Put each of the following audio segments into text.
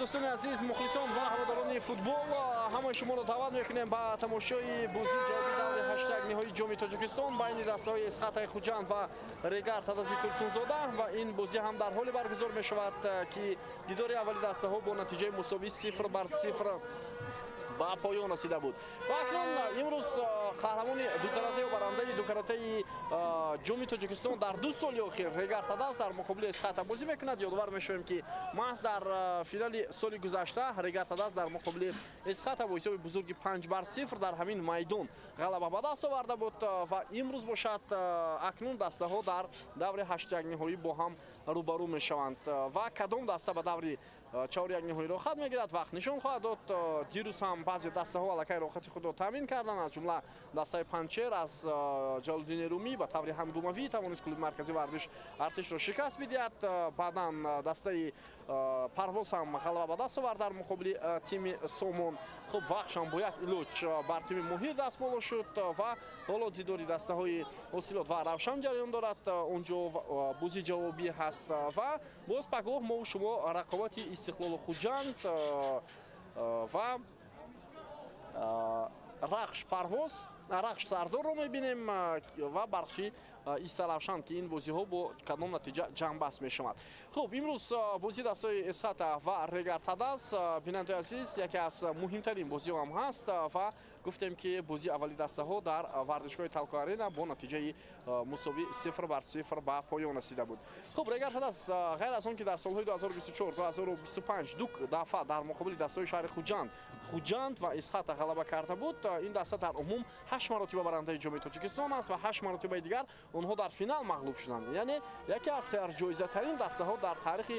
دوستان عزیز مخلصان و هواداران فوتبال همه شما را دعوت میکنیم به تماشای بازی جالب دور هشتگ نهایی جام تاجیکستان بین دسته‌های اسخات خوجند و ریگار تادازی ترسونزاده و این بازی هم در حال برگزار می شود که دیدار اولی دسته‌ها با نتیجه مساوی 0-0 با پایان رسیده بود. و اکنون امروز قهرمان دو کرته و برنده دو کرته جام تاجیکستان در 2 سال اخیر ریگار تاداز در مقابل اسخات بازی میکند. یادآور میشویم که محض در فینال سال گذشته ریگار تاداز در مقابل اسخات با حساب بزرگ 5-0 در همین میدان غلبه به دست آورده بود و امروز باشد اکنون دسته ها در دور هشتگ نهایی با هم روبرو میشوند و کدام دسته به دور چهار یک نهایی را خط میگیرد وقت نشان خواهد داد. دیروز هم بعضی دسته ها الکی راحتی خود را تامین کردند، از جمله دسته پنچر از جلالدین رومی به طور همگاموی توانست کلوب مرکزی ورزش ارتش را شکست بدهد. بعدا دسته پرواز هم غلبه به دست آورد در مقابل تیم سومون. خب وقتش هم با یک لوچ بر تیم مهیر دست بالا شد و حالا دیداری دسته های اصیلات و روشن جریان دارد. اونجا بازی جوابی هست و باز پگاه ما و شما رقابت استقلال خوجند و رخش پرواز رخش سردار رو میبینیم و برخی ایسته روشن که این بازی ها با کدام نتیجه جنگ بست میشود. خب امروز بازی دستای اسخات و ریگار تاداز بیننده عزیز یکی از مهمترین بازی هم هست و گفتیم که بازی اولی دسته ها در ورزشگاه تلکو آرینا با نتیجه مساوی 0-0 به پایان رسیده بود. خب ریگار تاداز غیر از اون که در سالهای 2024 2025 دو دفعه در مقابل دستای شهر خوجند و اسخات غلبه کرده بود، این دسته در عموم 8 مرتبه برنده جام تاجیکستان است و 8 مرتبه دیگر اونها در فینال مغلوب شدند. یعنی یکی از سرجایزه ترین دسته ها در تاریخ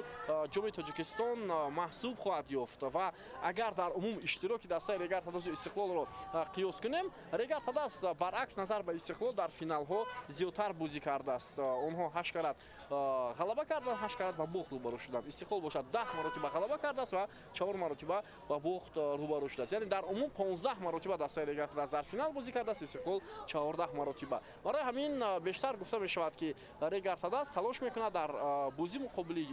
جام تاجیکستان محسوب خواهد یافت و اگر در عموم اشتراک دسته ریگار تاداز و استقلال را قیاس کنیم، ریگار تاداز برعکس نظر به استقلال در فینال ها زیادتر بازی کرده است. اونها 8 کرات غلبه کردند، 8 کرات با باخت روبرو شدند. استقلال باشد 10 مرتبه غلبه کرده است و 4 مرتبه با باخت روبرو شده است. یعنی در عموم 15 مرتبه دسته ریگار تاداز در فینال بازی کرده است، استقلال 14 مرتبه. برای همین بیشتر گفته می شود که ریگار تاداز تلاش میکند در بازی مقابل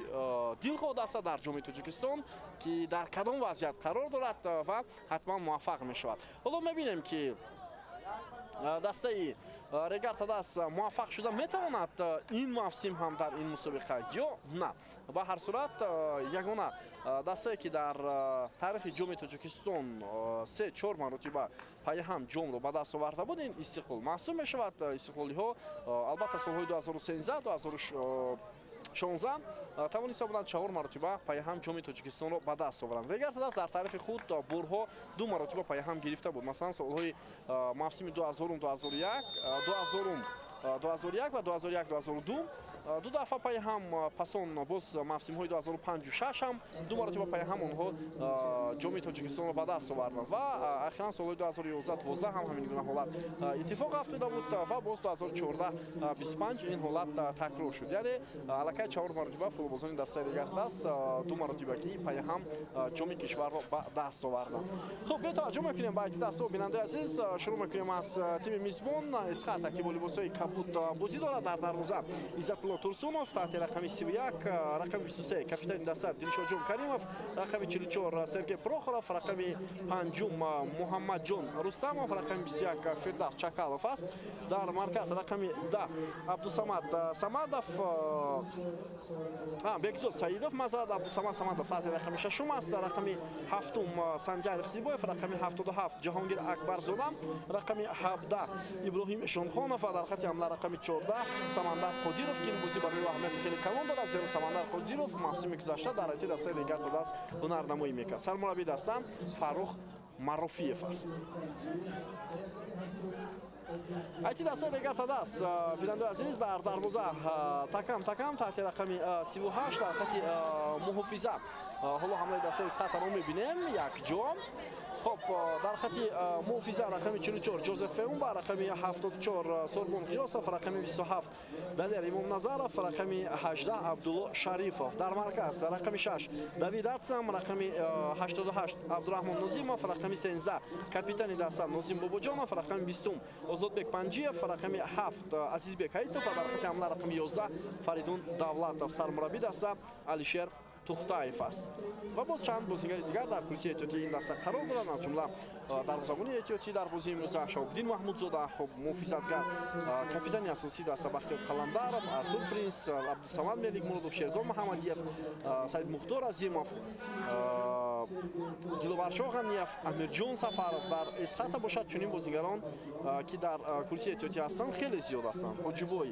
دلخواه دسته در جام تاجیکستان که در کدام وضعیت قرار دارد و حتما موفق می شود. حالا میبینیم که دسته ریگار تاداز موفق شده میتواند این موسم هم در این مسابقه یا نه. به هر صورت یگانه دسته که در تاریخ جام تاجیکستان 3-4 مرتبه پای هم جام رو به دست آورده بود این استقلال محسوب می شود. استقلالی ها البته سالهای 2013 2016 توانسته بودند 4 مرتبه پای هم جام تاجیکستان رو به دست آورند. ریگار تاداز در تاریخ خود برها 2 مرتبه پای هم گرفته بود. مثلا سالهای موسم 2001 و 2002 دو دفعه پای هم پسان باز موسم های 2005 و 6 هم 2 مرتبه پای هم اونها جام تاجیکستان رو به دست آوردند و اخیراً سال 2011 12 هم همین گونه حالت اتفاق افتاده بود و باز 2014 25 این حالت تکرار شد. یعنی الکی 4 مرتبه فوتبالبازان دسته ریگار تاداز 2 مرتبه که پای هم جام کشور رو به دست آوردند. خب به توجه میکنیم با این دسته بیننده عزیز شروع میکنیم از تیم میزبان اسخات که با لباسای کاپوت بازی دارد. در دروازه عزت‌الله ترسونов تحت رقم 31 رقم 23 کاپیتان دسته دلشاد جون کریمов رقم 44 سرگей прохоров رقم 5 محمد جون رستمов رقم 21 فردوس چاکالов است. در مرکز رقم 10 عبدالصمد صمدов بهزاد سعیدов معذرت عبدالصمد صمدов تحت رقم 6 است. رقم 7 سنجر خزیبوف رقم 77 جهانگیر اکبرزاده رقم 17 ابراهیم شونخانов در خط حمله رقم 14 سمندر قادیروف که این بازی برای اهمیت خیلی کلان دارد زیرا سمندر قادیروف موسم گذشته در حیاط دسته ریگار تاداز هنرنمایی میکرد. سرمربی دسته فروخ معروفیف است. ایتی دسته ریگار تاداز بیننده عزیز در دروازه تکم تحت رقم 38 در خط محافظه حالا حمله دسته اسخات رو میبینیم یک جام. خب در خط محافظه رقم 44 جوزف فیومبا رقم 74 سوربون قیاسов رقم 27 دلیر امام نظرов رقم 18 عبدالله شریفov در مرکز رقم 6 давид ацам رقم 88 عبدالرحمن نوزیمов رقم 13 کاپیتان دسته نوزیم باباجانов رقم 20 озодбек панҷиев رقم 7 азизбек ҳаитов و در خط حمله رقم 11 фаридун давлатов. سرمربی دسته علیشیر тухтаев аст ва боз чанд бозигари дигар дар курсии эҳтиётии ин даста қарор доранд. аз ҷумла дарвозабони эҳтиётӣ дар бозии имрӯза шаҳобиддин маҳмудзода, хуб муҳофизатгар капитани асосии даста бахтиёр қаландаров, артур принс, абдусамад меликмуродов, шерзод муҳаммадиев, саид мухтор азимов, диловаршоҳ ғаниев, амирҷон сафаров. дар эсхата бошад чунин бозигарон ки дар курсии эҳтиётӣ ҳастанд хеле зиёд ҳастанд. ҳоҷибой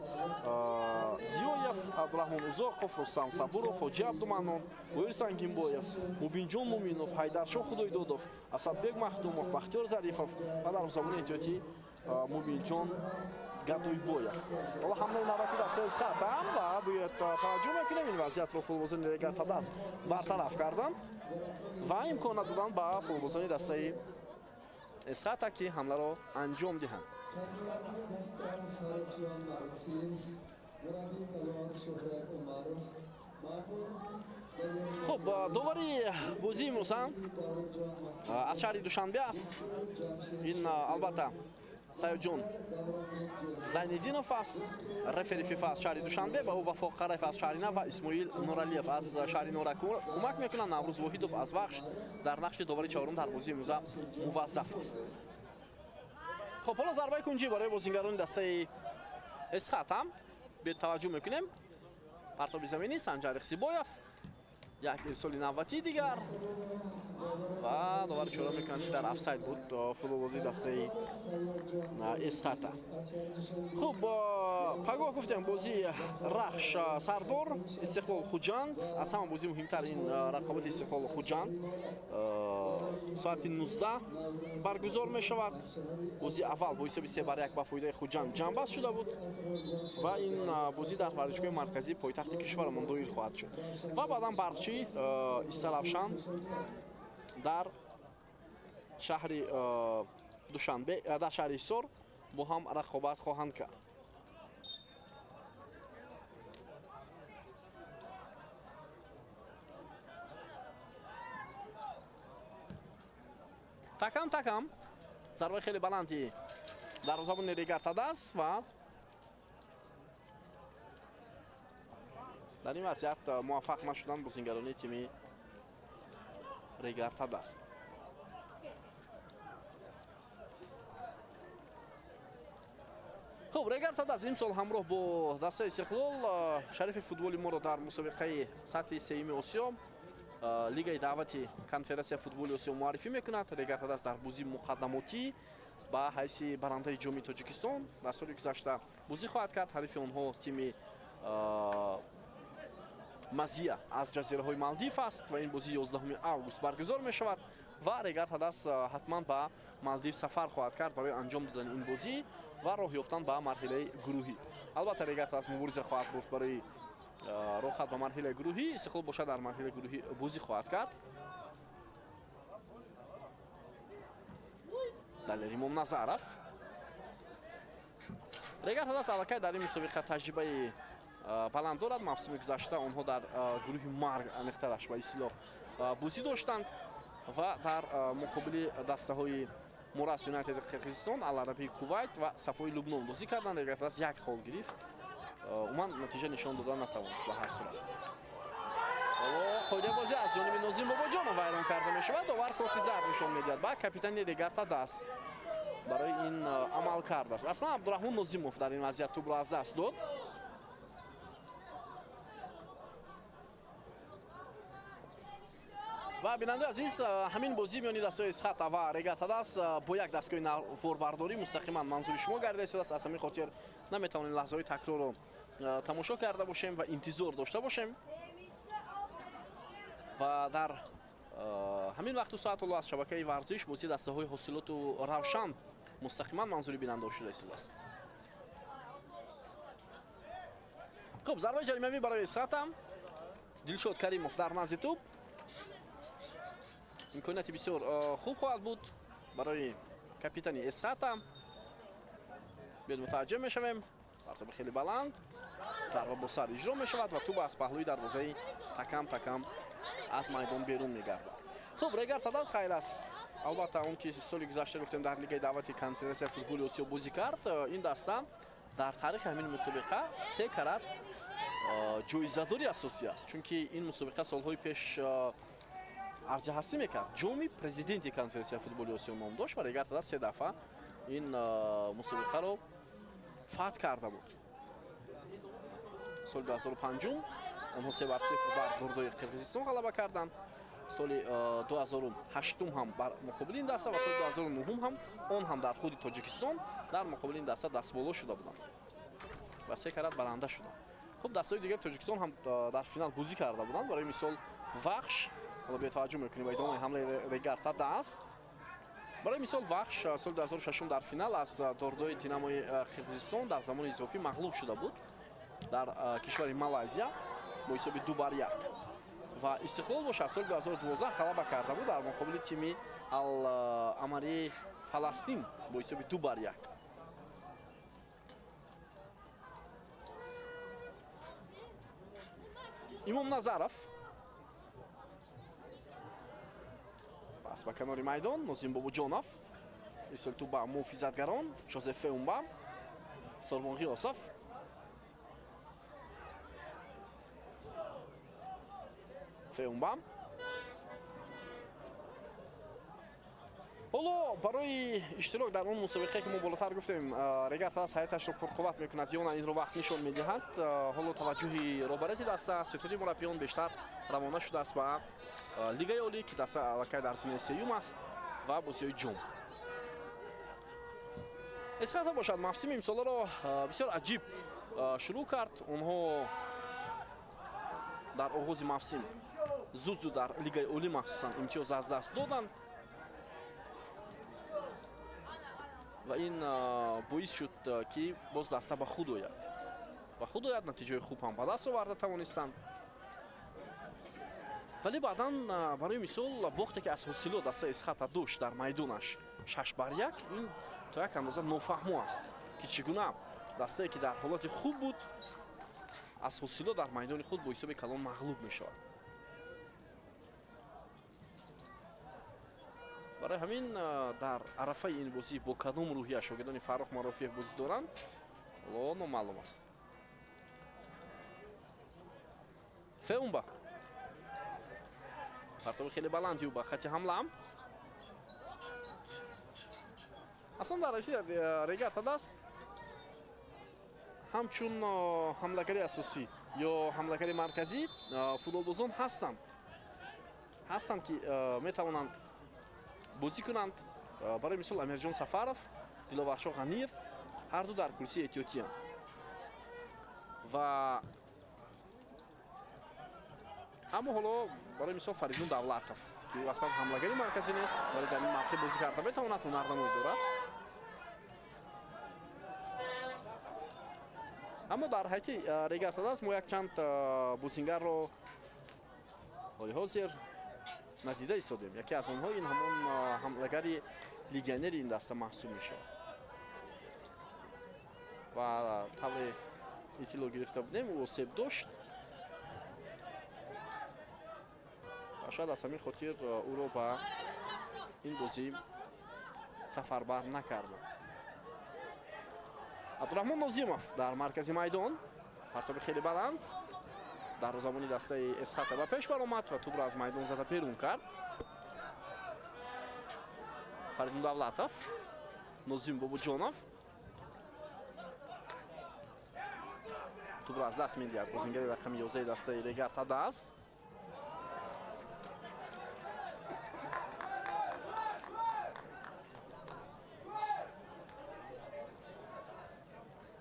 зиёев, абдураҳмон узоқов, рустам сабуров, ҳоҷи абдуманнон, боир сангинбоев, мубинҷон муминов, ҳайдаршоҳ худойдодов, асадбек махдумов, бахтиёр зарифов ва дарвозабони эҳтиётӣ мубинҷон гадойбоев. ҳоло ҳамлаи навбатӣ дастаи эсхатам ва бояд таваҷҷӯҳ мекунем ин вазъиятро футболбозони Регат Ҳадас бартараф карданд ва имконат доданд ба футболбозони дастаи эсхата ки ҳамларо анҷом диҳанд. хуб довари бозии имрӯз аз шаҳри Душанбе аст. ин албатта Саёҷон Зайниддинов аст, рефери ФИФА аз шаҳри Душанбе ва ӯ Вафо Қараев аз шаҳри Нав ва Исмоил Нуралиев аз шаҳри Нора кӯмак мекунанд. Наврӯз Воҳидов аз Вахш дар нақши довари чаҳорум дар бозии имрӯза муваззаф аст. хуб ҳоло зарбаи кунҷӣ барои бозигарони дастаи эсхата бетаваҷҷӯҳ мекунем. партоби заминӣ Санҷар Ихсибоев, як ирсоли навбатӣ дигар ва довар чора мекунанд ки дар офсайд буд футболбозии дастаи эсхата. хуб пагоҳ гуфтем бозии Рахш Сардор, Истиқлол Хуҷанд. аз ҳама бозии муҳимтар ин рақобати Истиқлол Хуҷанд соати 19 баргузор мешавад. бозии аввал бо ҳисоби 3-1 ба фоидаи Хуҷанд ҷанбаст шуда буд ва ин бозӣ дар варзишгоҳи марказии пойтахти кишварамон доир хоҳад шуд. ва баъдан барқчи Исталавшан дар шаҳри Душанбе, дар шаҳри Ҳисор бо ҳам рақобат хоҳанд кард. такам зарбаи хеле баланди дарвозабони Регат Ҳадас ва дар ин вазъият муваффақ нашуданд бозигарони тими Регат Ҳадас. хуб Регат Ҳадас имсол ҳамроҳ бо дастаи Истиқлол шарифи футболи моро дар мусобиқаи сатҳи сеюми Осиё лигаи даъвати конференсияи футболи Осиё муаррифӣ мекунад. Регат Ҳадас дар бозии муқаддамотӣ ба ҳайси барандаи ҷоми Тоҷикистон дар соли гузашта бозӣ хоҳад кард. ҳарифи онҳо тими Мазия аз ҷазираҳои Малдив аст ва ин бозӣ 11 август баргузор мешавад ва Регат Ҳадас ҳатман ба Малдив сафар хоҳад кард барои анҷом додани ин бозӣ ва роҳ ёфтан ба марҳилаи гурӯҳӣ. албатта Регат Ҳадас мубориза хоҳад бурд барои рохат ба марҳилаи гурӯҳӣ. Истиқлол бошад дар марҳилаи гурӯҳӣ бозӣ хоҳад кард. далер Имом Назаров. Регат Ҳадас аллакай дар ин мусобиқа таҷрибаи баланд дорад. мавсими гузашта онҳо дар гурӯҳи марг анихтараш ба истилоҳ бозӣ доштанд ва дар муқобили дастаҳои Мурас Юнайтед Қирғизистон, Ал-Арабии Кувайт ва Сафои Лубнон бозӣ карданд. Регат Ҳадас як хол гирифт. уман натиҷа нишон дода натавонист ба ҳар сурат. ҳоло қоидаи бозӣ аз ҷониби Нозим Бобоҷонов вайрон карда мешавад. овар коти зард нишон медиҳад ба капитани Регат Ҳадас барои ин амал кардаш. аслан Абдураҳмон Нозимов дар ин вазъият тӯбро аз даст дод. ва бинандаи азиз ҳамин бозӣ миёни дастаи Эсхата ва Регат Ҳадас бо як дастгоҳи навбардорӣ мустақиман манзури шумо гардида истодааст. аз ҳамин хотир наметавонем лаҳзаҳои такрорро тамошо карда бошем ва интизор дошта бошем. ва дар ҳамин вақту соат ҳоло аз шабакаи варзиш бозии дастаҳои ҳосилоту равшан мустақиман манзури бинанда шуда истодааст. хуб зарбаи ҷаримавӣ барои Эсхата. Дилшод Каримов дар назди тӯб. имконияти бисёр хуб хоҳад буд барои капитани Эсхата. биёд мутаваҷҷӯҳ мешавем. партоби хеле баланд. зарба бо сар иҷро мешавад ва тӯба аз паҳлӯи дарвозаи такам аз майдон берун мегардад. хуб Регат Ҳадас хайр аст. албатта он ки соли гузашта гуфтем дар лигаи даъвати конференсияи футболи Осиё бозӣ кард. ин даста дар таърихи ҳамин мусобиқа 3 карат ҷоизадори асосӣ аст, чунки ин мусобиқа солҳои пеш арзиҳ ҳастӣ мекард. ҷоми президенти конференсияи футболи осиё ном дошт ва регатада 3 дафъа ин мусобиқаро фатҳ карда буд. соли 2005 онҳо 3-0 бар дурдои қирғизистон ғалаба карданд. соли 2008 ҳам бар муқобили ин даста ва соли 2009 ҳам он ҳам дар худи тоҷикистон дар муқобили ин даста дастболо шуда буданд ва 3 карат баранда шуданд. хуб дастаҳои дигари тоҷикистон ҳам дар финал бозӣ карда буданд. барои мисол вахш, ҳоло бетаваҷҷӯҳ мекунем ба идомаи ҳамлаи регарта даст. барои мисол вахш соли 2006 дар финал аз дурдои динамои қирғизистон дар замони изофӣ мағлуб шуда буд дар кишвари Малайзия бо ҳисоби 2-1. ва истиқлол бошад соли 2012 ғалаба карда буд дар муқобили тими Ал-Амари Фаластин бо ҳисоби 2-1. имом Назаров пас ба канори майдон. Нозим Бобуҷонов ирсолту ба муҳофизатгарон Жозеф Феумба, Сормон Ғиёсов, Феумба. ҳоло барои иштирок дар он мусобиқае ки мо болотар гуфтем регатада саҳияташро пурқувват мекунад ё на инро вақт нишон медиҳад. ҳоло таваҷҷӯҳи роҳбарияти даста ситоди мураббиён бештар равона шудааст ба лигаи олӣ ки даста аллакай дар зимини сеюм аст ва бозиҳои ҷум. эсхата бошад мавсими имсоларо бисёр аҷиб шурӯъ кард. онҳо дар оғози мавсим зуд дар лигаи олӣ махсусан имтиёз аз даст доданд ва ин боис шуд ки боз даста ба худ ояд. ба худ ояд, натиҷаи хуб ҳам ба даст оварда тавонистанд. вале баъдан барои мисол бохте ки аз ҳосило даста эсхата дошт дар майдонаш 6-1, ин то як андоза нофаҳмо аст ки чӣ гуна дастае ки дар ҳолати хуб буд аз ҳосило дар майдони худ бо ҳисоби калон мағлуб мешавад. барои ҳамин дар арафаи ин бозӣ бо кадом рӯҳия шогирдони Фаррух Марофиев бозӣ доранд ло номаълум аст. Феумба партоби хеле баланди ӯ ба хати ҳамла. аслан дар регата даст ҳамчун ҳамлагари асосӣ ё ҳамлагари марказӣ футболбозон ҳастанд ки метавонанд бозӣ кунанд. барои мисол Амирҷон Сафаров, Диловаршо Ғаниев ҳарду дар курсии эҳтиётиянд ва аммо ҳоло барои мисол Фаридун Давлатов ки ӯ аслан ҳамлагари марказӣ нест, вале дар ин мавқеъ бозӣ карда метавонад, ҳунарнамоӣ дорад. аммо дар ҳайати регатадаст мо якчанд бозингарро ҳоли ҳозир надида истодем. яке аз онҳо ин ҳамон ҳамлагари легионери ин даста маҳсуб мешавад ва тавре иттилоъ гирифта будем ӯ осеб дошт ва шояд аз ҳамин хотир ӯро ба ин бозӣ сафарбар накарданд. Абдураҳмон Нозимов дар маркази майдон, партоби хеле баланд дар замони дастаи эсхата ба пеш баромад ва тӯбро аз майдон зада берун кард. Фаридун Давлатов, Нозим Бобуҷонов тӯбро аз даст медиҳад. бозингари рақами 11 дастаи регарта даст.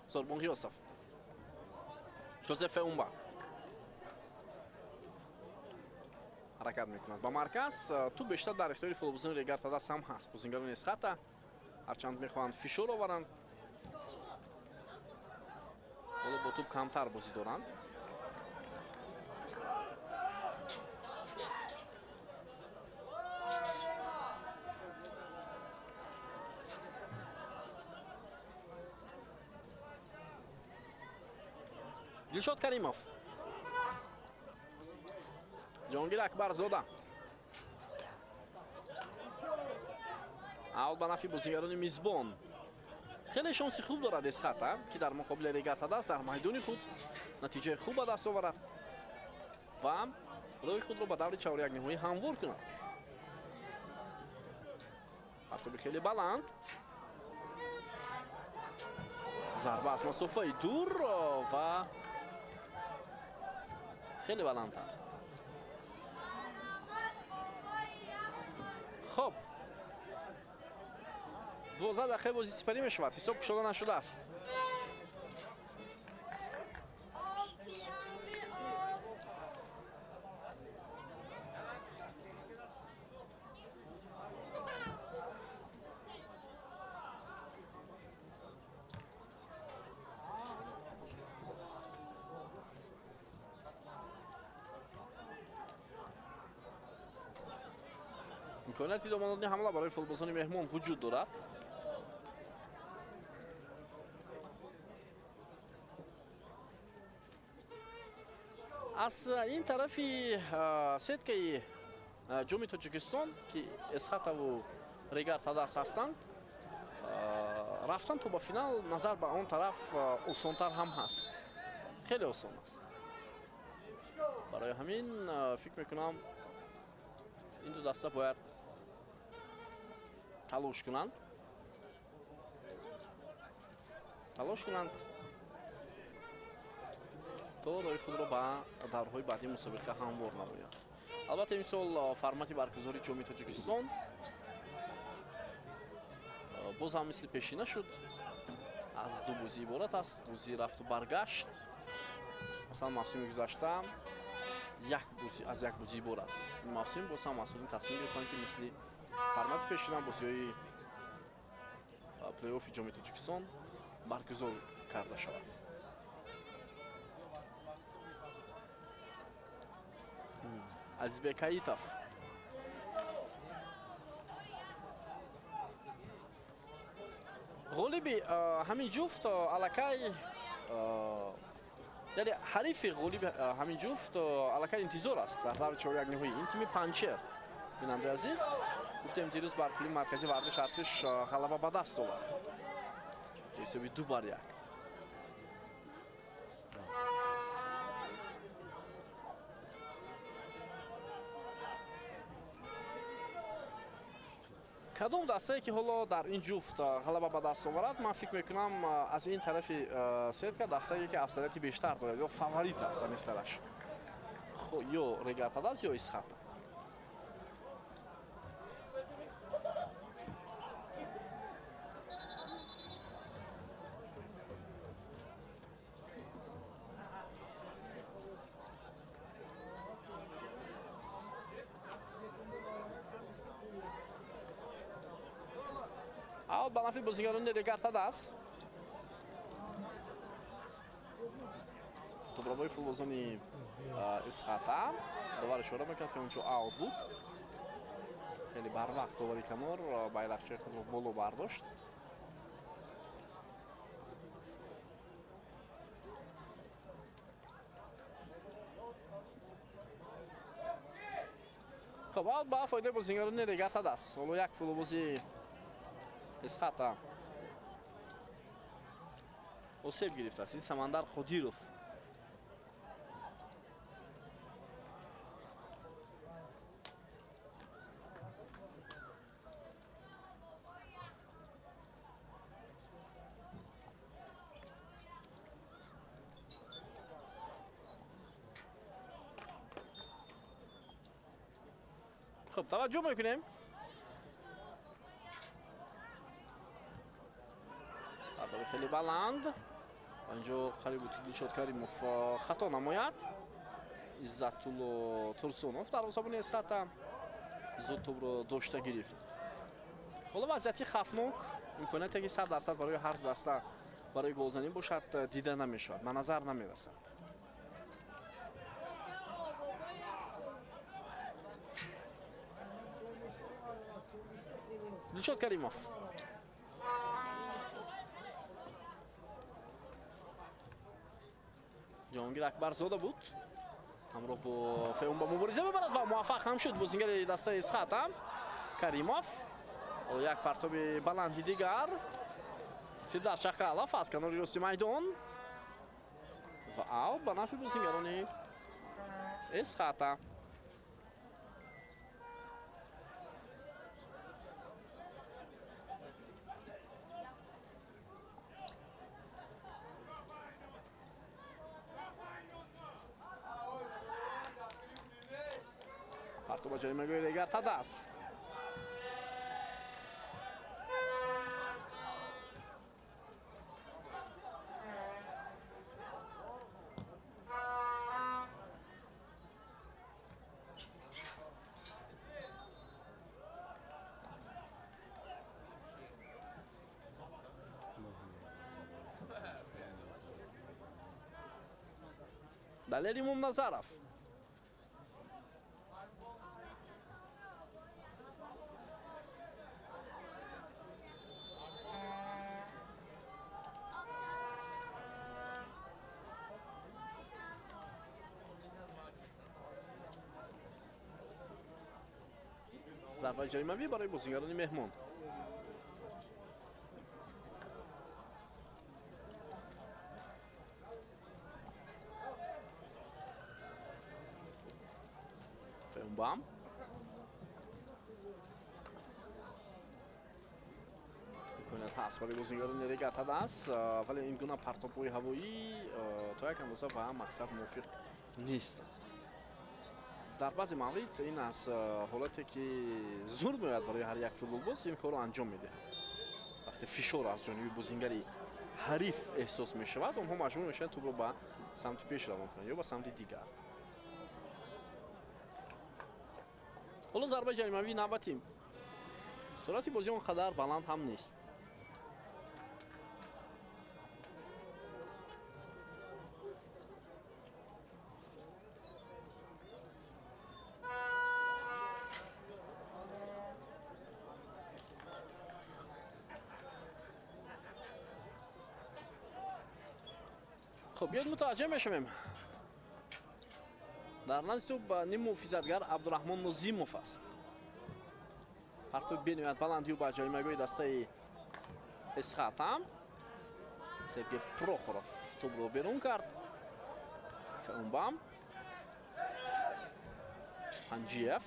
Сормон Ғиёсов, Жозеф Феумба ҳаракат мекунад ба марказ. ту бештар дар ихтиёри футболбозони регарта даст ҳам ҳаст. бозингарони эсхата ҳарчанд мехоҳанд фишор оваранд, ҳоло бо тӯб камтар бозӣ доранд. Дилшод Каримов, Ҷоҳонгир Акбарзода аул ба нафи бозингарони мизбон. خیلی شانسی خوب دارد اسخط که در مقابل ریگارتاداس در میدان خود نتیجه خوب به دست آورد و روی خود را به دور چهار یک نهایی هموار کند. پرتابی خیلی بلند، ضربه از مسافه دور و خیلی بلندتر. خب 12 دقیقه بازی سپری می شود، حساب شده نشده است. امکاناتی دامنانی حمله برای فوتبالبازان مهمان وجود دارد. از این طرفی سیتکه جام تاجیکستان که اسخط و ریگارتاداس هستند رفتن تو به فینال نظر به اون طرف آسان‌تر هم هست، خیلی آسان است. برای همین فکر میکنم این دو دسته باید تلاش کنند تا روی خود را به دورهای بعدی مسابقه هموار نمایند. البته امسال فرمت برگزاری جام تاجیکستان باز هم مثل پیشینه شد، از دو بازی عبارت است، بازی رفت و برگشت. مثلا موسم گذشته از یک بازی عبارت، این موسم باز هم مسئولین تصمیم گرفتند که مثل فرمت پیشینه بازی‌های پلی‌آف جام تاجیکستان برگزار کرده شود. Azizbek Ayitov غالبی همین جفت علاقه یعنی حریف غالب همین جفت علاقه انتظار است در دور چهار یک نهایی. این تیم پنچر بیننده عزیز گفتیم دیروز بر کلیم مرکزی ورزش ارتش غلبه به دست آورد، حسابی 2-1. کدام دسته که حالا در این جفت غلبه به دست آورد، من فکر میکنم از این طرف سیتکا دسته که افضلیت بیشتر دارد یا فاوریت است این طرفش، یا ریگارتاداس یا اسخط. به نفع بازیگران ریگارتاداس توبرابای فوتبالبازان اسخط داور اشاره میکرد که اونجا آوت بود. خیلی بر وقت داوری کنار بایرقچه خود رو بالا برداشت. خب با فایده بازیگران ریگارتاداس حالا یک فوتبالبازی اسخط آسیب گرفته است، این سمندر خودیروف. خب توجه میکنیم خیلی بلند اینجا قریب بود دیشاد کریموف خطا نماید. عزتالله ترسونوف در حسابون اسخط زود توپ رو داشته گرفت. حالا وضعیتی خفناک امکاناتی که 100% برای هر دسته برای گلزنی باشد دیده نمیشود، به نظر نمیرسد. دیشاد کریموف جهانگیر اکبرزاده بود همراه با فیوم با مبارزه ببرد و موفق هم شد بازیگر دسته اسخط کریموف. یک پرتاب بلندی دیگر Фидар Чакалов аз канори рости майдон ва аут ба нафи бозингарони Эсхата. парту ба ҷаримагои Регатадас. Далери Мумназаров. зарбаи ҷаримавӣ барои бозингарони меҳмон. Фембам имконият ҳаст барои бозингарони Регатадас, вале ин гуна партопҳои ҳавоӣ то як андоза ба мақсад мувофиқ нестанд. дар баъзе маврид ин аз ҳолате ки зуд меояд барои ҳар як футболбоз ин корро анҷом медиҳад. вақте фишор аз ҷониби бозингари ҳариф эҳсос мешавад, онҳо маҷбур мешаванд тӯбро ба самти пеш равон кунанд ё ба самти дигар. ҳоло зарбаи ҷаримавӣ навбати суръати бозӣ он қадар баланд ҳам нест. خب بیاید متوجه میشیم در نزد تو نیم محافظتگر عبدالرحمن نظیموف است. پرتاب بینویت بلندی و با جایمگوی دسته اسخاتم سرگی پروخورов توپ رو بیرون کرد. فاونبام انجیف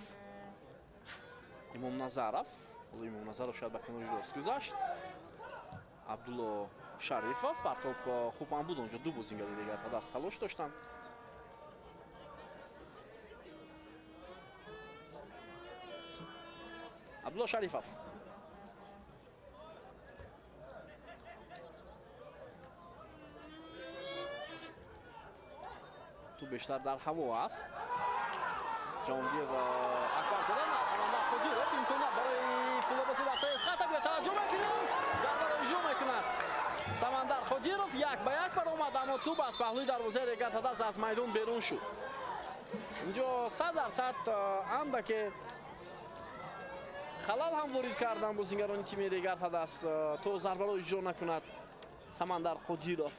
امام نظرов امام نظرов شاید با کناری راست گذاشت. عبدالله شریفов партоп хуб ҳам буд онҷо ду бозингари Регатадас талош доштанд. Абдулло Шарифов ту бештар дар ҳаво аст. ҷонгир акбарзода аст. Самандар Ходиров имконат барои футболбози дастаи Эсхата биёд. таваҷҷӯҳ мекунед. зарбаро иҷро мекунад. Самандар Ходиров 1-1 баромад, аммо тӯб аз паҳлӯи дарвозаи Регатадас аз майдон берун шуд. инҷо 100% андаке халал ҳам ворид кардан бозингарони тими Регатадас то зарбаро иҷро накунад Самандар Ходиров.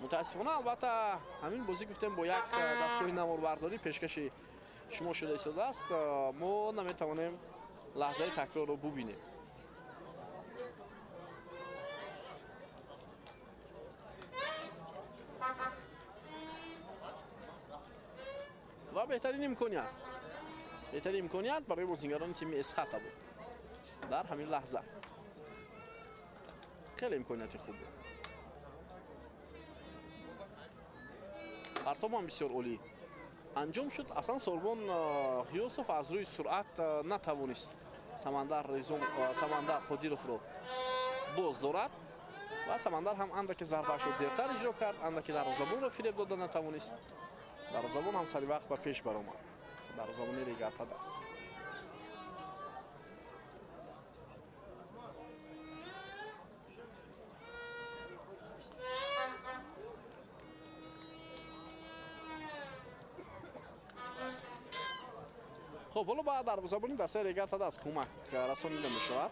мутаассифона албатта ҳамин бозӣ гуфтем бо як дастгоҳи наморбардорӣ пешкаши шумо шуда истодааст. мо наметавонем лаҳзаи такрорро бубинем. ва беҳтарин имконият барои бозингарони тими Эсхата буд дар ҳамин лаҳза. хеле имконияти хуб буд. партоб ҳам бисёр олӣ анҷом шуд. аслан Сорбон Ғиёсов аз рӯи суръат натавонист Самандар Ходировро боз дорад ва Самандар ҳам андаке зарбаашро дертар иҷро кард, андаке дарвозабонро фиреб дода натавонист. дарвозабон ҳам сари вақт ба пеш баромад. дарвозабони Регатадас. خب حالا با دروازه‌بانی دسته Регатадас کمک رسانیده می‌شود.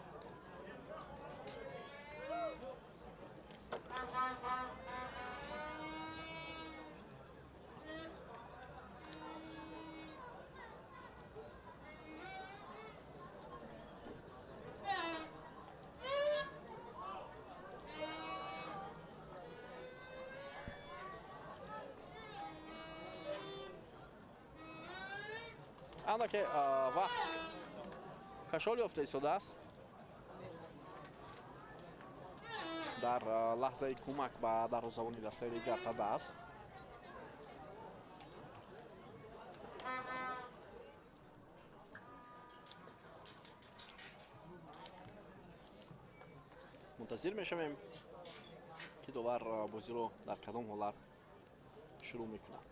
андаке вақт кашол ёфта истодааст дар лаҳзаи кӯмак ба дарвозабони дастаи Регартада аст. мунтазир мешавем ки довар бозиро дар кадом ҳолат шурӯъ мекунад.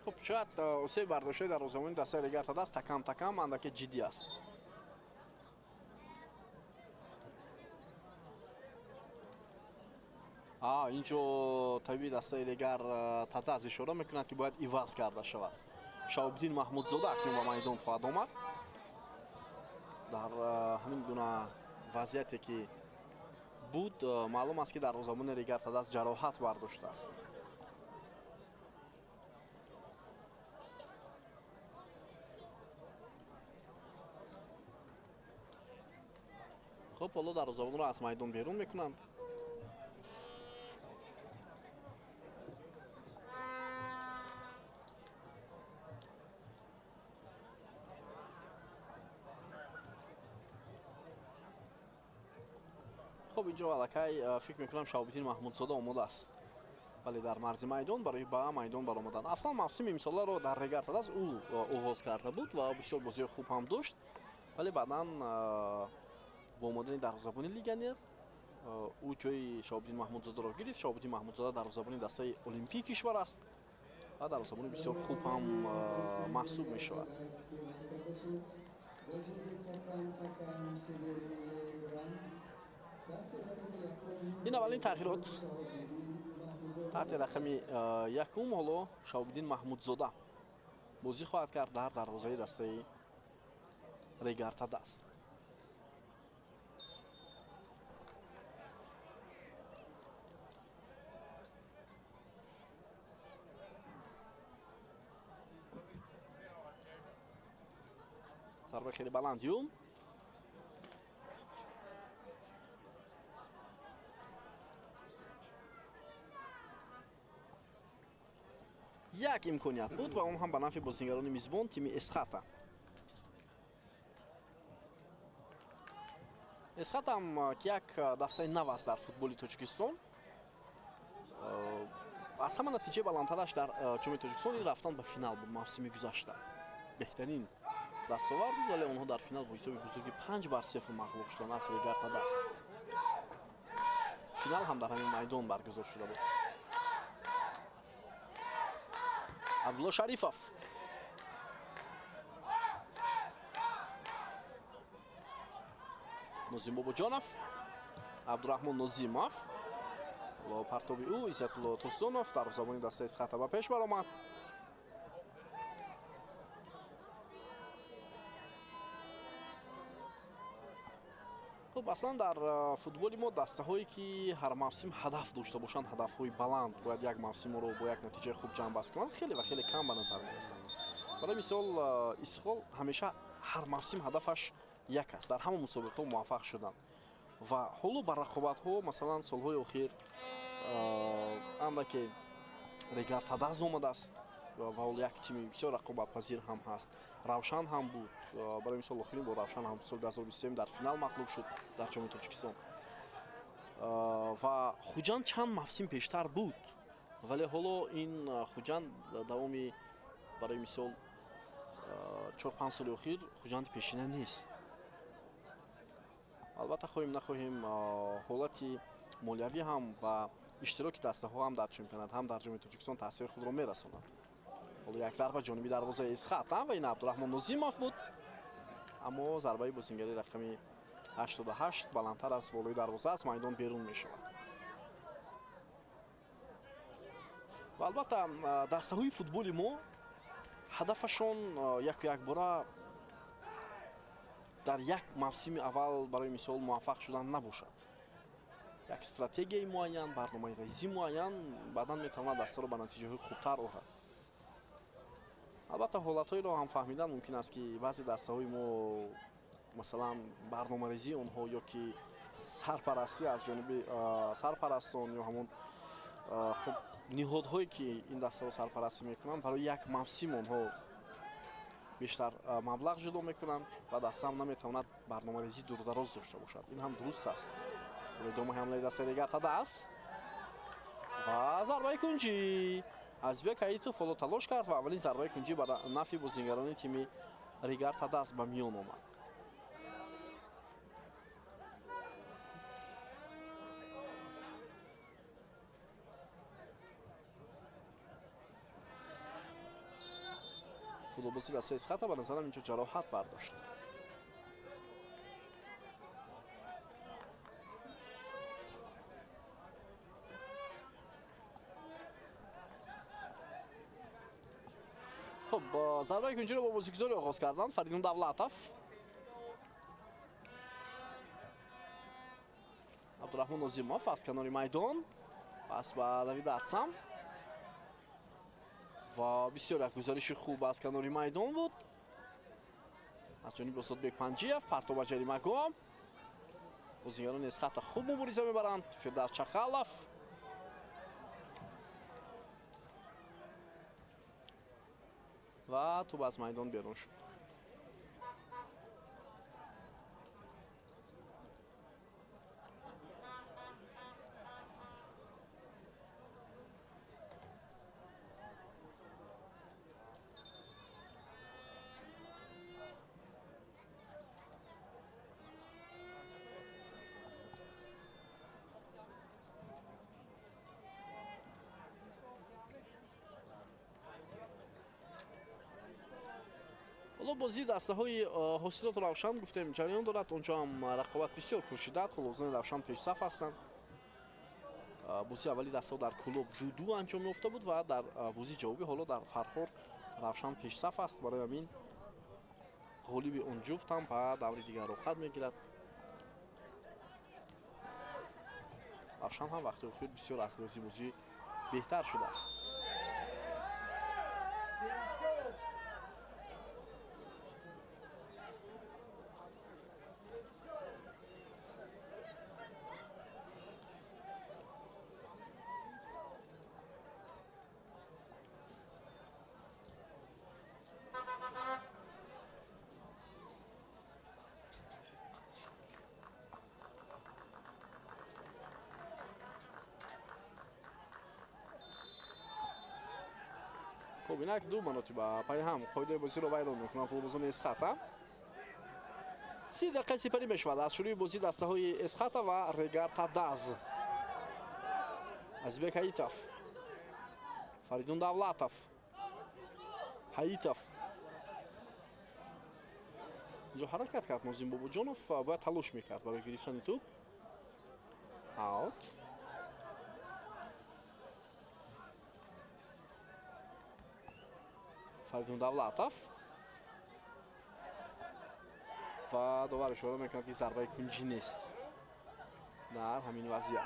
خب شاید اوسه برداشته در روزمون دسته Регартада است такам андаке ҷиддӣ аст. инҷо табиби дастаи Регартада аз ишора мекунад ки бояд иваз карда шавад. Шаҳобиддин Маҳмудзода акнун ба майдон хоҳад омад. дар ҳамин гуна вазъияте ки буд маълум аст ки дар розамони Регартада ҷароҳат бардоштааст. خب حالا دروازه‌بان رو از میدان بیرون میکنند. خب اینجا الکی فکر میکنم شهاب‌الدین محمودزاده آماده است. ولی در مرز میدان برای با میدان برآمدن. اصلا موسم امسال رو در Регартада او آغاز کرده بود و بسیار بازی خوب هم داشت. ولی بعداً با آمدن دروازه‌بانی لیگانر او جای شهاب‌الدین محمودزاده را گرفت. شهاب‌الدین محمودزاده دروازه‌بان دسته المپیک کشور است و دروازه‌بان بسیار خوب هم محسوب می‌شود. این اولین تغییرات تحت رقم یکم حالا شهاب‌الدین محمودزاده بازی خواهد کرد در دروازه دسته Регартада است. ضربه خیلی بلندیوم یک امکانیت بود و اون هم به نفع بازیگران میزبان تیم اسخاتا. اسخات هم که یک دسته نو است در فوتبال تاجیکستان. از همه نتیجه بلندترش در جام تاجیکستان رفتن به فینال بود موسم گذشته. بهترین دستاورد بود ولی اونها در فینال با حساب بزرگی 5-0 مغلوب شدند از Регартада است. فینال هم در همین میدان برگزار شده بود. عبدالله شریفов نوزیم باباجانов عبدالرحمن نوزیمов با پرتابی او عزت‌الله توسونов در زمانی دسته اسخاتا به پیش برآمد. خب اصلا در فوتبال ما دسته هایی که هر موسم هدف داشته باشند، هدف های بلند، باید یک موسم رو با یک نتیجه خوب جمع بست کنند، خیلی و خیلی کم به نظر میرسند. برای مثال اسخال همیشه هر موسم هدفش یک است، در همه مسابقه موفق شدند و حالا بر رقابت ها مثلا سالهای اخیر اندکی Регартада آمده است و حالا یک تیم بسیار رقابت پذیر هم هست. روشن هم بود، برای مثال آخرین با روشن هم سال 2023 در فینال مغلوب شد در جام تاجیکستان و خوجند چند موسم پیشتر بود ولی حالا این خوجند دوامی برای مثال 4-5 سال اخیر خوجند پیشینه نیست. البته خواهیم نخواهیم حالتی مالیوی هم و اشتراک دسته ها هم در چمپیونات هم در جام تاجیکستان تاثیر خود را میرساند. حالا یک ضربه جانبی دروازه اسخاتا و این عبدالرحمن نوزیمов بود، اما ضربه بازیگری رقمی 88 بلندتر از بالای دروازه از میدان بیرون می شود. албатта дастаҳои футболи мо ҳадафашон як-якбора дар як мавсими аввал барои мисол муваффақ шудан набошад. Як стратегияи муайян, барномаи резӣ муайян баъдан метавонад дастаро ба натиҷаҳои хубтар орад. албатта ҳолатҳоеро ҳам фаҳмидан мумкин аст ки баъзе дастаҳои мо масалан барномарезии онҳо ё ки сарпарастӣ аз ҷониби сарпарастон ё ҳамон хуб ниҳодҳое ки ин дастаро сарпарастӣ мекунанд барои як мавсим онҳо бештар маблағ ҷудо мекунанд ва дастаам наметавонад барномарезии дурдароз дошта бошад. Ин ҳам дуруст аст. идомаи ҳамлаи дастаи Регарта даст ва зарбаи кунҷӣ Азбек Аитов ҳоло талош кард ва аввалин зарбаи кунҷӣ ба нафъи бозигарони тими Регарта даст ба миён омад. футболбози дастаи Эсхата ба назарам инҷо ҷароҳат бардошт. خب ضربه کنجی رو با بازیگزاری آغاز کردن فریدون دولتов عبدالرحمن نازیمов از کنار میدان پس با دوید اتسام و بسیار یک گزارش خوب از کنار میدان بود از جانب استادبek پنجیев پرتاب به جریمه‌گاه بازیگران اسخط خوب مبارزه میبرند فردوس چقالov و توپ از میدان بیرون شد. حالا بازی دسته‌های حاصلات روشن گفتیم جریان دارد اونجا هم رقابت بسیار پرشدت خلوزان روشن پیش صف هستند. بازی اولی دسته‌ها در کلوب 2-2 انجام یافته بود و در بازی جوابی حالا در فرخار روشن پیش صف است. برای همین غالب اون جفت هم به دور دیگر رخ میگیرد. روشن هم وقتی اخیر بسیار از بازی بهتر شده است. خب اینک دو مرتبه پای هم قاعده بازی رو ویران میکنن فوتبالبازان اسخاتا 30 دقیقه سپری میشود از شروع بازی دسته‌های اسخاتا و ریگارتا داز ازبek Aitov فریدون دولتов Aitov اینجا حرکت کرد نازیم باباجانوف باید تلاش میکرد برای گرفتن توپ اوت فریدون دولتов و دوباره اشاره میکنه که ضربه کنجی نیست در همین وضعیت.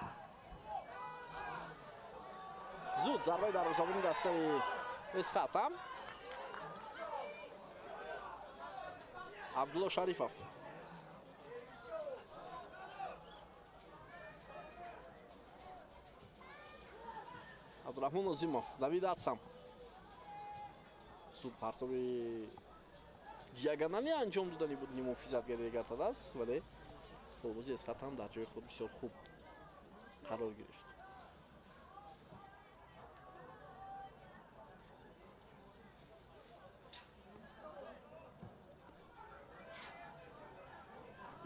زود ضربه دروازه‌بان دسته اسخاتا عبدالله شریفов عبدالرحمن نازیمов давид атсам زود پرتابی دیاگونالی انجام دادنی بود نیمه محافظتگری ریگارتا داست ولی فوتبالبازی اسخاتا هم در جای خود بسیار خوب قرار گرفت.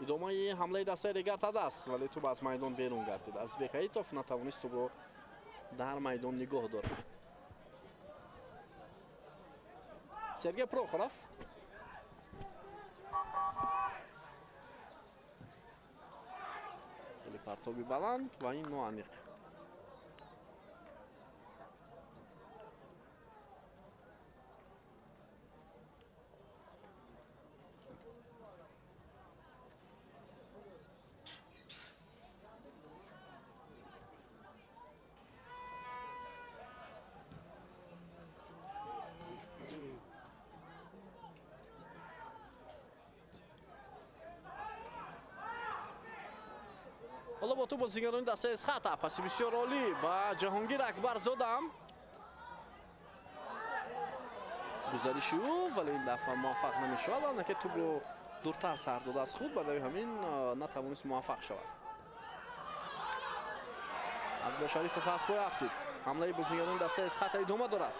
ادامه حمله دسته ریگارتا داست ولی توپ از میدان بیرون گردید. ازبek Aitov نتوانست توپ رو در میدان نگاه دارد. Sergey Prokhorov خیلی پرتابی بلند و این نوعمیق با تو بازیگران دسته از خطا پس بسیار عالی با جهانگیر اکبرزاده گذاری او ولی این دفعه موفق نمیشود آنه که توپ رو دورتر سر داده از خود برای همین نتوانست موفق شود. عبدالشریف فاسپوی افتید حمله بازیگران دسته از خطا ادامه دارد.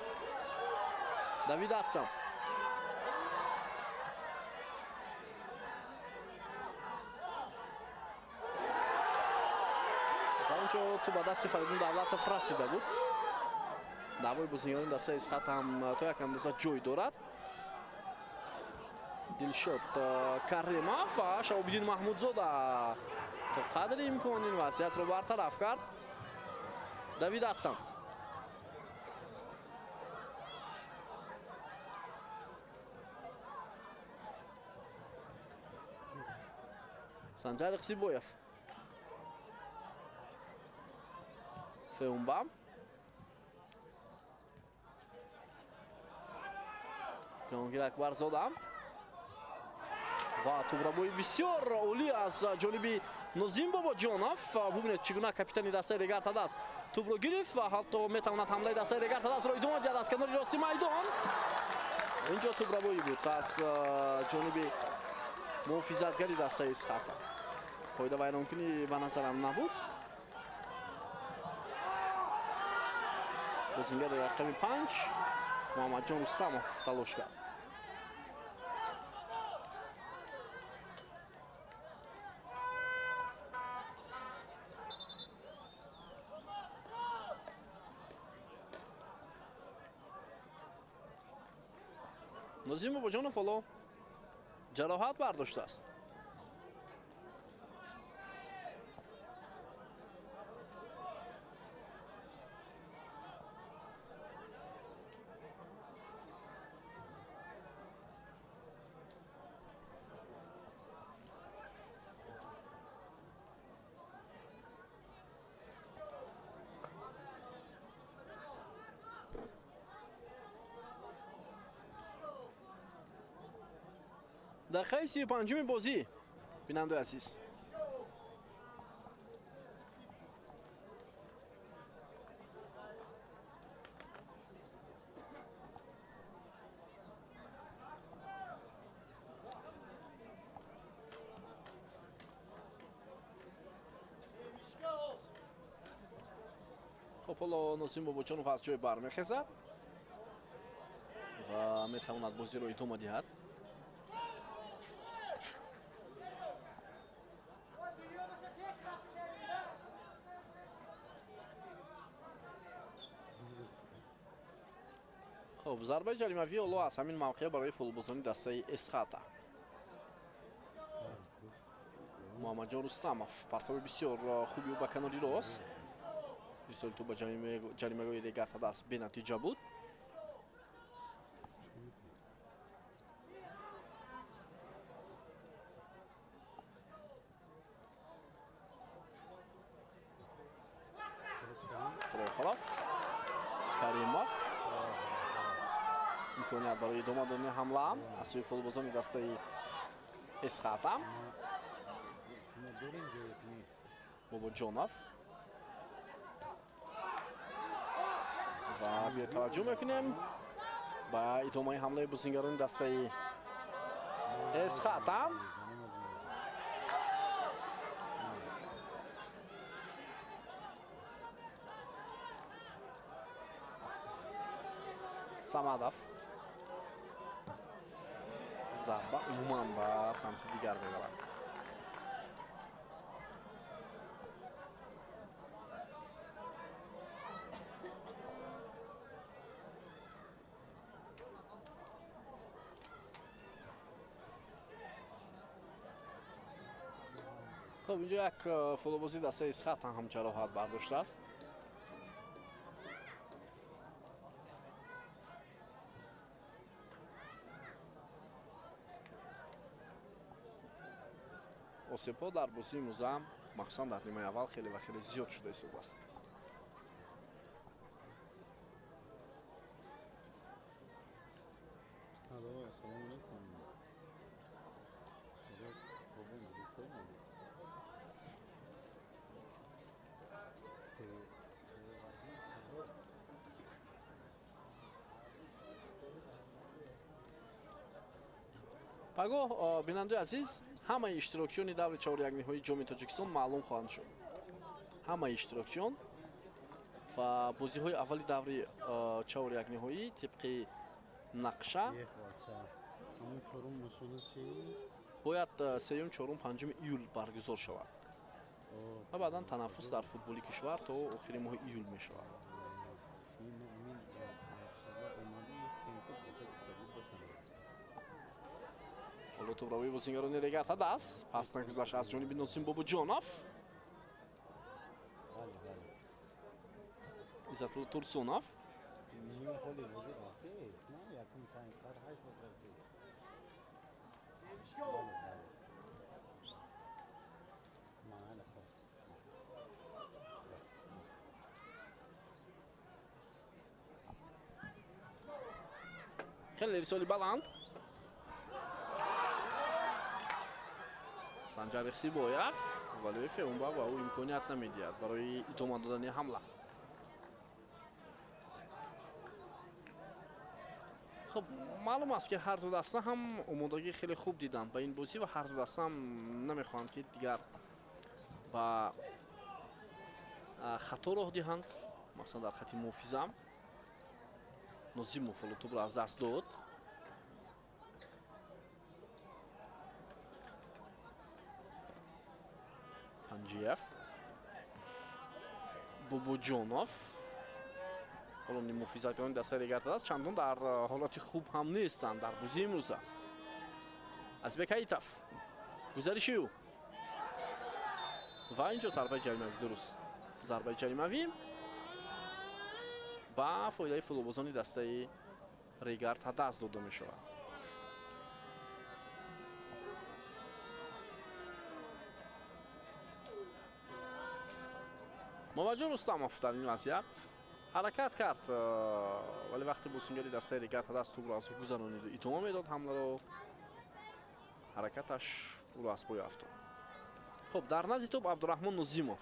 دوید اتسم تو با دست فریدون دولت رسیده بود. دعوای بازیگران دسته از خط هم تا یک اندازه جوی دارد. دلشاد کریموف و شهاب‌الدین محمودزاده تا قدر امکان این وضعیت رو برطرف کرد. دوید اتسم سنجر قصیبویف فیونبام جهانگیر اکبرزاده و توبرابوی بسیار عالی از جانب نظیم باباجانوف. ببینید چگونه کاپیتان دسته رگارتا دست توپ رو گرفت و حتی میتواند حمله دسته رگارتا دست را ادامه دهد از کنار راستی میدان. اینجا توبرابوی بود از جانب محافظتگری دسته از خطا. پایده ویرانکنی به نظرم نبود. بازیگر رقم 5 محمد جان رستموف تلاش کرد. نظیم باباجانوف حالا جراحت برداشته است. دقیقه 35 بازی بیننده عزیز خب حالا نظیم باباجانوف از جای برمیخیزد و میتواند بازی رو ادامه دهد. خب ضربه جریمه‌ای حالا از همین موقع برای فوتبالبازان دسته اسخاتا. محمد جان رستموف پرتاب بسیار خوبی و با کناری راست بسیار تو با جریمه‌گاه رگارتا دست به نتیجه بود. خلاف کریموف امکانیت برای ادامه دادن حمله از سوی فوتبالبازان دسته اسخاتا. باباجانوف و بیا توجه میکنیم با ادامه حمله بازیگران دسته اسخاتا. سمادوف ضربه عموما به سمت دیگر میبرد. خب اینجا یک فوتبالبازی دسته اسخاتا هم جراحت برداشته است. آسیب‌ها در بازی امروز هم مخصوصا در نیمه اول خیلی و خیلی زیاد شده است. пагоҳ бинандаи азиз ҳамаи иштирокчиёни даври чаҳори якниҳоии ҷоми тоҷикистон маълум хоҳанд шуд. ҳамаи иштирокчиён ва бозиҳои аввали даври чаҳори якниҳоӣ тибқи нақша бояд 3, 4, 5 июл баргузор шавад ва баъдан танаффус дар футболи кишвар то охири моҳи июл мешавад. ҳоло тӯбравои бозингарони регарта даст пас нагузашт аз ҷониби носим бобуҷонов. Иззатулло Турсунов. خیلی ارسالی بلند санҷар ихсибояв вале феумба ба ӯ имконият намедиҳад барои идома додани ҳамла. хуб маълум аст ки ҳар ду даста ҳам омодагӣ хеле хуб диданд ба ин бозӣ ва ҳар ду даста ҳам намехоҳанд ки дигар ба хато роҳ диҳанд. масалан дар хати муҳофиза нозимов ҳоло тӯбро аз даст дод. панҷиев бобуҷонов ҳоло муҳофизаткорони дастаи регарта аст чандон дар ҳолати хуб ҳам нестанд дар бозии имрӯза. азбек аитов гузариши ӯ ва инҷо зарбаи ҷаримавӣ дуруст зарбаи ҷаримавӣ ба фоидаи футболбозони дастаи регарта даст дода мешавад. маваҷҷӯҳ рустамов дар ин вазъият ҳаракат кард вале вақте бозингари дастаи регарта даст тӯбро аз ӯ гузарониду идома медод ҳамларо ҳаракаташ ӯро аз пой афтонд. хуб дар назди тӯб абдураҳмон нозимов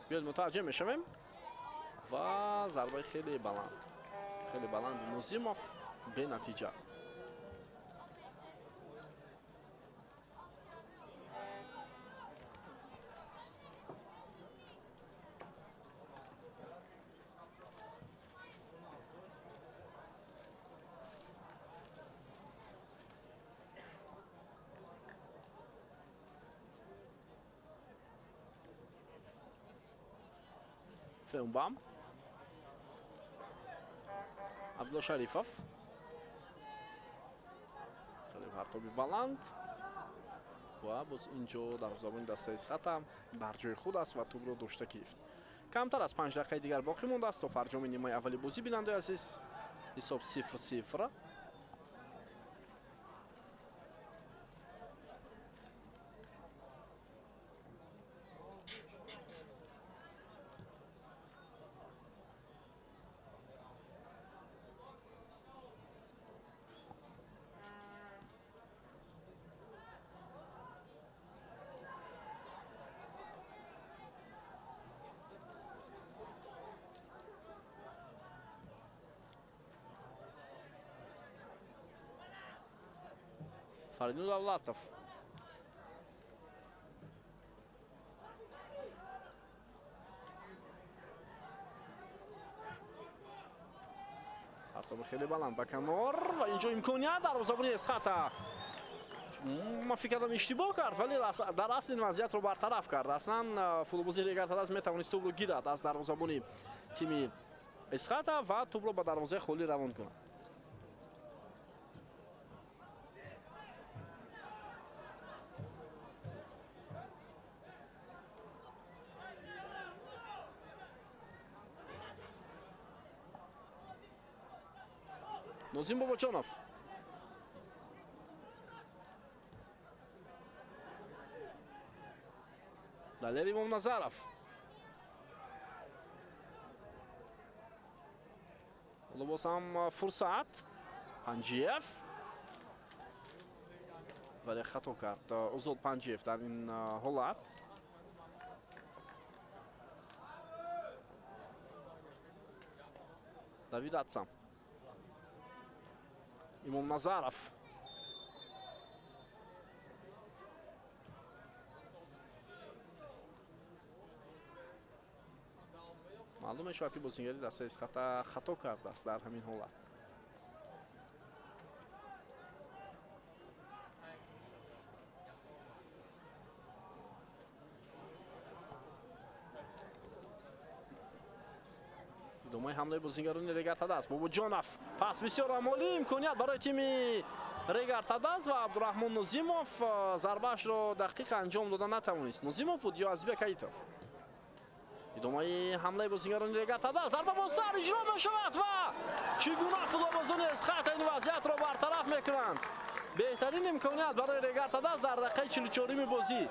بیاد متوجه میشویم و ضربه خیلی بلند نوزیموف به نتیجه. فیمبام عبدالله شریفов خیلی پرتابی بلند و باز اینجا در زبان دسته اسخطا در جای خود است و توپ رو داشته گرفت. کمتر از 5 دقیقه دیگر باقی مونده است تا فرجام نیمه اولی بازی بیننده عزیز حساب 0-0. Фаридун Давлатов. Артаб хеле баланд ба канор ва инҷо имконият дарвозабони Эсхата. Ман фикр кардам иштибоҳ кард, вале дар асли вазъиятро бартараф кард. Аслан футболбози Регарта метавонист тӯбро гирад аз дарвозабони тими Эсхата ва тӯбро ба дарвозаи холӣ равон кунад. Нозим Бобочонов. Далер Имом Назаров. Ҳоло боз ҳам фурсат. Панҷиев. ولی خطا کرد اوزول پنجیف در این حالت. давид атсам, имомназаров, маълум мешавад ки бозингари дастаи Эсхата хато кардааст дар ҳамин ҳолат. идомаи ҳамлаи бозингарони Регартадас. Бобоҷонов пас бисёр амолӣ имконият барои тими Регартадас ва Абдурахмон Нозимов зарбаашро дақиқ анҷом дода натавонист. Нозимов буд ё Азибек Аитов. идомаи ҳамлаи бозингарони Регартадас. зарба бо сар иҷро мешавад ва чӣ гуна футболбозони Эсхата ин вазъиятро бартараф мекунанд. беҳтарин имконият барои Регартадас дар дақиқаи 44-ими бозӣ.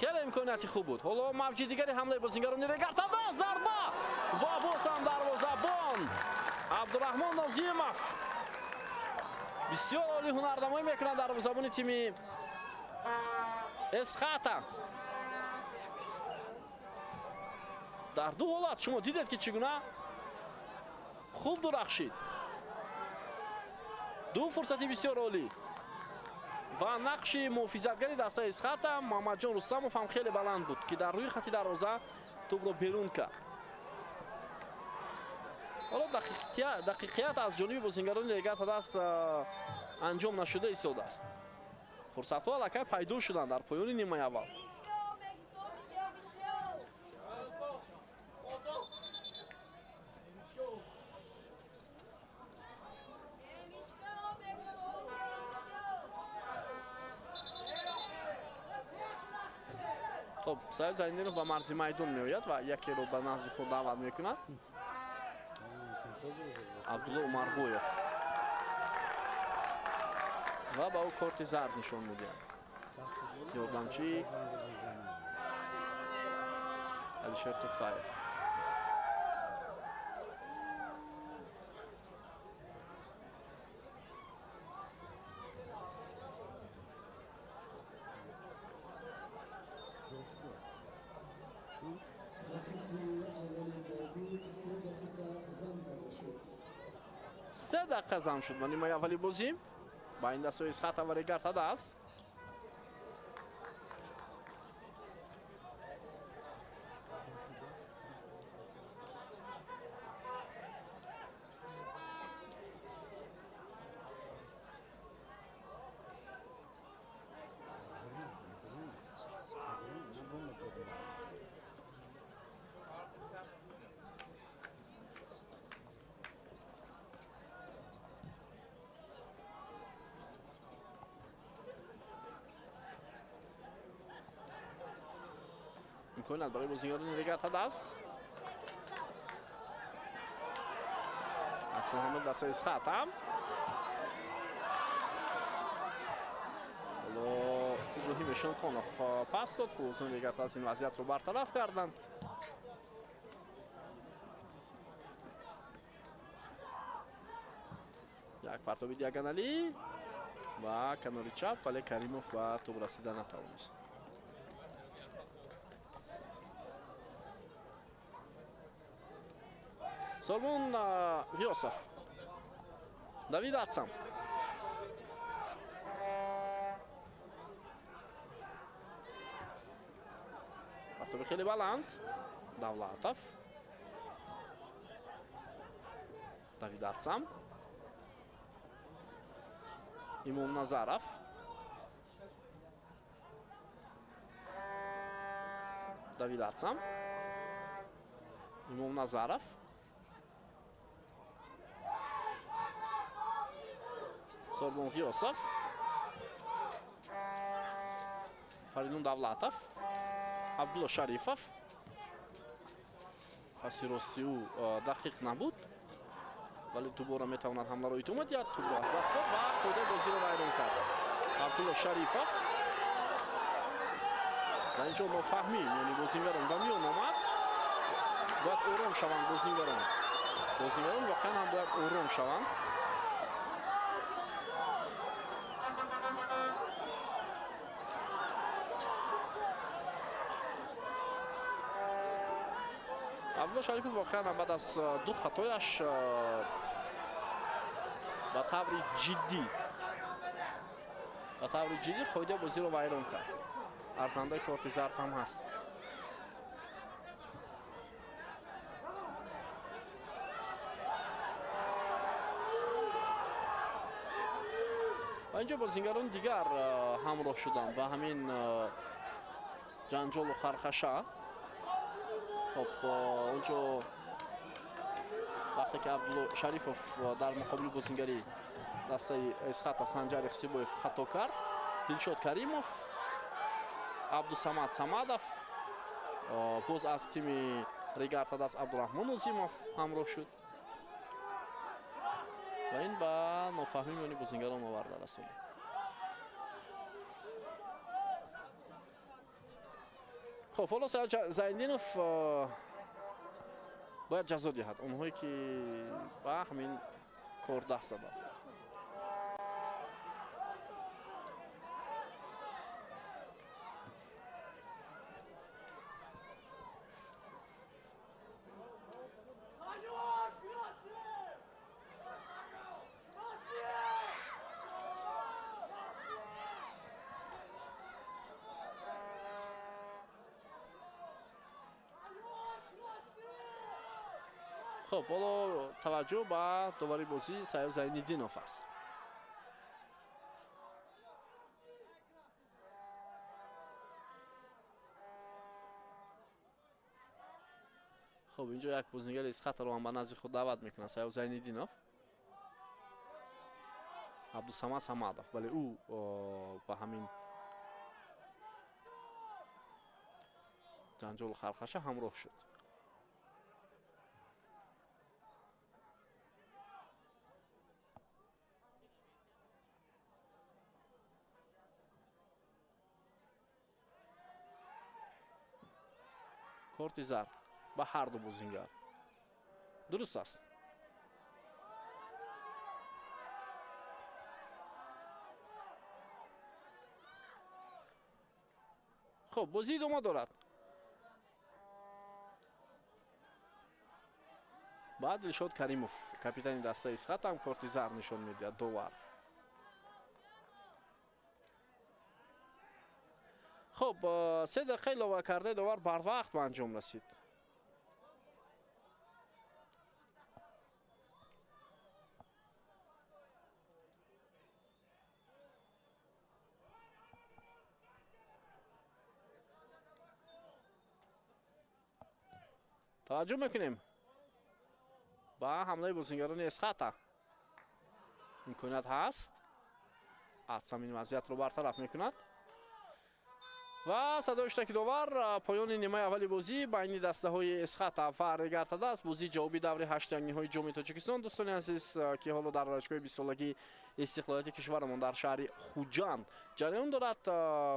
خیلی امکانیتی خوب بود. حالا موج دیگری حمله بازیگران Регартадас. ضربه و باز هم دروازه‌بان عبدالرحمن نازیمов بسیار عالی هنرنمایی میکنه دروازه‌بان تیم Эсхата. در دو حالت شما دیدید که چگونه خوب درخشید. دو فرصتی بسیار عالی. و نقش محافظتگری دسته Эсхата محمدجان رستمов هم خیلی بلند بود که در روی خط دروازه توپ رو بیرون کرد. حالا دقیقیت از جانب بازیگران Регартадас انجام نشده ایستاده است. فرصت‌ها الکی پیدا شدند در پایان نیمه اول. خب سعید زایندینov ба марзи майдон меояд ва якеро ба назди худ даъват мекунад. Абдулло Умаргоев ва ба ӯ корти зард нишон медиҳад. ёрдамчи Алишер Тухтаев. سه دقیقه زم شد و نیمه اولی بازی بین دستای Эсхата و Регартадас. امکانیت برای بازیگران Регартадас. اکنون حمله دست Эсхата. حالا ابراهیم شامخانов پاس داد. فوتبالچیان Регартадас این وضعیت رو برطرف کردند. یک پرتاب دیاگونالی و کناری چپ ولی کریموف به توپ رسیدن نتوانست. Солмон Ғиёсов. Давид Атсам. Автоби хеле баланд. Давлатов. Давид Атсам. Имомназаров. Давид Атсам. Имомназаров. Солмон Ғиёсов. Фаридун Давлатов. Абдулло Шарифов. паси рости ӯ дақиқ набуд, вале дубора метавонад ҳамларо идома диҳад. тӯбро аз даст дод ва қоидаи бозиро вайрон кард. Абдулло Шарифов дар инҷо нофаҳмӣ яъни бозингарон ба миён омад. бояд ором шаванд бозингарон воқеан ҳам бояд ором шаванд. عبدالله شریفов واقعا بعد از دو خطایش با طور جدی قاعده بازی رو ویران کرد. ارزنده کارت زرد هم هست. و اینجا بازیگران دیگر همراه شدند و همین جنجال و خرخشه. خب اونجا وقتی که عبدالله شریفов در مقابل بازیگری دسته اسخات سنجر خسیبویف خطا کرد، دلشاد کریمов، عبدالصمد صمدов باز از تیم ریگارتاداس عبدالرحمن عظیمов همراه شد و این به نافهمی میان بازیگران آورده رسوند. خب حالا زیندینov باید جزا دهد اونهایی که به همین کار دست دادند. خب حالا توجه به داوری بازی سیاف زینالدینov است. خب اینجا یک بازیگر اسخات رو هم به نزد خود دعوت میکنه سیاف زینالدینov. عبدالصمد صمدov ولی او با همین جنجال خرخشه همراه شد. کارت زرد به هر دو بازیگر. درست است. خب بازی ادامه دارد. بعد دلشاد کریمов کاپیتان دسته اسخات هم کارت زرد نشان میدهد داور. خب 3 دقیقه علاوه کرده داور بر وقت به انجام رسید. توجه میکنیم با حمله بازیگران اسخات امکانیت هست از همین وضعیت رو برطرف میکند و صدای اشتراک داور پایان نیمه اول بازی بین دسته های اسخات و ریگارتاداس. بازی جوابی دور 8 نهایی جام تاجیکستان. دوستان عزیز که حالا در ورزشگاه 20 سالگی استقلالیت کشورمون در شهر خوجند جریان دارد،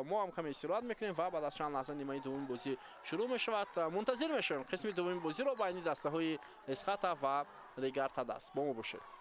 ما هم کمی استراحت میکنیم و بعد از چند لحظه نیمه دوم بازی شروع میشود. منتظر میشیم قسم دوم بازی رو بین دسته های اسخات و ریگارتاداس. با ما باشید.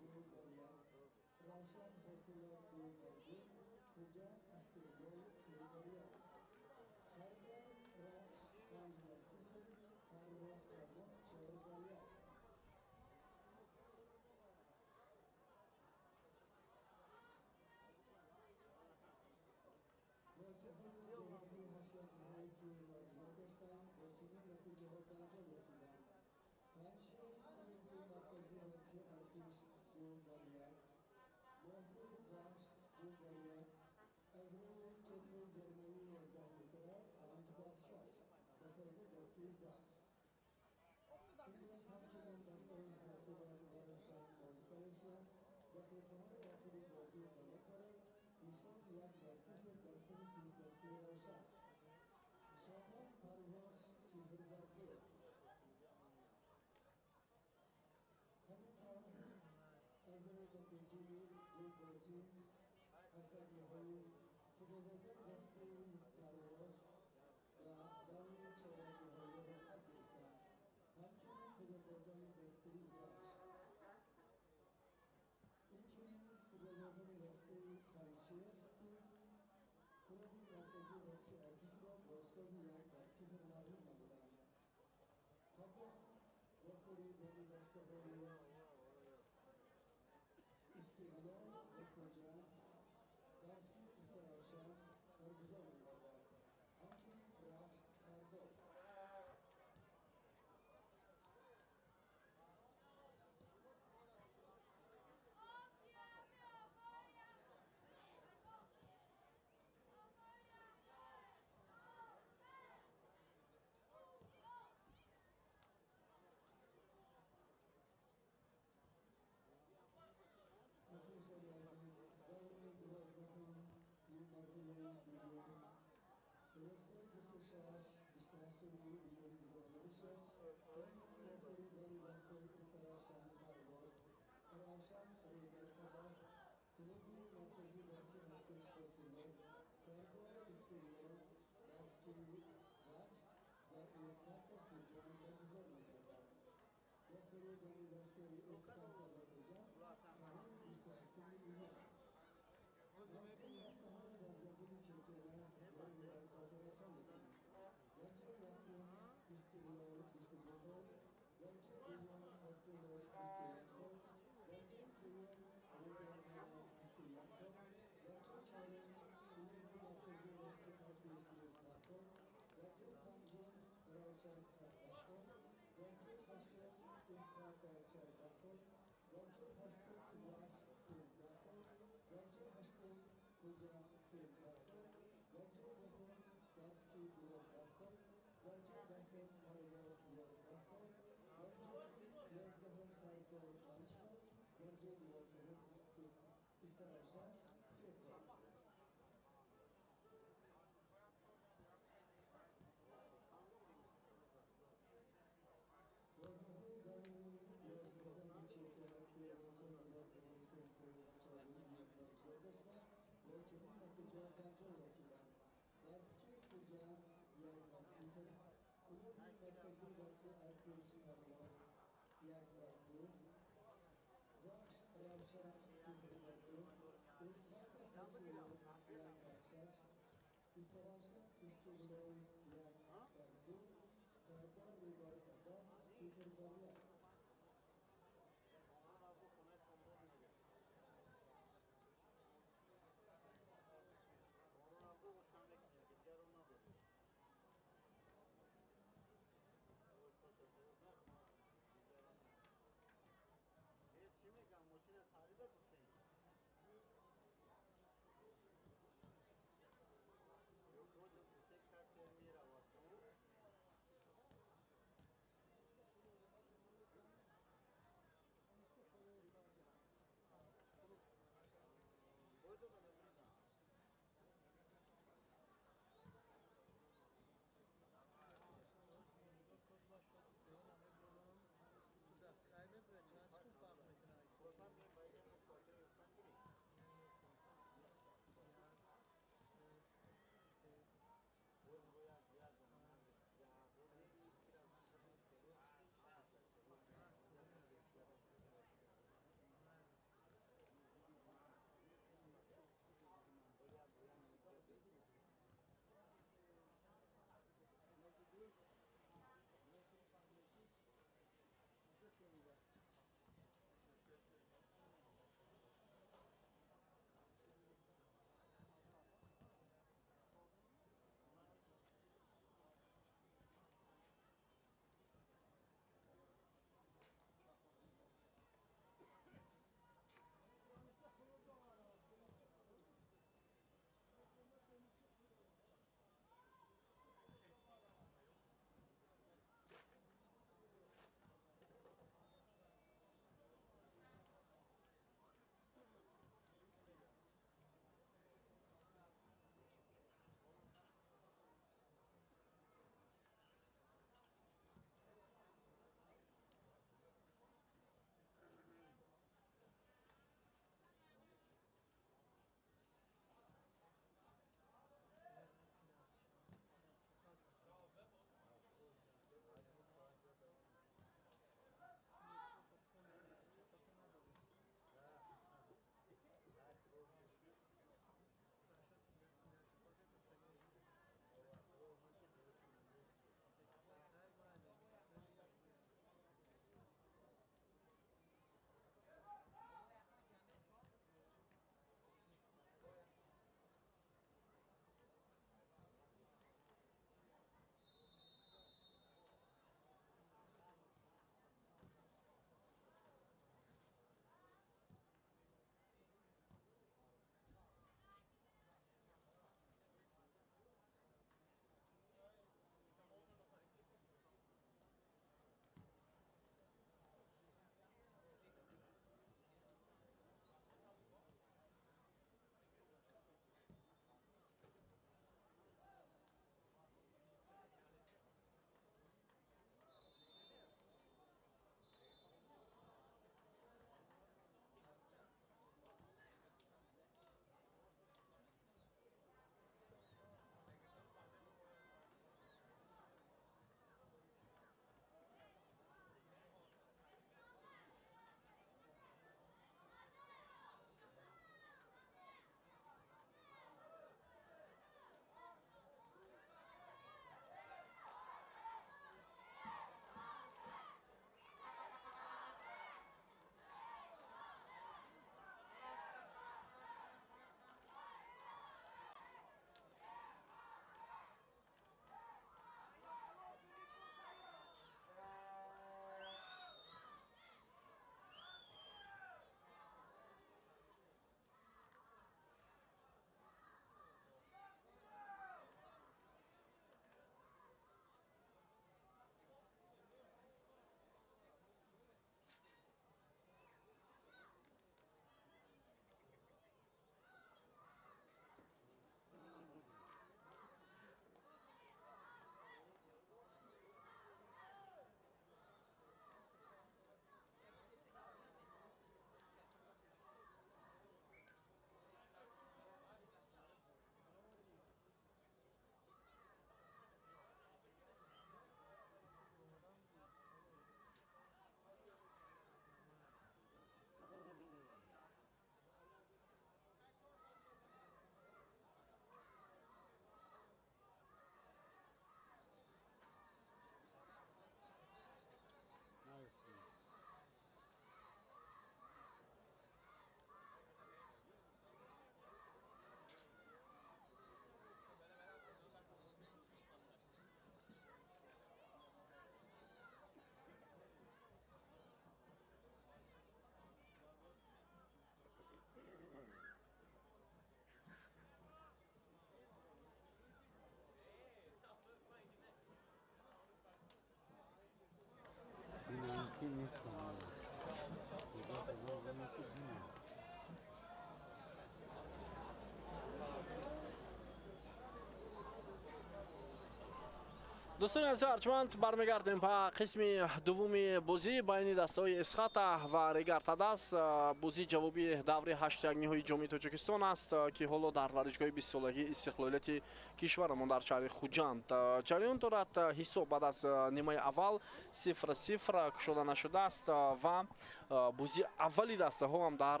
دوستان عزیز ارجمند برمیگردیم به قسم دومی بازی بین دسته‌های اسخاتا و ریگارتاداس. بازی جوابی دوره 8 نهایی جام تاجیکستان است که حالا در ورزشگاه 20 سالگی استقلالیت کشورمان در شهر خوجند جریان دارد. حساب بعد از نیمه اول 0-0 شده نشده است و بازی اولی دسته‌ها هم در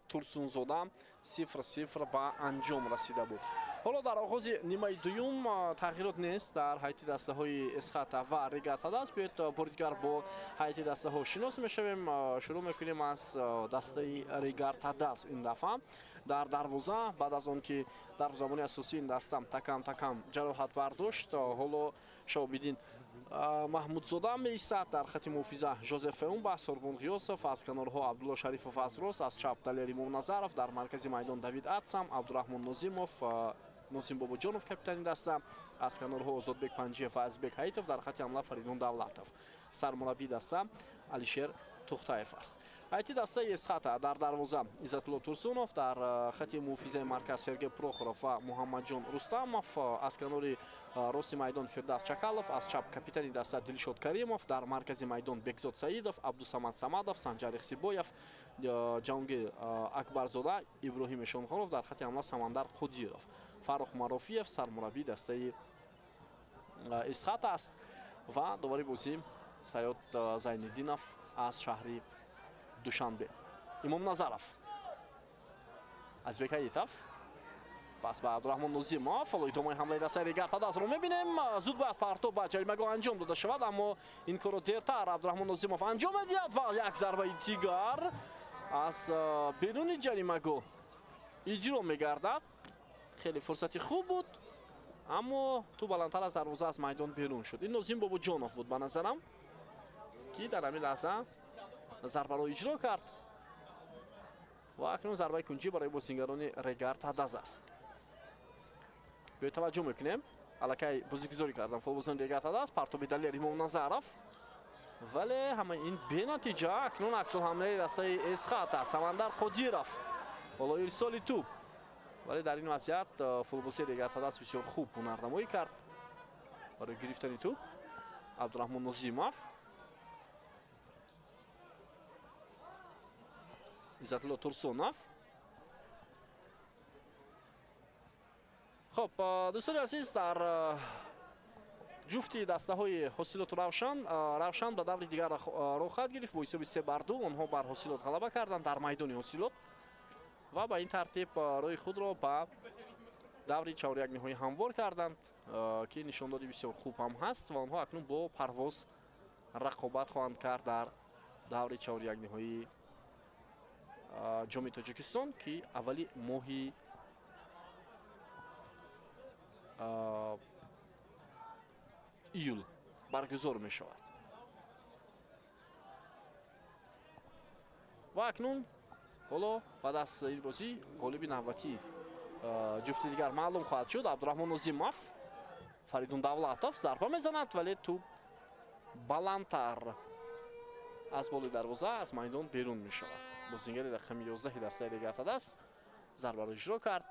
تورسونزاده 0-0 به انجام رسیده بود. حالا در آغاز نیمه دوم تغییرات نیست در هیئت دسته‌های اسخاتا و ریگارتاداس. بیایید بار دیگر با هیئت دسته‌ها شناس میشویم. شروع میکنیم از دسته ریگارتاداس. این دفعه در دروازه بعد از آن که دروازه‌بان اساسی این دسته تکم جراحت برداشت، حالا شما ببینید محمودزاده میایستد. در خط محافظه ژوزف فئونبا، سورگون غیاسов، از کنارها عبدالله شریفов از راست، از چپ دلیر امام نظرов، در مرکز میدان давид ацам، عبدالرحمن نوزیمов، نوسیم باباجانов کاپیتانی دسته، از کنارها озодбек панҷиев و азизбек ҳаитов، در خط حمله фаридун давлатов. سرمربی دسته алишер тухтаев است. هیئت دسته اسخاتا در دروازه عزتالله تورسونов، در خط محافظه مرکز سرگей прохоров و محمدجان رستمов، از کنار راست میدان фирдавс чакалов، از چپ کاپیتانی دسته دلشод каримов، در مرکز میدان бекзод саидов، عبدالصمد самадов، санҷар ихсибоев، ҷаҳонгир акбарзода، иброҳим ишонхонов، در خط حمله самандар қудиров. фаррух марофиев сармураббии дастаи اسخاتا است و довари бозӣ саёд зайниддинов аз шаҳри душанбе. имом назаров, азизбек ҳаитов, пас ба абдурахмон нозимов. ҳоло идомаи ҳамлаи дастаи ригартадасро мебинем. зуд бояд партоб ба ҷаримагоҳ анҷом дода шавад, аммо ин корро дертар абдурахмон нозимов анҷом медиҳад ва як зарбаи дигар аз беруни ҷаримагоҳ иҷро мегардад. хеле фурсати хуб буд, аммо ту баландтар аз дарвоза аз майдон берун шуд. ин нозим бобоҷонов буд ба назарам, ки дар ҳамин лаҳза зарбаро иҷро кард ва акнун зарбаи кунҷӣ барои бозингарони ригартадас аст. биёед таваҷҷӯҳ мекунем. аллакай бозигузорӣ кардан футболбозони ригартадас, партоби далер имом назаров, вале ҳама ин бенатиҷа. акнун аксулҳамлаи дастаи эсхата самандар қодиров, ҳоло ирсоли туп, вале дар ин вазъият футболбозии ригартадас бисёр хуб ҳунарнамоӣ кард барои гирифтани туп. абдурахмон нозимов, иззатулло турсунов. хуб, дӯстони азиз, дар ҷуфти дастаҳои ҳосилоту равшан ба даври дигар роҳ хоҳад гирифт. бо ҳисоби 3-2 онҳо бар ҳосилот ғалаба карданд дар майдони ҳосилот ва ба ин тартиб роҳи худро ба даври чаҳорякниҳоӣ ҳамвор карданд, ки нишондоди бисёр хуб ҳам ҳаст ва онҳо акнун бо парвоз рақобат хоҳанд кард дар даври чаҳорякниҳои ҷоми тоҷикистон, ки аввали моҳи июл баргузор мешавад. ва акнун ҳоло баъд аз ин бозӣ ғолиби навбатии ҷуфти дигар маълум хоҳад шуд. абдурахмон нозимов, фаридун давлатов зарба мезанад, вале туп баландтар аз болои дарвоза аз майдон берун мешавад. бозингари рақами 11 дастаи ригартадас зарбаро иҷро кард,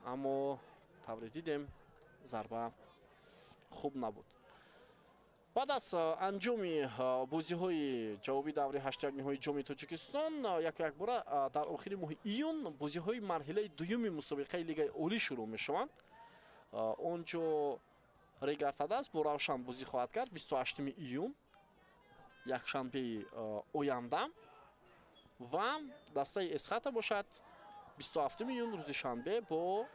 аммо тавре дидем зарба хуб набуд. баъд аз анҷоми бозиҳои ҷавоби даври ҳаштягниҳои ҷоми тоҷикистон як бора дар охири моҳи июн бозиҳои марҳилаи дуюми мусобиқаи лигаи олӣ шурӯъ мешаванд. онҷо ригартадас бо равшан бозӣ хоҳад кард 28 июн, якшанбеи оянда, ва дастаи эсхата бошад 27 июн рӯзи шанбе бо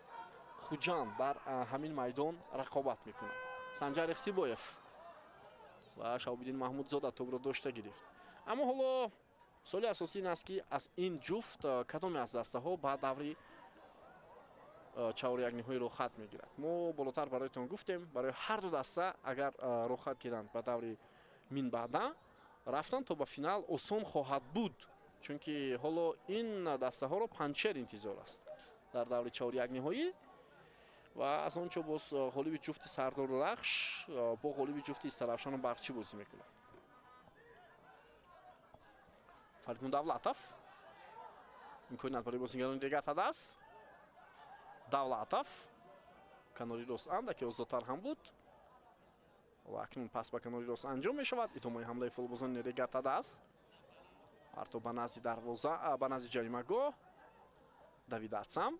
хуҷанд дар ҳамин майдон рақобат мекунад. санҷар ихсибоев ва шаҳобиддин маҳмудзода тӯбро дошта гирифт. аммо ҳоло суоли асосӣ ин аст, ки аз ин ҷуфт кадоме аз дастаҳо ба даври чаҳорякниҳои рохат мегирад. мо болотар бароятон гуфтем, барои ҳарду даста агар рохат гиранд ба даври минбаъда, рафтан то ба финал осон хоҳад буд, чунки ҳоло ин дастаҳоро панҷшер интизор аст дар даври чаҳорякниҳоӣ. ва аз он чо боз ғолиби ҷуфти сардор рахш бо ғолиби ҷуфти истаравшану барқчӣ бозӣ мекунад. фаридун давлатов имконият барои бозингарони ригартадас. давлатов канори рост андаке озодтар ҳам буд. ва акнун пас ба канори рост анҷом мешавад. идомаи ҳамлаи футболбозони Регаtta Dast. партоф ба назди дарвоза, ба назди ҷаримагоҳ. Давид Атсам.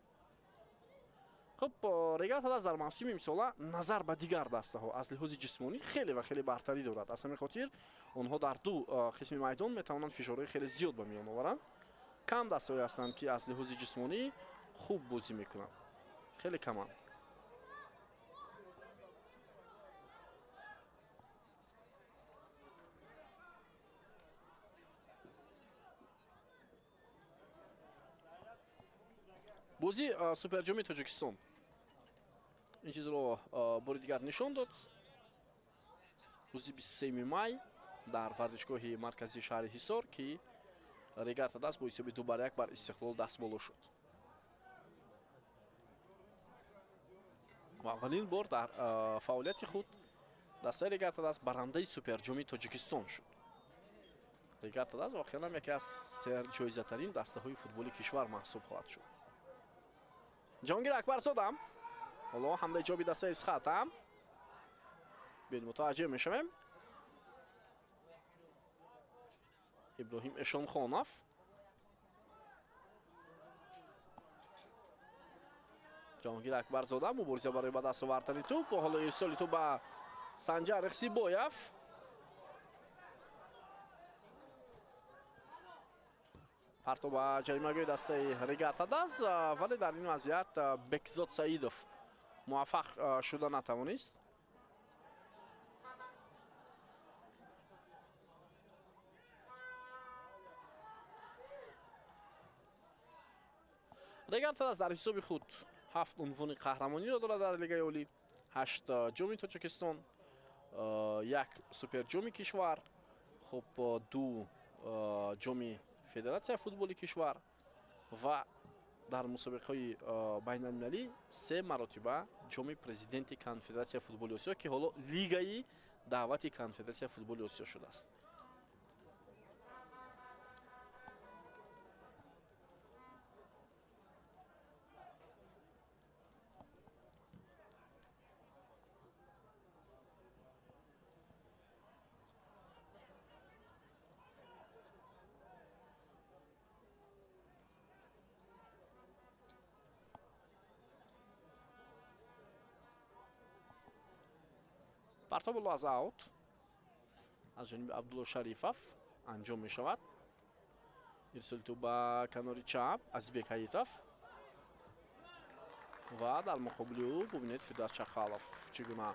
хуб, Регаtta Dast дар мавсими имсола назар ба дигар дастаҳо аз лиҳози ҷисмонӣ хеле ва хеле бартарӣ дорад. аз ҳамин хотир онҳо дар ду қисми майдон метавонанд фишорҳои хеле зиёд ба миён оваранд. кам дастаҳое ҳастанд ки аз лиҳози ҷисмонӣ хуб бозӣ мекунанд. хеле каманд. бозӣ суперҷоми тоҷикистон ин чизро бори дигар нишон дод. рӯзи 23 май дар варзишгоҳи марказии шаҳри ҳисор ки Регаtta Dast бо ҳисоби 2-1 бар Истиқлол дастболо шуд. ва аввалин бор дар фаъолияти худ дастаи Регаtta Dast барандаи суперҷоми тоҷикистон шуд. Регаtta Dast воқеан яке аз серҷоизатарин дастаҳои футболи кишвар маҳсуб хоҳад шуд. ҷоҳонгир Акбарзода ҳоло ҳамлаи ҷоби дастаи Исхата бед мутаваҷҷеҳ мешавем. иброҳим Эшонхонов ҷоҳонгир Акбарзода мубориза барои ба даст овардани туп. ҳоло ирсоли туп ба Санҷар Ихсибоев. партоф ба ҷаримагоҳи дастаи Регаtta Dast, вале дар ин вазъият Бекзод Саидов муваффақ шуда натавонист. Регаtta Dast дар ҳисоби худ 7 унвони қаҳрамониро дорад дар лигаи олӣ, 8 ҷоми Тоҷикистон, 1 суперҷоми кишвар, хуб 2 ҷоми Федератсияи футболи кишвар ва дар мусобиқаҳои байналмилалӣ 3 маротиба ҷоми президенти Конфедератсияи футболи Осиё ки ҳоло лигаи даъвати Конфедератсияи футболи Осиё шудааст. партоф боло аз аут аз ҷониби Абдулло Шарифов анҷом мешавад. ирсоли туп ба канори чап Азизбек Ҳаитов ва дар муқобили ӯ бубинед Фирдавс Чахалов чӣ гуна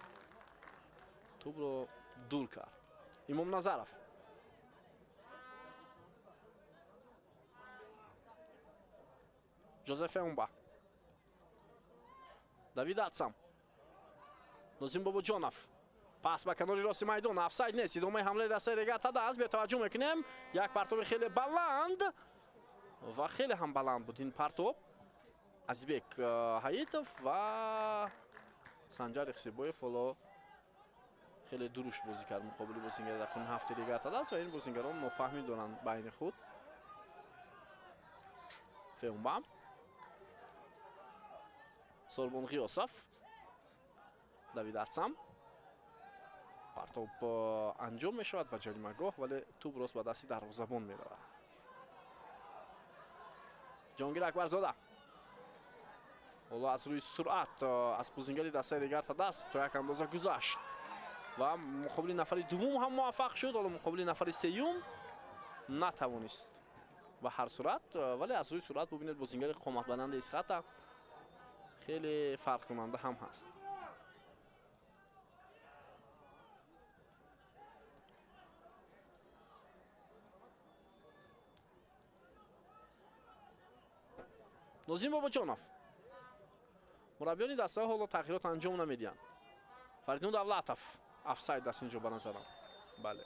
тупро дур кард. Имом Назаров Жозеф Эумба Давид Атсам Нозим Бобоҷонов пас ба канори рости майдон, офсайд нест. идомаи ҳамлаи дастаи Регаtta Dast бетаваҷҷӯҳ мекунем. як партоби хеле баланд ва хеле ҳам баланд буд ин партоб. Азизбек Ҳаитов ва Санҷар Ихсибоев ҳоло хеле дурушт бозӣ кард муқобили бозингари рақими 7 Регаtta Dast ва ин бозингарон нофаҳмӣ доранд байни худ. Феумба Сорбон Ғиёсов Давид Атсам партоф анҷом мешавад ба ҷаримагоҳ, вале туп рост ба дасти дарвозабон меравад. ҷоҳонгир Акбарзода ҳоло аз рӯи суръат аз бозингари дастаи Регаtta Dast то як андоза гузашт ва муқобили нафари дуввум ҳам муваффақ шуд. ҳоло муқобили нафари сеюм натавонист ба ҳар сурат, вале аз рӯи суръат бубинед бозингари қоматбаланди Исхата хеле фарқкунанда ҳам ҳаст. Нозим Бобоҷонов мураббиёни дастаҳо ҳоло тағйирот анҷом намедиҳанд. Фаридун Давлатов офсайд аст инҷо ба назарам. бале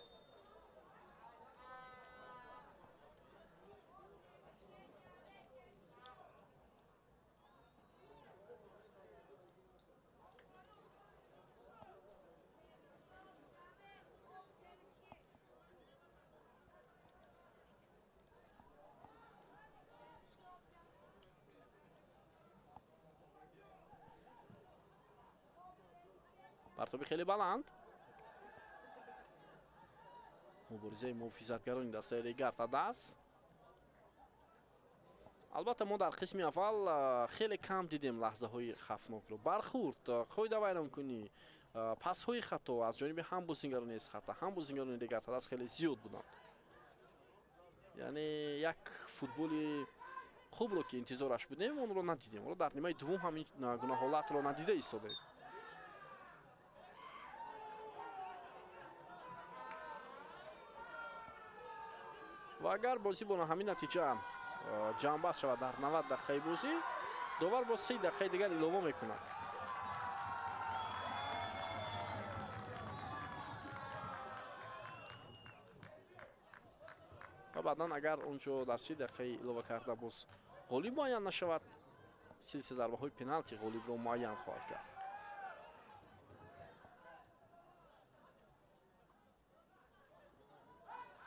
партоби хеле баланд муборизаи муҳофизатгарони дастаи Регартада аст. албатта мо дар қисми аввал хеле кам дидем лаҳзаҳои хавфнокро. бархурд, қоида вайронкунӣ, пасҳои хато аз ҷониби ҳам бозингарони Эсхата, ҳам бозингарони Регартада хеле зиёд буданд. яъне як футболи хубро ки интизораш будем, онро надидем. онро дар нимаи дуввум ҳамин гуна ҳолатро надида истодем. ва агар бозӣ бо ҳамин натиҷа ҷамъбаст шавад дар 90 дақиқаи бозӣ, довар бо 30 дақиқаи дигар илова мекунад. ва баъдан агар ончо дар 30 дақиқаи илова карда боз ғолиб муайян нашавад, силсила зарбаҳои пеналти ғолибро муайян хоҳад кард.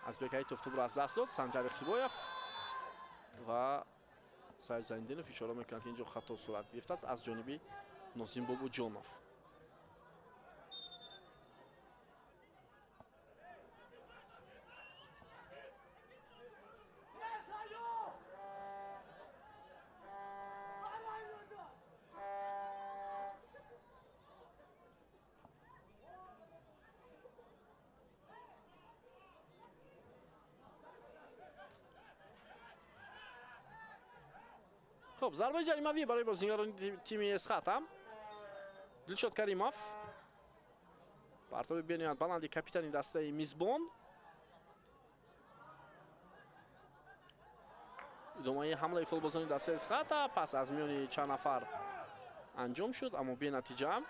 азбек айтов тӯбро аз даст дод. Санҷар Ихтибоев ва Саид Зайниддинов ишора мекунанд ки инҷо хато сурат гирифтааст аз ҷониби Нозим Бобуҷонов. خب ضربه جریمه‌ای برای بازیکنان تیم اسخات. دلشاد کریمов پرتاب بیانیاد بلندی کاپیتانی دسته میزبان. ادامه حمله فوتبالبازان دسته اسخات پس از میانی چند نفر انجام شد اما بی نتیجه.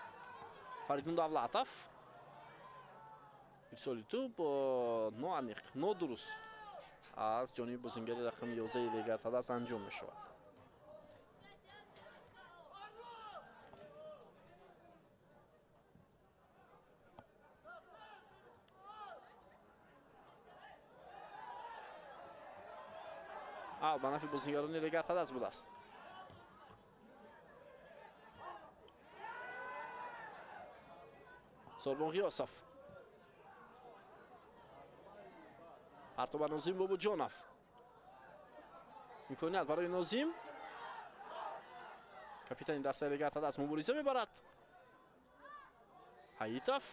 فریدون دولتов ارسال توپ نوانیق نودرست از جانب بازیکن رقم 11 رگارتادا انجام میشود. به نفع بازیکنان رگارتادا بوده است. سوربون غیاسov پرتاب نازیم بابوجانov می‌کند برای نازیم. کاپیتان دسته رگارتادا مبارزه می‌برد. حییتов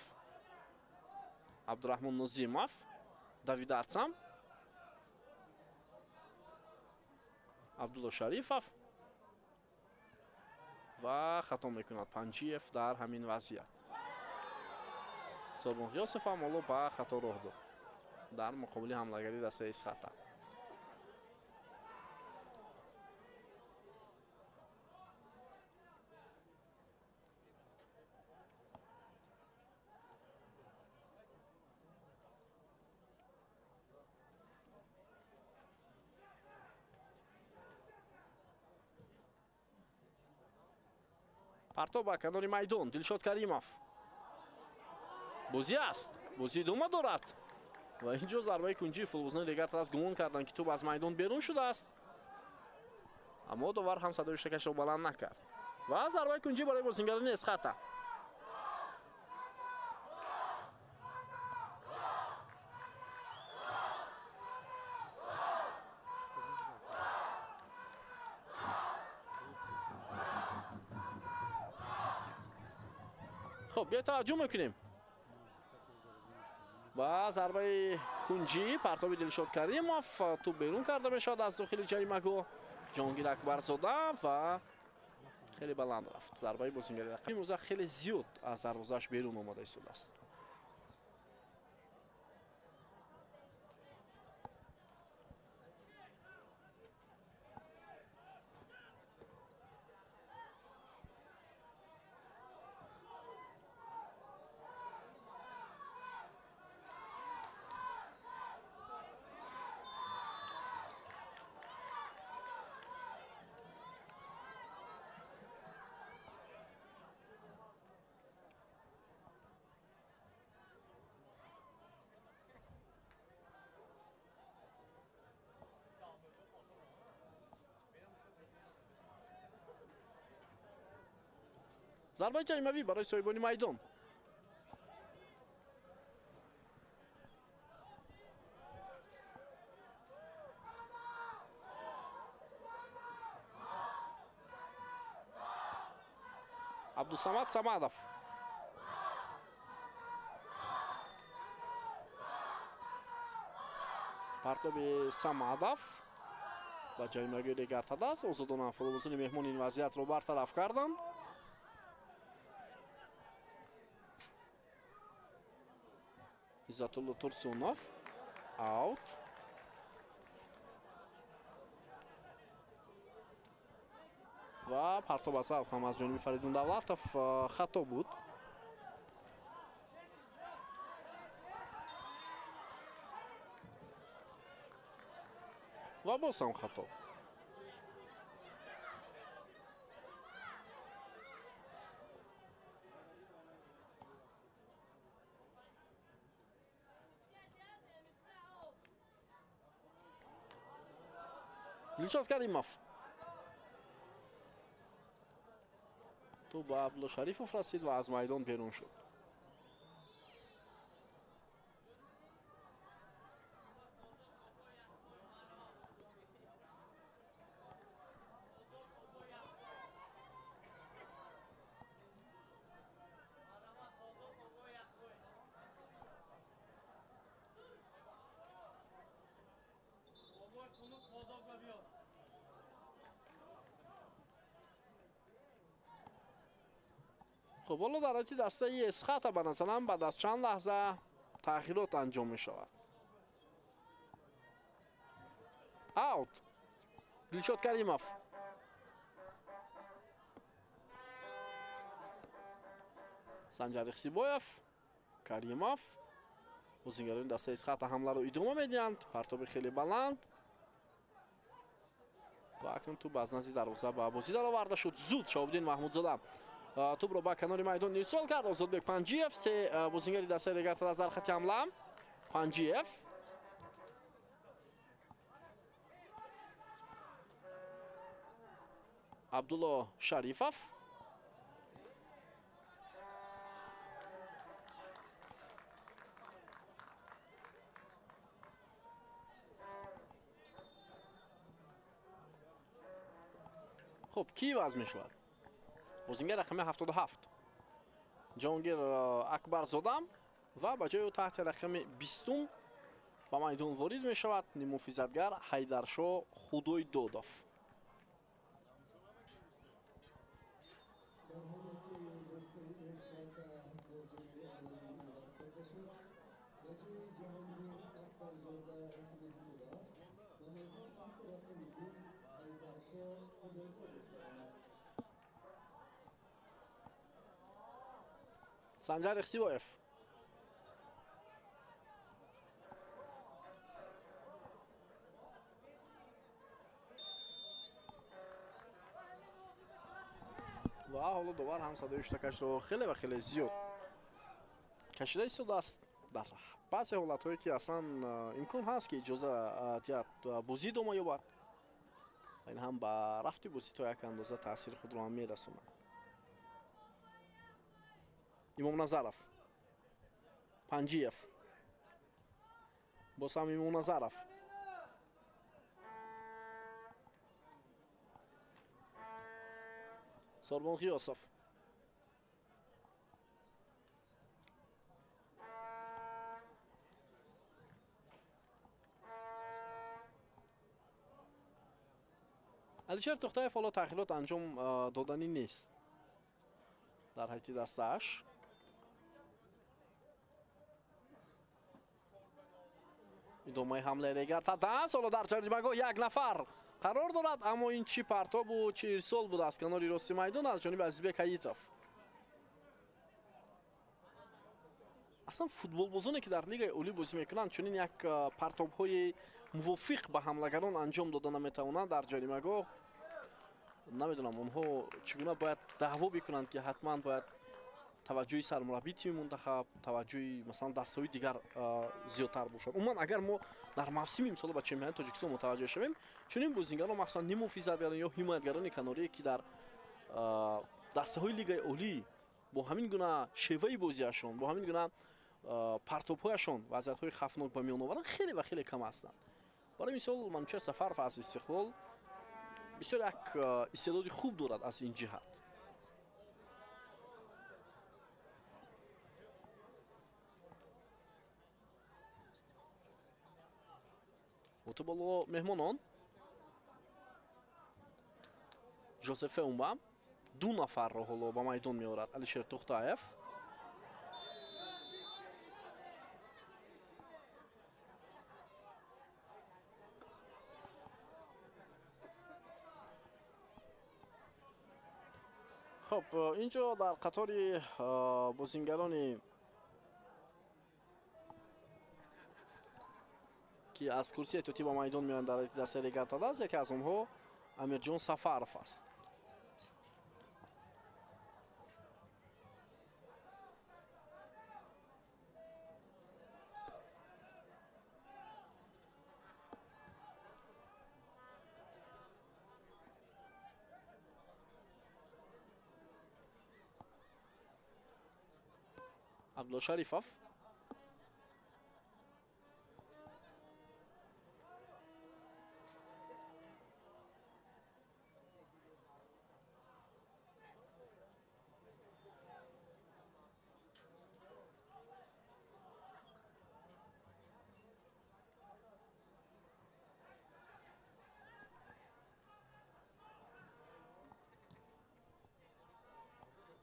عبدالرحمن نازیمов давид арцам عبدالله شریفов و خطا میکند پنجیف در همین وضعیت. سوربون غیاسov هم حالا با خطا راه داد در مقابل حمله‌گری دسته اسخات. پرتاب به کنار میدان دلشاد کریمов بازی است. بازی ادامه دارد و اینجا ضربه کنجی فوتبالبازان رگارتادا گمان کردند که توپ از میدان بیرون شده است اما داور هم صدای شکش را بلند نکرد و ضربه کنجی برای بازیکنان اسخات. خب بیا توجه میکنیم و ضربه کنجی پرتاب دلشاد کریمов توپ بیرون کرده میشد از داخل جریمه‌گاه. جهانگیر اکبرزاده و خیلی بلند رفت. ضربه بازیکن رقیب امروز خیلی زیاد از دروازه‌اش بیرون آمده است. ضربه جریمه‌ای برای صاحبان میدان. Абдусамад Самадов. Партоби Самадов ба ҷаймагӣ регартадааст. Озодона футболбозони меҳмон ин вазъиятро бартараф карданд. Иззатулло Турсунов аут. ва партоб аз аут ҳам аз ҷониби Фаридун Давлатов хато буд. ва боз ҳам хато. Дилшод Каримов. То ба Абдулло Шарифов расид ва аз майдон берун шуд. خب حالا در حالت دسته اسخط به نظرم بعد از چند لحظه تغییرات انجام می شود. اوت. دلشاد کریموف. سنجر اخسیبایف. کریموف. بازیگران دسته اسخط حمله رو ادامه میدهند. پرتاب خیلی بلند. و اکنون تو باز نزدیک دروازه به بازی درآورده شد. زود شهاب‌الدین محمودزاده توپ رو به کنار میدان ارسال کرد. آزادبek پنجیف سه بازیگری دسته رگرت از در خط حمله. پنجیف عبدالله شریفов. خب کی وضع می شود؟ بازیگر رقم 77 جهانگیر اکبرزاده و با جای تحت رقم 20 با میدان وارد می شود محافظتگر حیدرشاه خدای دادوف. سنجر اخسیبایف و حالا دوباره هم صدای اشتکش رو خیلی و خیلی زیاد کشیده ایستاده است. در بعضی حالت‌هایی که اصلا امکان هست که اجازه بازی ادامه یابد، این هم با رفت بازی تا یک اندازه تاثیر خود رو هم میرساند. امام نظرов پنجیف با سام امام نظرов ساربان غیاسов علیشر توختاєв حالا تغییرات انجام دادنی نیست در حیطی دستش. ادامه حمله رگرتادن حالا در جریمه‌گاه یک نفر قرار دارد، اما این چی پرتاب و چی ارسال بود از کنار راستی میدان از جانب عزیزبek حییتов. اصلا فوتبال بازانی که در لیگ اولی بازی میکنند چنین یک پرتاب‌های موافق به حملگران انجام دادن نمیتوانند در جریمه‌گاه. نمیدونم اونها چگونه باید دعوا بکنند که حتما باید توجهی سرمربی تیم منتخب، توجهی مثلا دسته‌های دیگر زیادتر باشد. عموما اگر ما در موسم امسال با چمپیونات تاجیکستان متوجه شویم چنین بازیگران مثلا محافظتگران یا حمایتگران کناری که در دسته‌های لیگ اولی با همین گونه شیوه بازیشون، با همین گونه پرتاب‌هایشون وضعیت‌های خطرناک به میان آورند خیلی و خیلی کم هستند. برای مثال منچستر سفر از استقلال بسیار یک استعداد خوب دارد از این جهت. تو بالو مهمانان جوزеф Феумба ду нафарро ҳоло ба майдон меорад Алишер Тухтаев. хуб инҷо дар қатори бозингарони ки аз курсии эҳтиётӣ ба майдон меоянд дар дастаи Лигатадас яке аз онҳо Амирҷон Сафаров аст. Абдулло Шарифов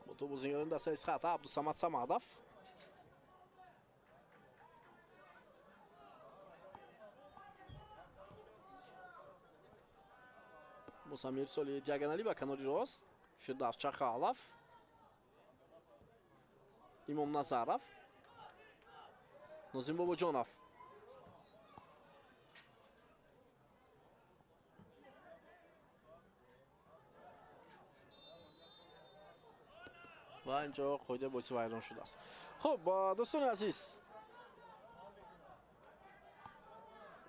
бо то бозингарони дастаи Исхата Абдусамад Самадов. Мусамир Соли Диаганали ба канори рост. Фирдавс Чахалов. Имом Назаров. Нозим Бобоҷонов. ва инҷо қоида боиси вайрон шудааст. хуб дӯстони азиз,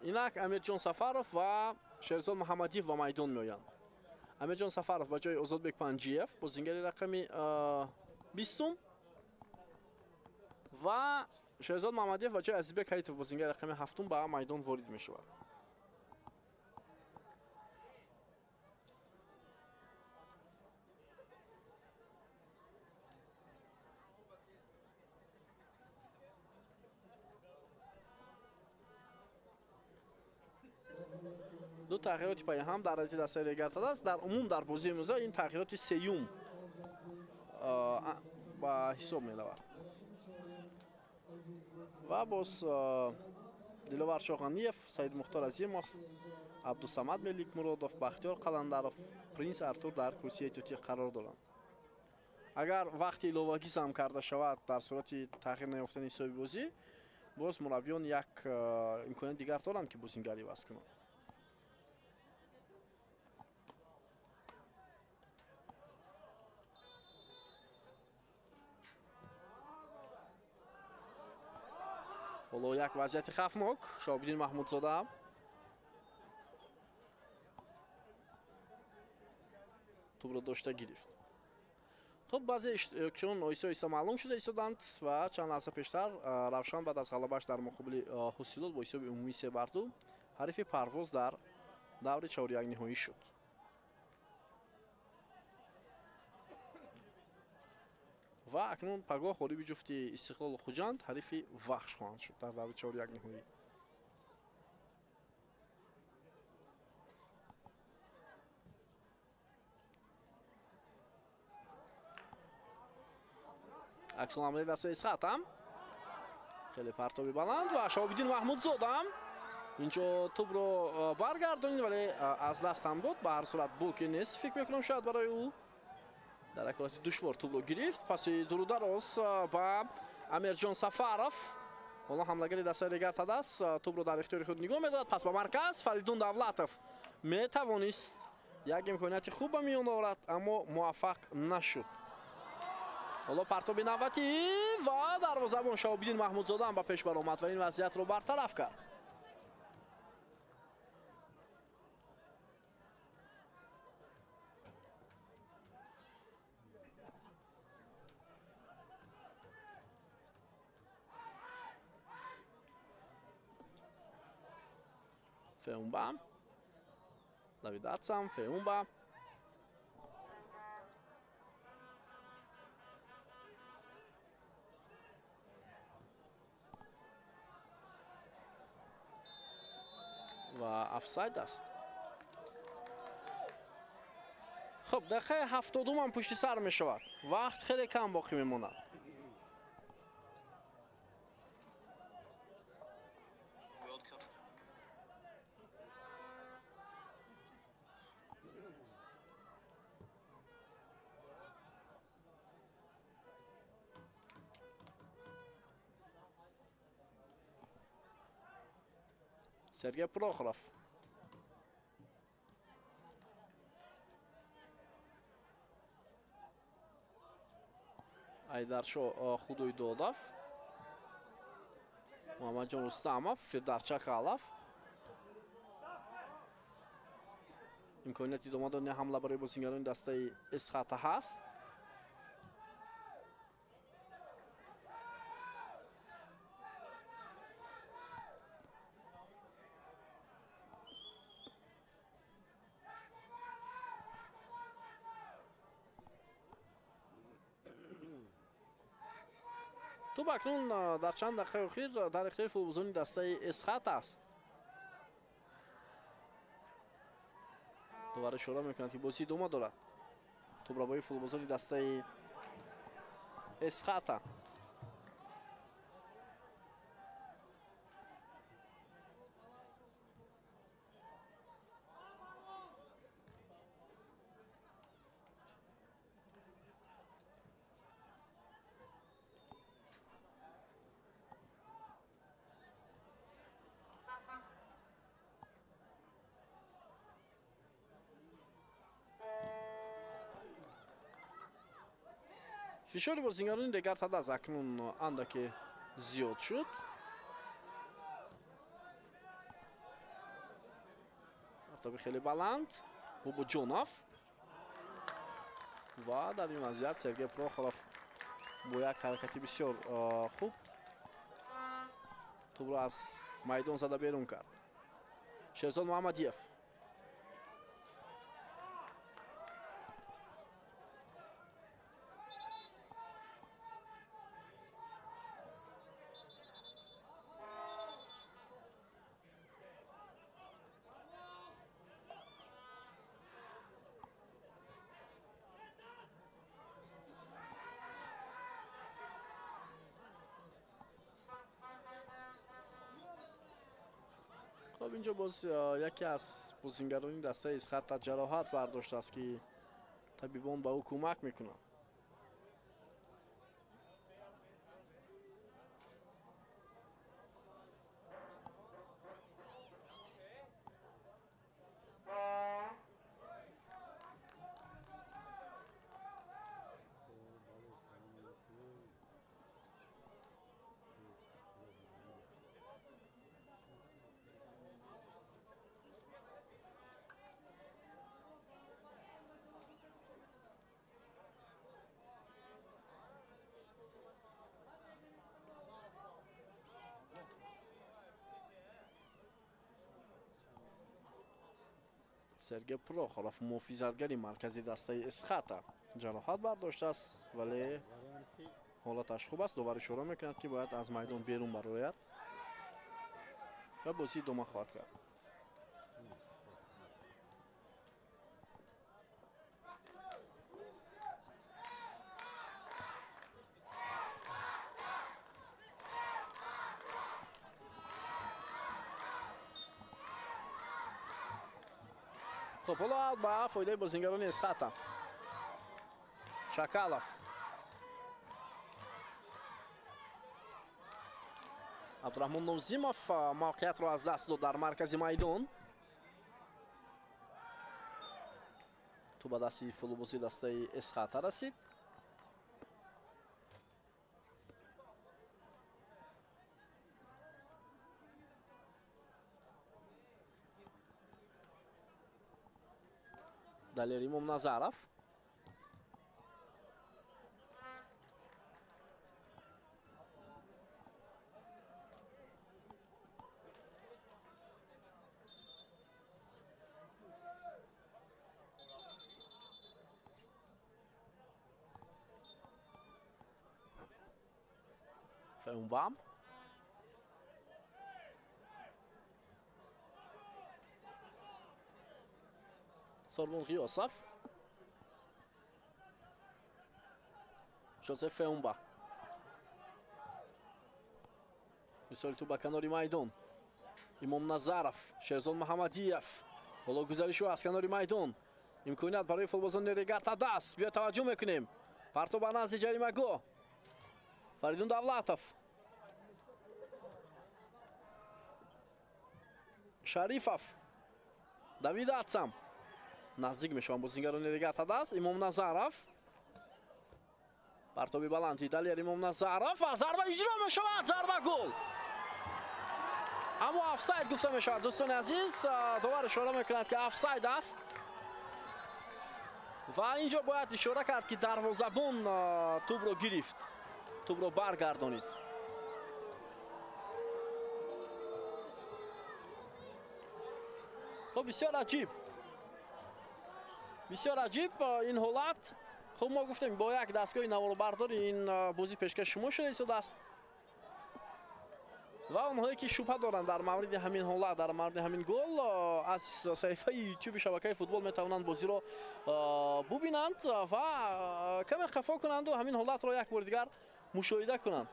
инак Амирҷон Сафаров ва Шерзод Муҳаммадиев ба майдон меоянд. Амирҷон Сафаров ба ҷои Озодбек Панҷиев, бозингари рақами 20 ва Шерзод Муҳаммадиев ба ҷои Азизбек Ҳаитов, бозингари рақами 7 ба майдон ворид мешавад. ду тағйироти пайҳам дар райти дастаи Лигатадас. Дар умум дар бозии имрӯза ин тағйироти сеюм ба ҳисоб меравад. ва боз Диловар Шоғаниев, Саид Мухтор Азимов, Абдусамад Меликмуродов, Бахтиёр Қаландаров, Принс Артур дар курсии эҳтиётӣ қарор доранд. агар вақти иловагӣ зам карда шавад дар сурати тағйир наёфтани ҳисоби бозӣ, боз мураббиён як имконият дигар доранд ки бозингарӣ васт кунанд. ҳоло як вазъияти хавфнок. Шаҳобиддин Маҳмудзода тӯбро дошта гирифт. хуб баъзе иштирокчиён оҳиста-оҳиста маълум шуда истоданд ва чанд лаҳза пештар Равшан баъд аз ғалабааш дар муқобили Ҳосилот бо ҳисоби умумии 3-2 ҳарифи Парвоз дар даври чаҳорякниҳоӣ шуд. ва акнун пагоҳ ғолиби ҷуфти Истиқлолу Хуҷанд ҳарифи Вахш хоҳанд шуд дар даври чаҳорякниҳоӣ. аксунамаи дастаи Исхатам хеле партоби баланд ва Шаҳобиддин Маҳмудзодам инҷо тӯбро баргардонид, вале аз дастам дод. Ба ҳар сурат блоки нест, фикр мекунам шояд барои ӯ дар як ҳолати душвор тӯбро гирифт. паси дурудароз ба Амирҷон Сафаров. ҳоло ҳамлагари дастаи Лигатадас тӯбро дар ихтиёри худ нигоҳ медодад. пас ба марказ Фаридун Давлатов метавонист як имконияти хуб ба миён оварад, аммо муваффақ нашуд. ҳоло партоби навбатӣ ва дарвозабон Шаҳобиддин Маҳмудзода ҳам ба пеш баромад ва ин вазъиятро бартараф кард. Феумба, Давид Ацам, Феумба. ва офсайд аст. хуб, дақиқаи 70 ам пушти сар мешавад. Вақт хеле кам боқӣ мемонад. Сергей Прохоров. Айдаршо Худойдодов. Муҳаммадҷон Рустамов, Фирдавс Чакалов. имконияти идома додани ҳамла барои бозигарони дастаи Эсхата ҳаст. туб акнун дар чанд дақиқаи охир дар ихтиёри футболбозони дастаи Эсхат аст. довар ишора мекунад ки бозӣ идома дорад. тубро бои футболбозони дастаи Эсхата. фишори бозигарони дигар тадаз акнун андаке зиёд шуд. артоби хеле баланд Бобоҷонов ва дар ин вазъият Сергей Прохоров бо як ҳаракати бисёр хуб тубро аз майдон зада берун кард. Шерзод Муҳаммадиев. خب اینجا باز یکی از بازیگران دسته اسخط جراحت برداشته است که طبیبان به او کمک میکنند. سرگی پروخورов محافظتگری مرکزی دسته اسخط جراحت برداشته است ولی حالتش خوب است. دوباره اشاره میکند که باید از میدان بیرون برآید و بازی ادامه خواهد کرد. خب حالا با فایده بازیگران اسخط چکالوف عبدالرحمن نوزیموف موقعیت رو از دست داد در مرکز میدان. تو به دستی فوتبالبازی دسته اسخط رسید. Далее Имом Назаров. Феумбам. ساربون غیاسف جوزف فئونبا میسال تو با کناری میدان امام نظرف شهرزاد محمدیف بالا گذاریشو از کناری میدان امکانیت برای فوتبالبازان ریگارتا دست بیا توجه میکنیم پرتو به نزد جریمه گو فریدون دولتов شریفов давид ацам наздик мешаванд бозингарони ригарта даст имом назаров партоби баланд италияр имом назаров ва зарба иҷро мешавад зарба гол аммо офсайд гуфта мешавад дӯстони азиз довар ишора мекунад ки офсайд аст ва инҷо бояд ишора кард ки дарвозабон тӯбро гирифт тӯбро баргардонид خب بسیار عجیب این حالت خب ما گفتیم با یک دستگاه نواربردار این بازی پیشکش شما شده است و اونهایی که شبهه دارند در مورد همین حالت در مورد همین گل از صفحه یوتیوب شبکه فوتبال میتوانند بازی رو ببینند و کمی خفا کنند و همین حالت رو یک بار دیگر مشاهده کنند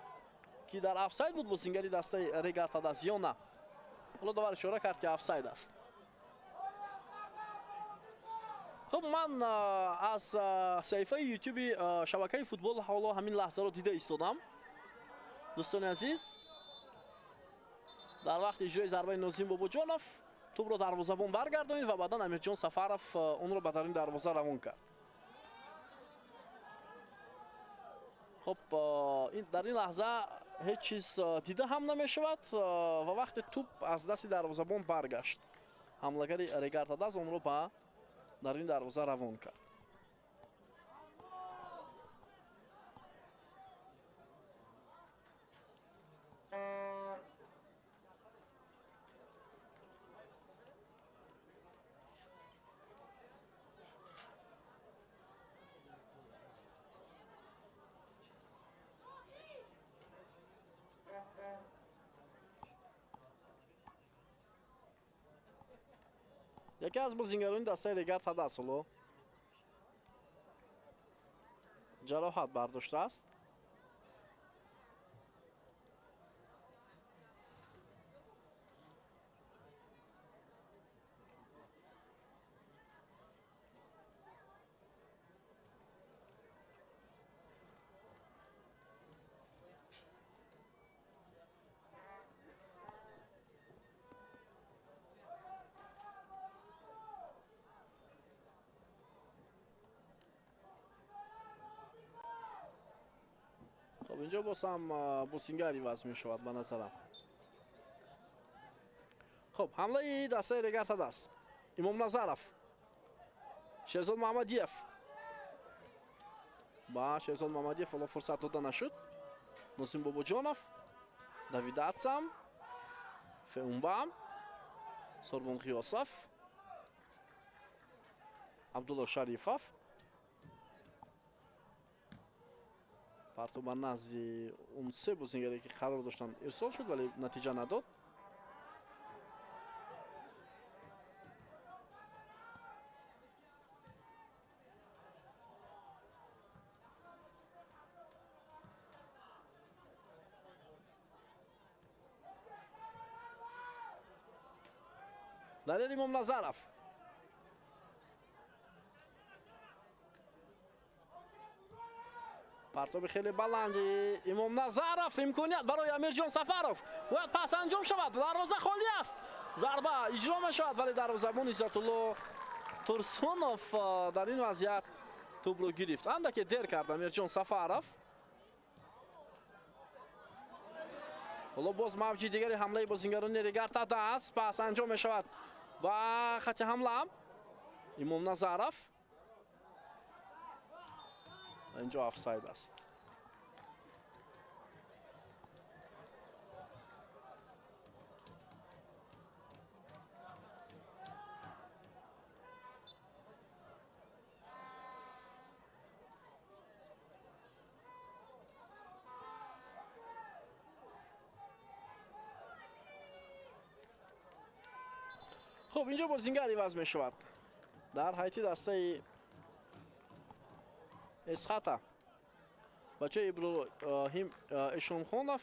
که در آفساید بود بازیگری دسته ریگارتا دست یا نه حالا داور اشاره کرد که آفساید است خب من از صفحه یوتیوب شبکه فوتبال حالا همین لحظه رو دیده ایستادم دوستان عزیز در وقت اجرای ضربه نازیم باباجانوف توپ رو دروازه‌بان برگردانید و بعدا امیرجان سفرов اون رو به درون دروازه روان کرد خب در این لحظه هیچ چیز دیده هم نمیشود و وقت توپ از دست دروازه‌بان برگشت حمله‌گری ریگارتا داست اون رو به در این دروازه روان کرد یکی از بازیگران دسته ریگارتا داست حالا جراحت برداشته است خب اینجا باسم بوسینگری وضع می شود به نظرم خب حمله دسته ریگارتا داست امام نظرов شهرزاد محمدیف با شهرزاد محمدیف حالا فرصت داده نشد نازیم باباجانوف давид ацам فئونبا ساربون غیاسف عبدالله شریفов پرتو به نزد اون سه بازیگری که قرار داشتن ارسال شد ولی نتیجه نداد در امام نظرов پرتاب خیلی بلندی امام نظرов امکانیت برای امیرجان سفرов باید پس انجام شود دروازه خالی است ضربه اجرا می شود ولی دروازه‌بان عزت‌الله ترسونوف در این وضعیت توپ رو گرفت اندکی دیر کرد امیرجان سفرов حالا باز موج دیگری حمله بازیگران ریگارتا داست پس انجام می شود و خط حمله امام نظرов اینجا آفساید است خب اینجا بازیگر عوض می شود дар ҳайти дастаи эсхата бачаи иброҳим эшонхонов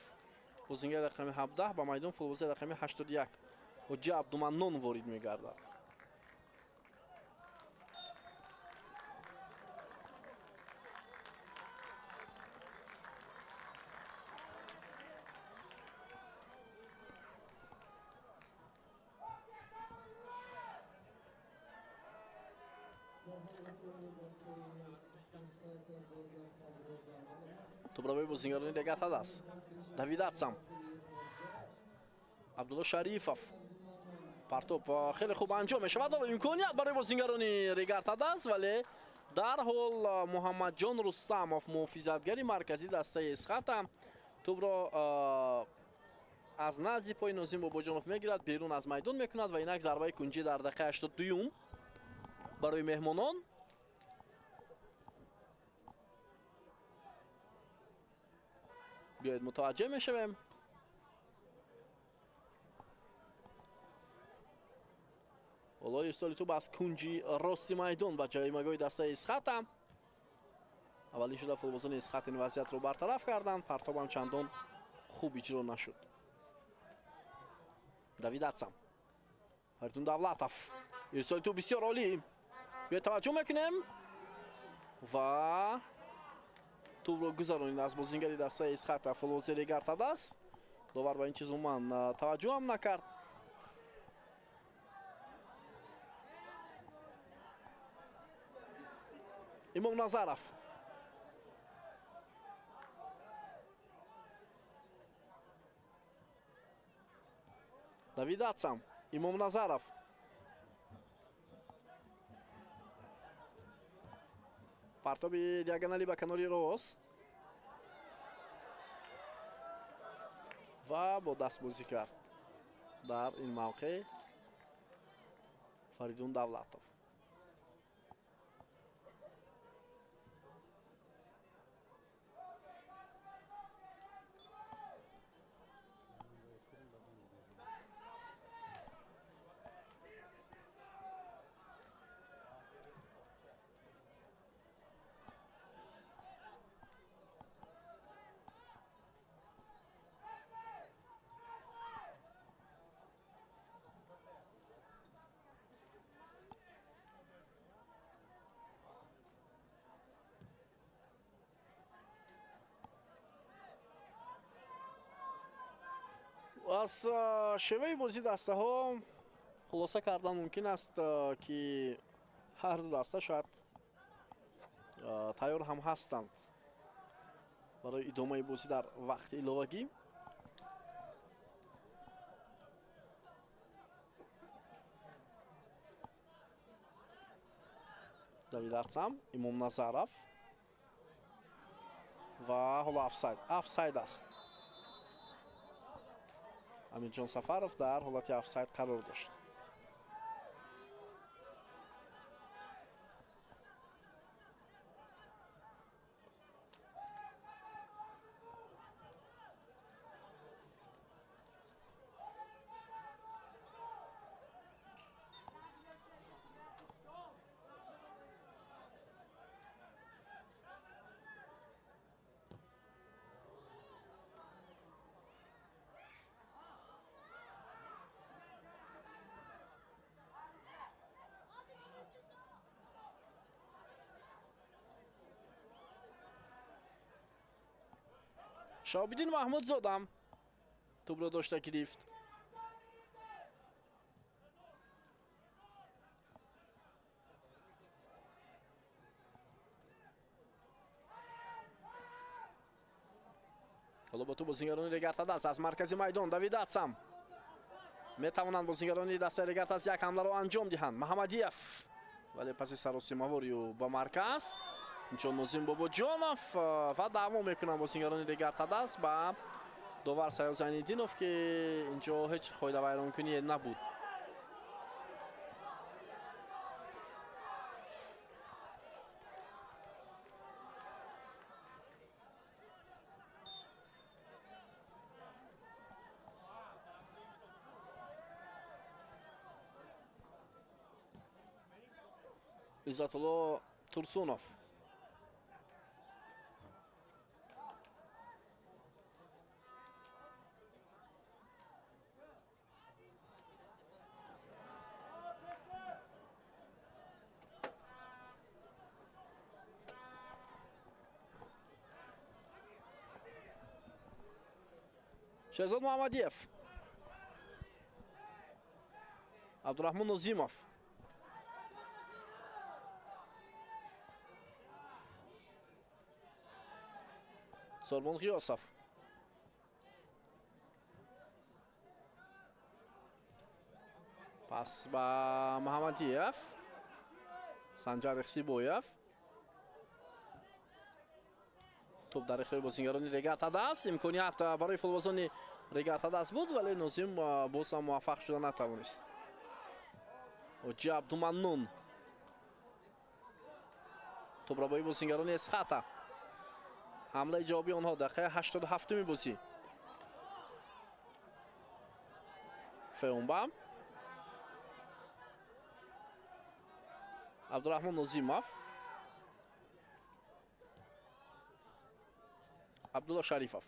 бозингари рақами 17 ба майдон футболбози рақами 81 ҳоҷи абдуманнон ворид мегардад. тубравои бозингарони регатад аст. Давид Атсам, Абдулло Шарифов, партоп хеле хуб анҷом мешавад. ҳоло имконият барои бозингарони регатад аст, вале дар ҳол Муҳаммадҷон Рустамов, муҳофизатгари маркази дастаи эсхата, тубро аз назди пои Нозим Бобоҷонов мегирад, берун аз майдон мекунад ва инак зарбаи кунҷӣ дар дақиқаи 82 барои меҳмонон. биёед мутаваҷҷеҳ мешавем. ҳоло ирсоли туб аз кунҷи рости майдон ба ҷаймагоҳи дастаи эсхата. аввалин шуда футболбозони эсхат ин вазъиятро бартараф карданд. партобам чандон хуб иҷро нашуд. Давид Атсам, Фаридун Давлатов, ирсоли туб бисёр олӣ. биёед таваҷҷӯҳ мекунем ва тубро гузаронид аз бозингари дастаи эсхата футболбози регатад аст. довар ба ин чиз умуман таваҷҷӯҳам накард. Имом Назаров, Давид Атсам, Имом Назаров, партоби диагонали ба канори рост ва бо дастбозӣ кард дар ин мавқеъ Фаридун Давлатов. аз шеваи бозии дастаҳо хулоса кардан мумкин аст ки ҳар ду даста шояд тайёр ҳам ҳастанд барои идомаи бозӣ дар вақти иловагӣ. Давид Атсам, Имом Назаров ва ҳоло афсайд аст. Амирҷон Сафаров дар ҳолати афсайд қарор дошт. Шаҳобиддин Маҳмудзодам тубро дошта гирифт. ҳоло ба ту бозингарони регатадас аз маркази майдон Давид Атсам метавонанд бозингарони дастаи регатас як ҳамларо анҷом диҳанд. Маҳамадиев вале паси саросимаворию ба марказ инчо Нозим Бобоҷонов ва давом мекунанд бозингарони регатадас ба довар Саёд Зайниддинов ки инҷо ҳеҷ қоидавайронкуние набуд. Izzatullo Tursunov. Shehzod Muhammadiyev. Abdurahmon Nozimov. Sorbon G'iyosov. Pas ba Muhammadiyev. Sanjar Iqsiboyev. توپ در اختیار بازیگران ریگارتادا است. امکانیت برای فوتبالبازان ریگارتادا است بود ولی نوزیم باز هم موفق شده نتوانست. حاجی عبدالمنون توپ را با بازیگران اسخاتا. حمله جوابی آنها دقیقه 87 بازی. فیونبا عبدالرحمن نوزیمов. Abdullah Sharifov.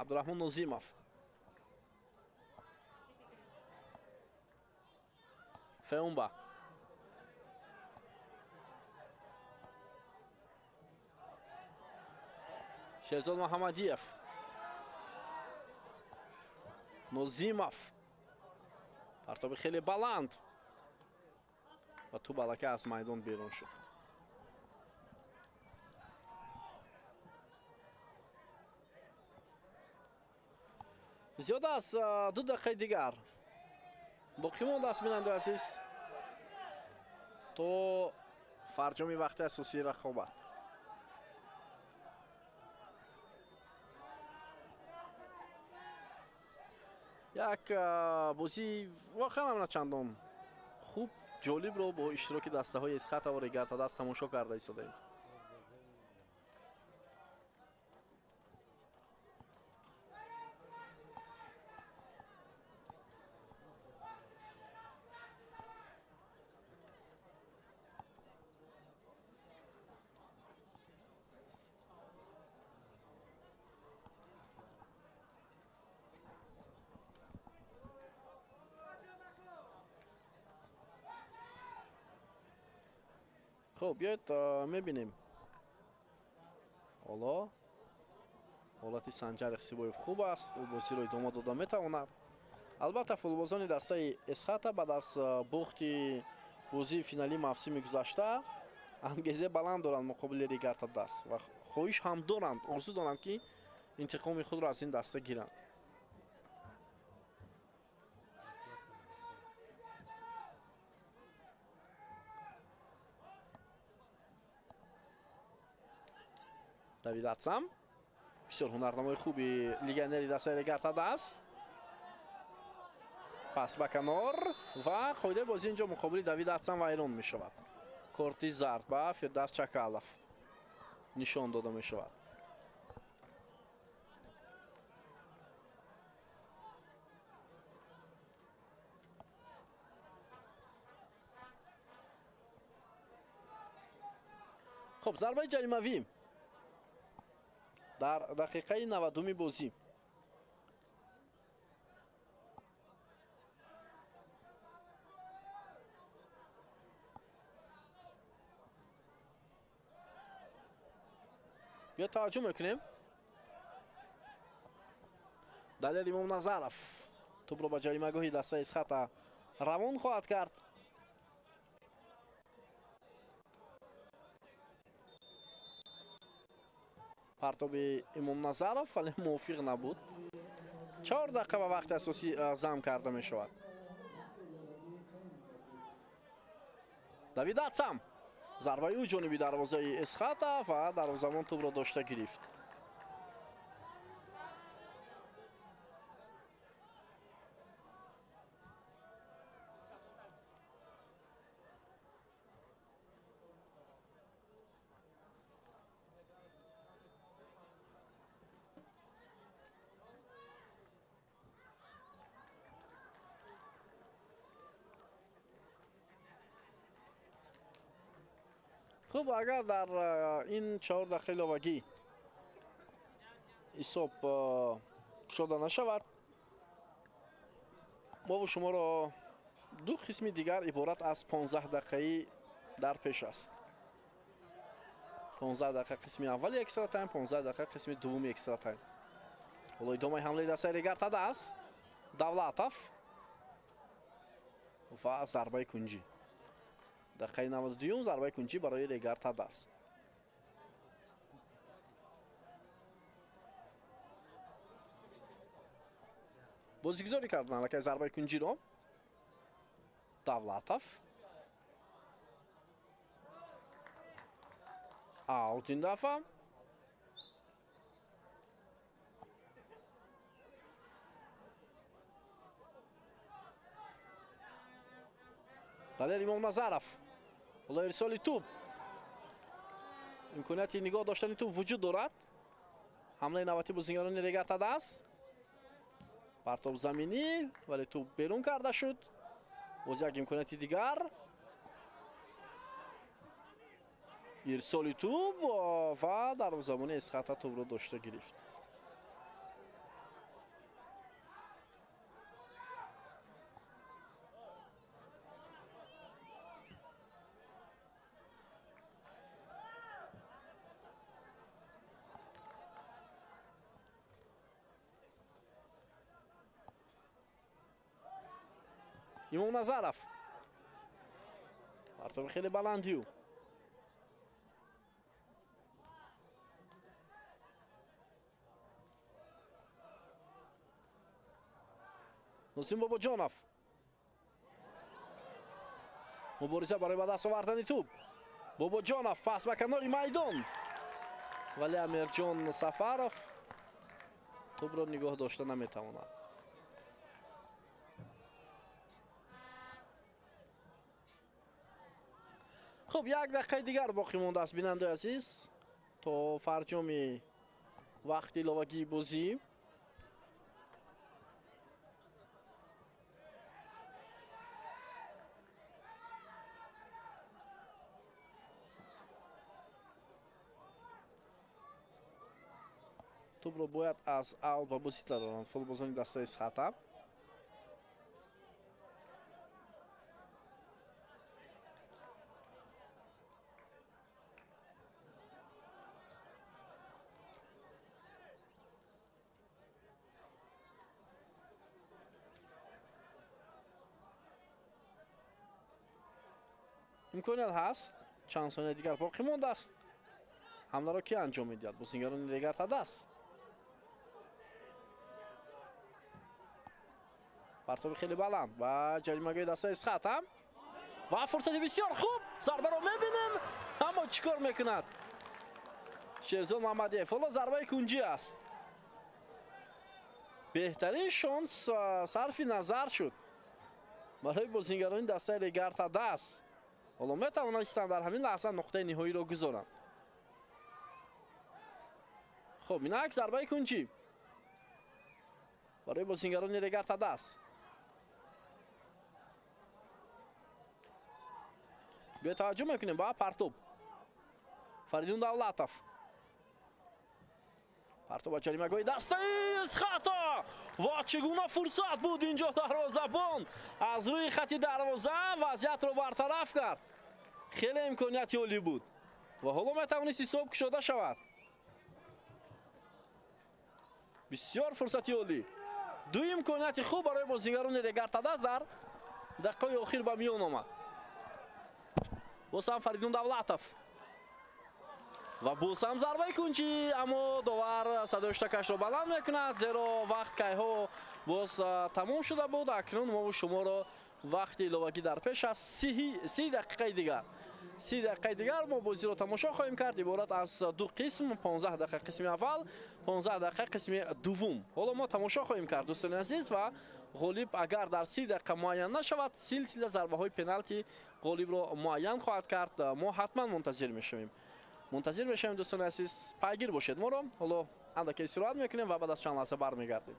Abdurahmon Nozimov. Feumba. Shehzod Muhammadiyev. Nozimov. پرتاب خیلی بلند. و تو بالکه از میدان بیرون شد. زیاد است 2 دقیقه دیگر باقی مونده است بیننده عزیز تو فرجام وقت اساسی رقابت. یک بازی واقعا نه چندان خوب جالب رو با اشتراک دسته های اسخاتا و ریگارتادا تماشا کرده ایستادیم. خب بیاید میبینیم حالا حالتی سنجر اقسیبویف خوب است او بازی رو ادامه داده میتواند. البته فوتبالبازان دسته اسخاتا بعد از باخت بازی فینالی موسم گذشته انگیزه بلند دارند مقابل ریگارتادا و خواهش هم دارند آرزو دارند که انتقام خود را از این دسته گیرند. Давид Атсам бисёр ҳунарнамои хуби легионери дастаи ригартада аст. Пас ба канор ва қоидаи бозӣ инҷо муқобили Давид Атсам вайрон мешавад. корти зард ба Фирдавс Чакалов нишон дода мешавад. خب зарбаи ҷаримавӣ дар дақиқаи 90 бозӣ. бия таваҷҷӯҳ мекунем. далел имомназаров тӯбро ба ҷаримагоҳи дастаи исхата равон хоҳад кард. партоби имомназаров вале мувофиқ набуд. 4 дақиқа ба вақти асосӣ зам карда мешавад. Давид Атсам зарбаи ӯ ҷониби дарвозаи Эсхата ва дарвозабон тӯбро дошта гирифт. خب اگر در این 4 دقیقه ایلافگی حساب شده نشود، ما و شما را دو قسم دیگر عبارت از 15 دقیقه در پیش است. 15 دقیقه قسم اول اکسترا تایم، 15 دقیقه قسم دوم اکسترا تایم. حالا ادامه حمله دسته رگرتاده است. давлатов و ضربه کنجی. دقیقه 92 ضربه کنجی برای رگرتاده است. بازیگذاری کردن که ضربه کنجی رو давлатов аут این دفعه. далер имомназаров. حالا ارسال توپ. امکانیت نگاه داشتن توپ وجود دارد. حمله نوبتی بازیگران رگرتاده است. پرتاب زمینی ولی توپ بیرون کرده شد. باز یک امکانیت دیگر. ارسال توپ و دروازه‌بان از خط توپ را داشته گرفت. имомназаров. پرتاب خیلی بلندیو. نسیم باباجانов. مبارزه برای به دست آوردن توپ. باباجانов پس به کنار میدان. ولی امیرجان سفرов توپ را نگاه داشته نمیتواند. خب یک دقیقه دیگر باقی مونده است بیننده عزیز تا فرجام وقت ایلافگی بازی. توپ رو باید از аут به بازی دادن فوتبالبازان دسته از خطا. امکانیت هست چند ثانیه دیگر باقی مانده است. حمله را کی انجام میدهد؟ بازیگران رگرتاده است. پرتاب خیلی بلند و جریمه‌گاه دسته از خط و فرصت بسیار خوب. ضربه را میبینیم اما چیکار میکند شیرزاد محمدیف؟ حالا ضربه کنجی است. بهترین شانس صرف نظر شد برای بازیگران دسته رگرتاده است. حالا میتوانستند در همین لحظه نقطه نهایی را گذارند. خب اینک ضربه کنجی برای بازیگران رگرتاده است. به توجه میکنیم با پرتاب فریدون давлатов. پرتاب جریمه‌گاه دسته از خطا و چگونه فرصت بود اینجا دروازه‌بان از روی خط دروازه وضعیت رو برطرف کرد. خیلی امکانیت عالی بود و حالا میتوانست حساب گشوده شود. بسیار فرصتی عالی. دو امکانیت خوب برای بازیگران رگرتاده در دقیقه آخر به میان آمد. باز هم فریدون давлатов و باز هم ضربه کنجی اما داور صدای شتکش را بلند میکند زیرا وقت کیها باز تمام شده بود. اکنون ما و شما را وقت ایلافگی در پیش است. 30 دقیقه دیگر 30 دقیقه دیگر ما بازی را تماشا خواهیم کرد. عبارت از دو قسم 15 دقیقه قسم اول 15 دقیقه قسم دوم. حالا ما تماشا خواهیم کرد دوستان عزیز و غالب اگر در 30 دقیقه معین نشود سلسله ضربه های پنالتی غالب را معین خواهد کرد. ما حتما منتظر میشویم دوستان عزیز پیگیر باشید ما را. حالا اندکی استراحت میکنیم و بعد از چند لحظه برمیگردیم.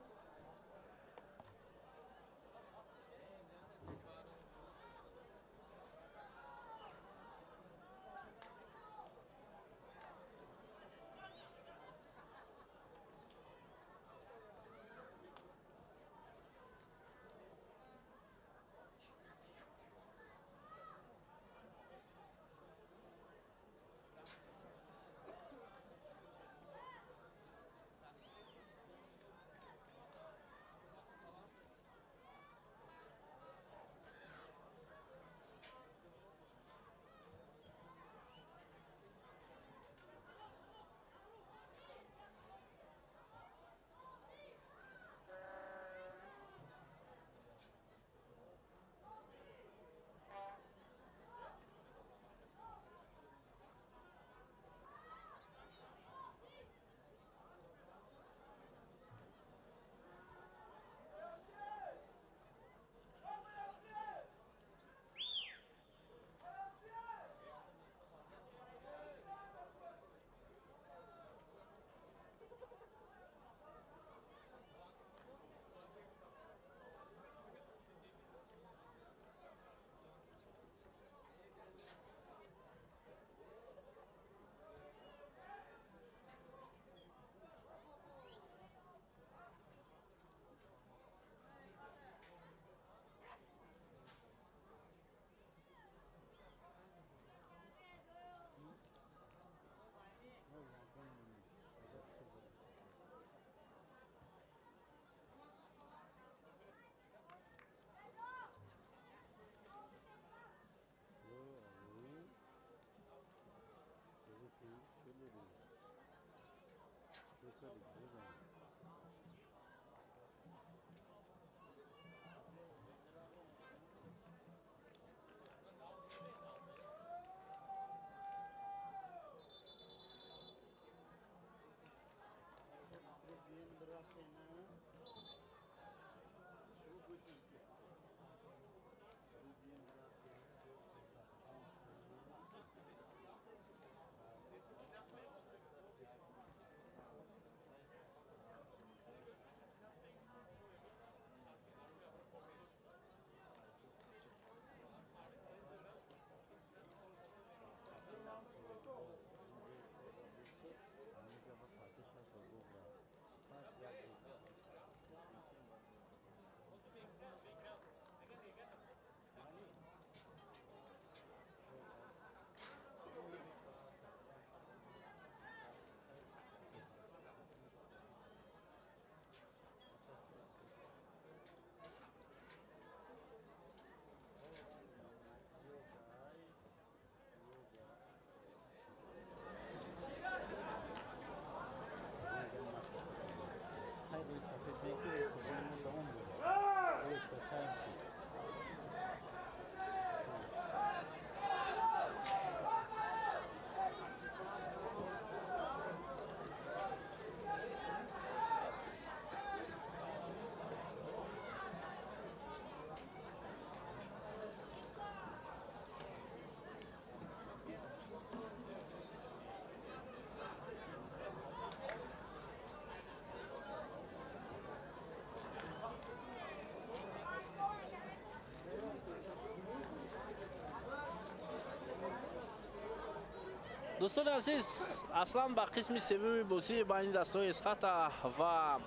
دوستان عزیز، اصلا با قسم سوم بازی بین دستای اسخاتا و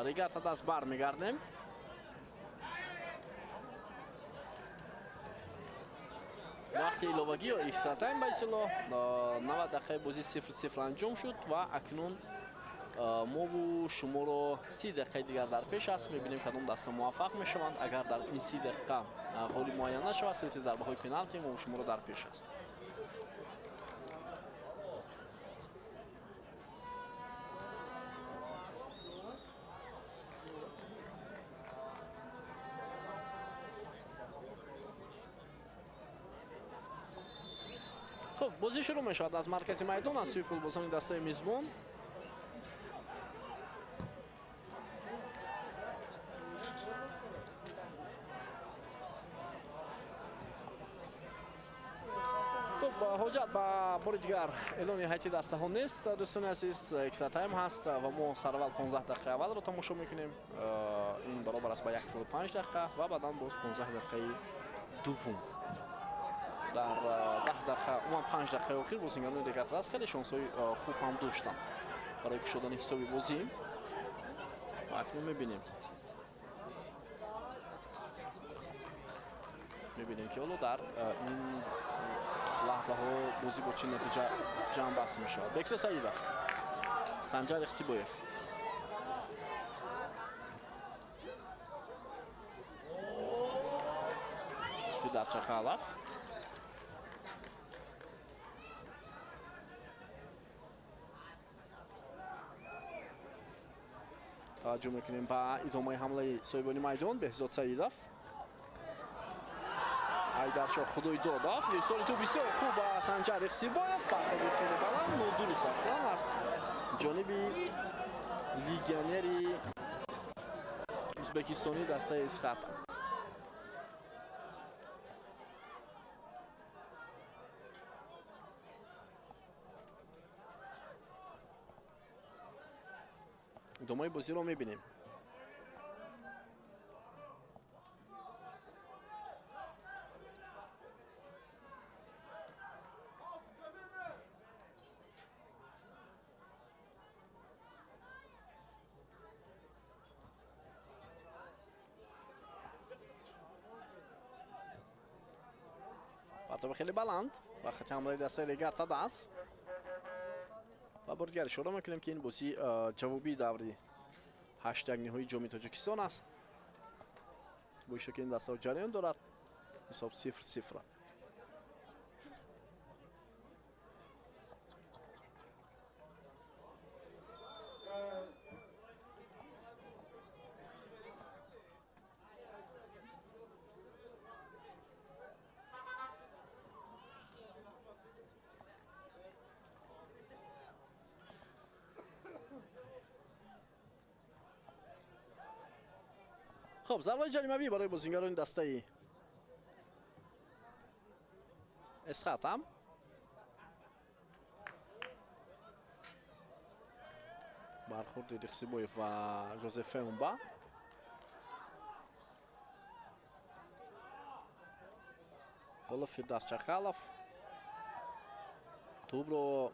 ریگارتا دست برمیگردیم. وقتی ایلوگی و اکسترا تایم به اصطلاح 90 دقیقه بازی 0-0 انجام شد و اکنون ما با شمار 30 دقیقه دیگر در پیش است. میبینیم کدام دست موفق میشوند. اگر در این 30 دقیقه گلی معین نشود، سلسله ضربه های پنالتی ما با شمار در پیش است. خب بازی شروع می شود از مرکز میدان از سوی فوتبالبازان دسته میزبان. خب حجت با بار دیگر اعلان هیئت دسته ها نیست. دوستان عزیز، اکسترا تایم هست و ما سر اول 15 دقیقه اول رو تماشا میکنیم. این برابر است با 105 دقیقه و بعدا باز 15 دقیقه دوم. در 10 دقیقه و 5 دقیقه اخیر بازیکنان دیگر است خیلی شانس‌های خوب هم داشتن برای کشیدن حسابی بازی. اکنون میبینیم که حالا در این لحظه ها بازی با چه نتیجه جمع بست میشه. بکسا سعیدوف، سنجر اخسیبویف، فیدر چخالف، توجه میکنیم با ادامه حمله صاحبانی میدان بهزاد سعیدوف. ایدرشاه خدای داداف رسالی تو بسیار خوب سنجر اخسیبویف پرتابی خیلی بلند درست اصلا از جانب لیگنری ازبکستانی دسته اسخاتا. ادامه بازی رو میبینیم. پرتاب خیلی بلند و خط حمله دسته ریگارتا دست و بردگری شروع میکنیم که این بازی جوابی دوری هشتگ نهایی جام تاجیکستان است. بایشه که این دسته جریان دارد. حساب 0-0. خب ضربه جریمه‌ای برای بازیکنان دسته اسخاتا. برخورد اخسیبویف و جوزف اونبا. بالا فیردوس چخالف توپ رو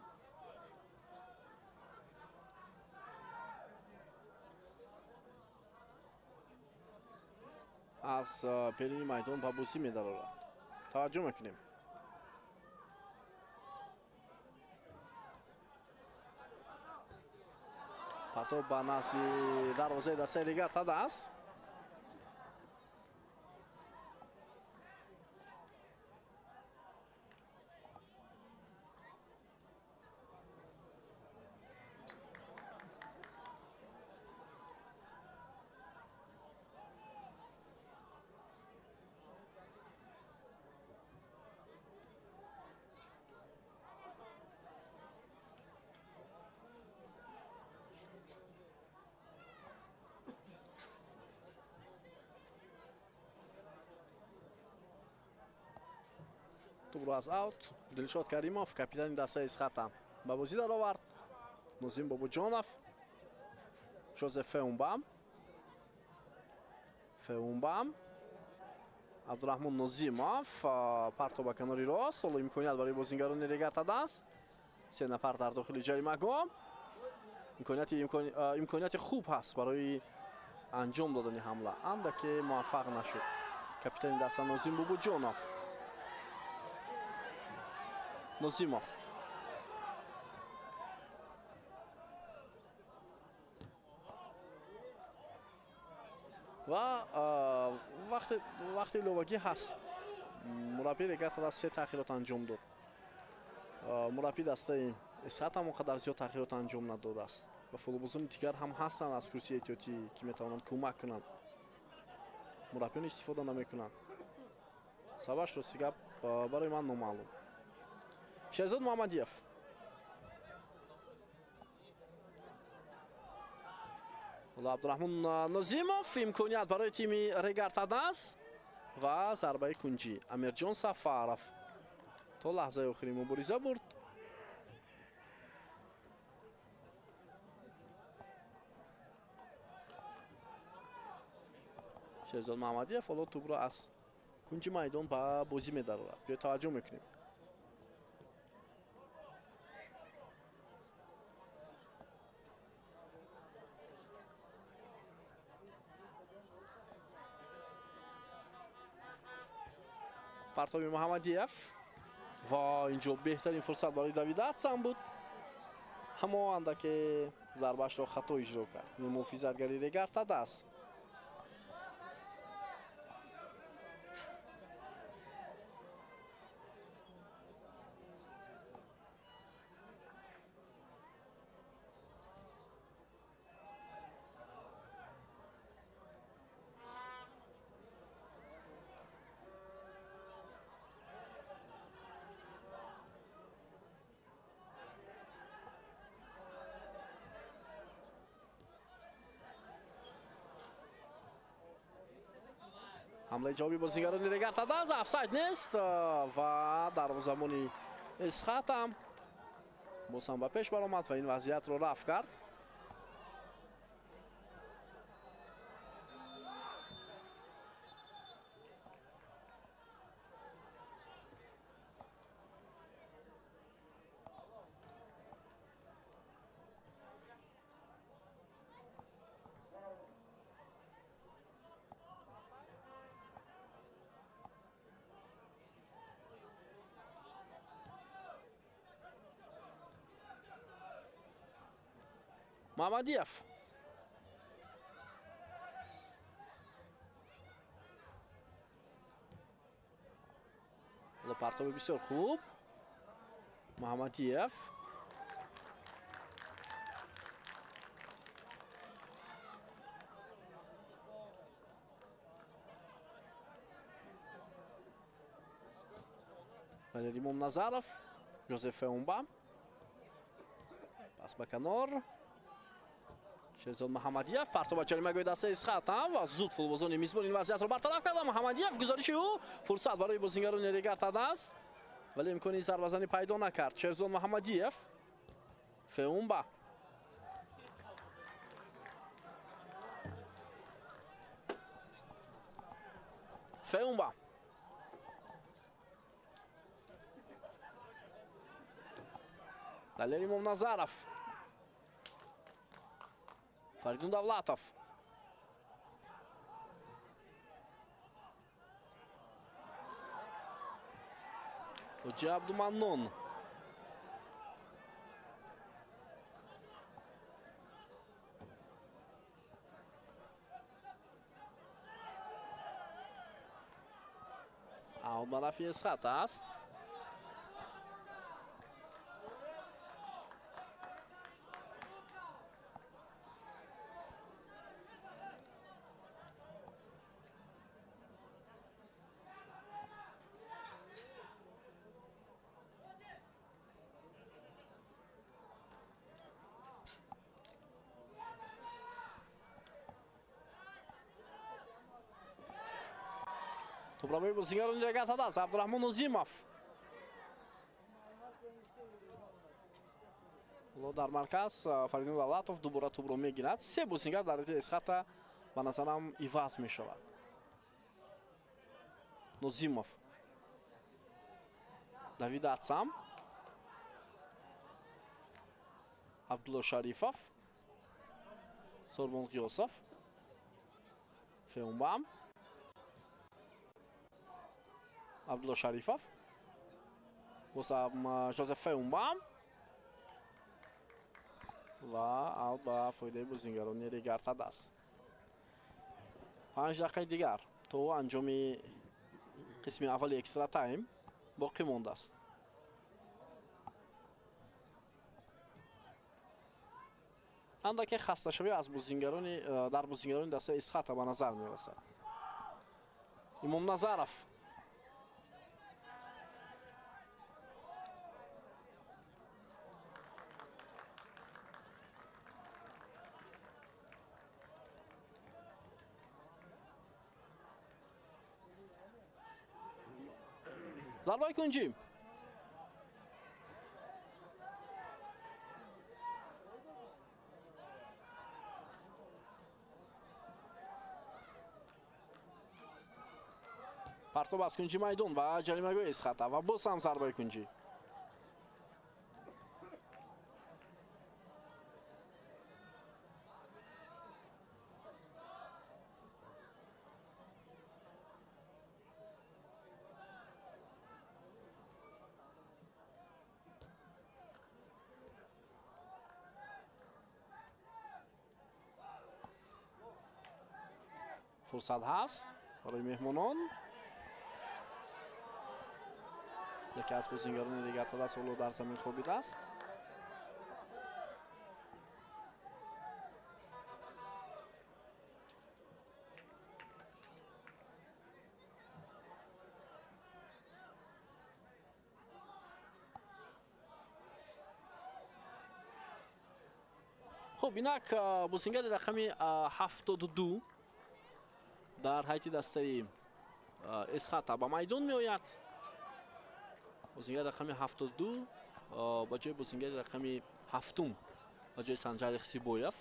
از پیرینی میدان با بازی می‌دارد. توجه میکنیم. پرتاب با ناسی دروازه دسته ریگارتا دست. توپ رو از اوت دلشاد کریموف کاپیتان دسته اسخاتا با بازی در آورد. نوزیم بابوجانوف، جوزف فئونبام абдурахмон нозимов парто ба канори рост. ҳоло имконият барои бозингарони регартада аст. се нафар дар дохили ҷаримагоҳ. имконияти хуб ҳаст барои анҷом додани ҳамла. андаке муваффақ нашуд капитани даста Нозим Бубуҷонов. Нозимов ва вақти иловагӣ ҳаст. мураббии регартада се тағйирот анҷом дод. мураббии дастаи Эсхат ҳам он қадар зиёд тағйирот анҷом надодааст ва футболбозони дигар ҳам ҳастанд аз курсии эҳтиётӣ ки метавонанд кӯмак кунанд. мураббиён истифода намекунанд. сабабаш рости гап барои ман номаълум. Шерзод Муҳаммадиев абдурахмон Нозимов имконият барои тими регартада аст ва зарбаи кунҷӣ. Амирҷон Сафаров то лаҳзаи охирӣ мубориза бурд. Шерзод Муҳаммадиев ҳоло тӯбро аз кунҷи майдон ба бозӣ медарорад. биё таваҷҷӯҳ мекунем. партоби Муҳаммадиев ва инҷо беҳтарин фурсат барои Давид Атсан буд. ҳамо андаке зарбаашро хато иҷро кард. муҳофизатгари регартада аст. ҳамлаи ҷавоби бозигарони регартада аст. офсайд нест ва дарвозабони Эсхат ҳам боз ҳам ба пеш баромад ва ин вазъиятро рафъ кард. Мамадиев партоби бисёр хуб. Мамадиев Валерий Момназаров, Жозеф Феумба, пас ба канор. Шерзод Муҳаммадиев партоб ба ҷаримагоҳи дастаи Эсхат ва зуд футболбозони мизбон ин вазъиятро бартараф карда. Муҳаммадиев гузориши ӯ фурсат барои бозингарони регартада аст, вале имкони зарбазанӣ пайдо накард. Шерзод Муҳаммадиев, Феумба Феумба Валерий Момназаров, Фаридун Давлатов, Ҳоҷи Абдуманнон, аҳмад Марафи Эсхат аст. Тӯбро бозингарони регартада аст. Абдурахмон Нозимов дар марказ. Фаридун Давлатов дубора тӯбро мегирад. се бозингар дар ҳолати Эсхата ба назарам иваз мешавад. Нозимов. Давид Ацам. Абдулло Шарифов. Сорбон Қиёсов. Феунбам. Абдулло Шарифов. Босам Жозеф Феунбам. ва аут ба фоидаи бозингарони Регарта даст. 5 дақиқаи дигар то анҷоми қисми аввали экстра тайм боқӣ мондааст. андаке хасташавӣ аз бозингарони дар бозингарони дастаи Исхата ба назар мерасад. Имомназаров зарбаи кунҷӣ. партоб аз кунҷи майдон ва ҷаримагоҳи Исхата ва боз ҳам зарбаи кунҷӣ. фурсат ҳаст барои меҳмонон. яке аз бозингарони Регарта даст ҳоло дар замин хобидааст. хуб инак бозингари рақами 72 дар ҳайати дастаи Исхата ба майдон меояд. бозингари рақами 72 ба ҷои бозингари рақами 7 ба ҷои Санҷар Ихсибоев.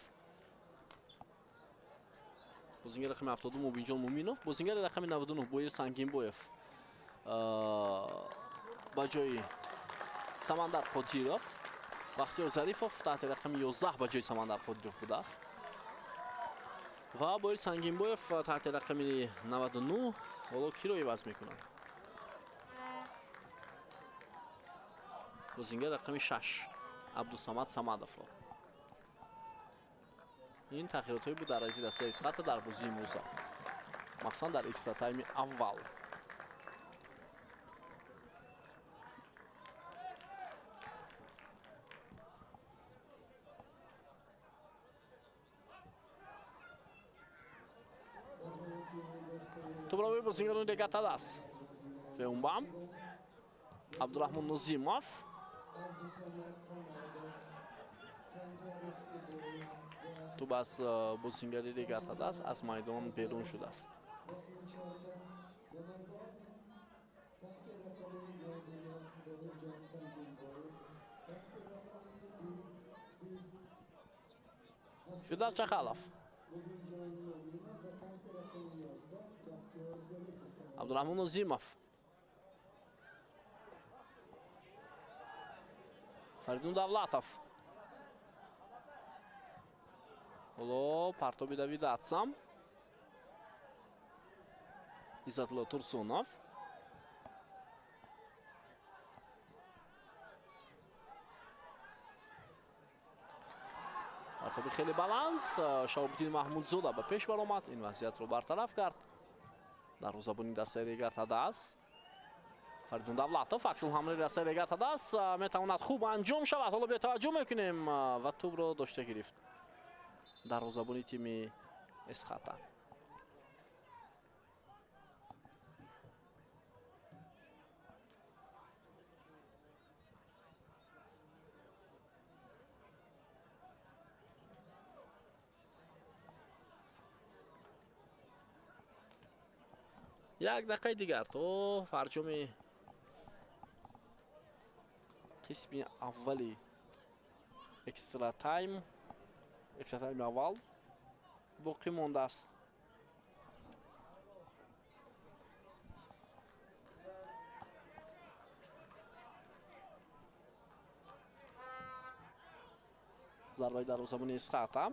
бозингари рақами 72 Мубинҷон Муминов. бозингари рақами 99 Боир Сангинбоев ба ҷои Самандар Қодиров. Бахтиёр Зарифов таҳти рақами 11 ба ҷои Самандар Қодиров будааст. ва Боир Сангинбоев таҳти рақами 99 ҳоло киро иваз мекунад? бозингари рақами 6 Абдусамад Самадовро. ин тағйиротҳое буд дар ҳайати дастаи Исхата дар бозии имрӯза, махсусан дар экстра тайми аввал. тӯбравои бозингарони Регарта даст. Феунбам Абдураҳмон Нозимов. тӯб аз бозингари Регарта даст аз майдон берун шудааст. Фидар Чахалов. Абдураҳмон Нозимов. Фаридун Давлатов. ҳоло партоби Давид Ацам. Иззатулло Турсунов. партоби хеле баланд. Шаҳобиддин Маҳмудзода ба пеш баромад. ин вазъиятро бартараф кард. дарвозабони дастаи Регарта даст. Фаридун Давлатов акшун ҳамраи дастаи Регарта даст. метавонад хуб анҷом шавад. ҳоло бетаваҷҷӯҳ мекунем ва тӯбро дошта гирифт дарвозабони тими Исхата. як дақиқаи дигар то фарҷоми қисми аввали экстра тайми аввал боқӣ мондааст. зарбаи дарвозабони Исхата.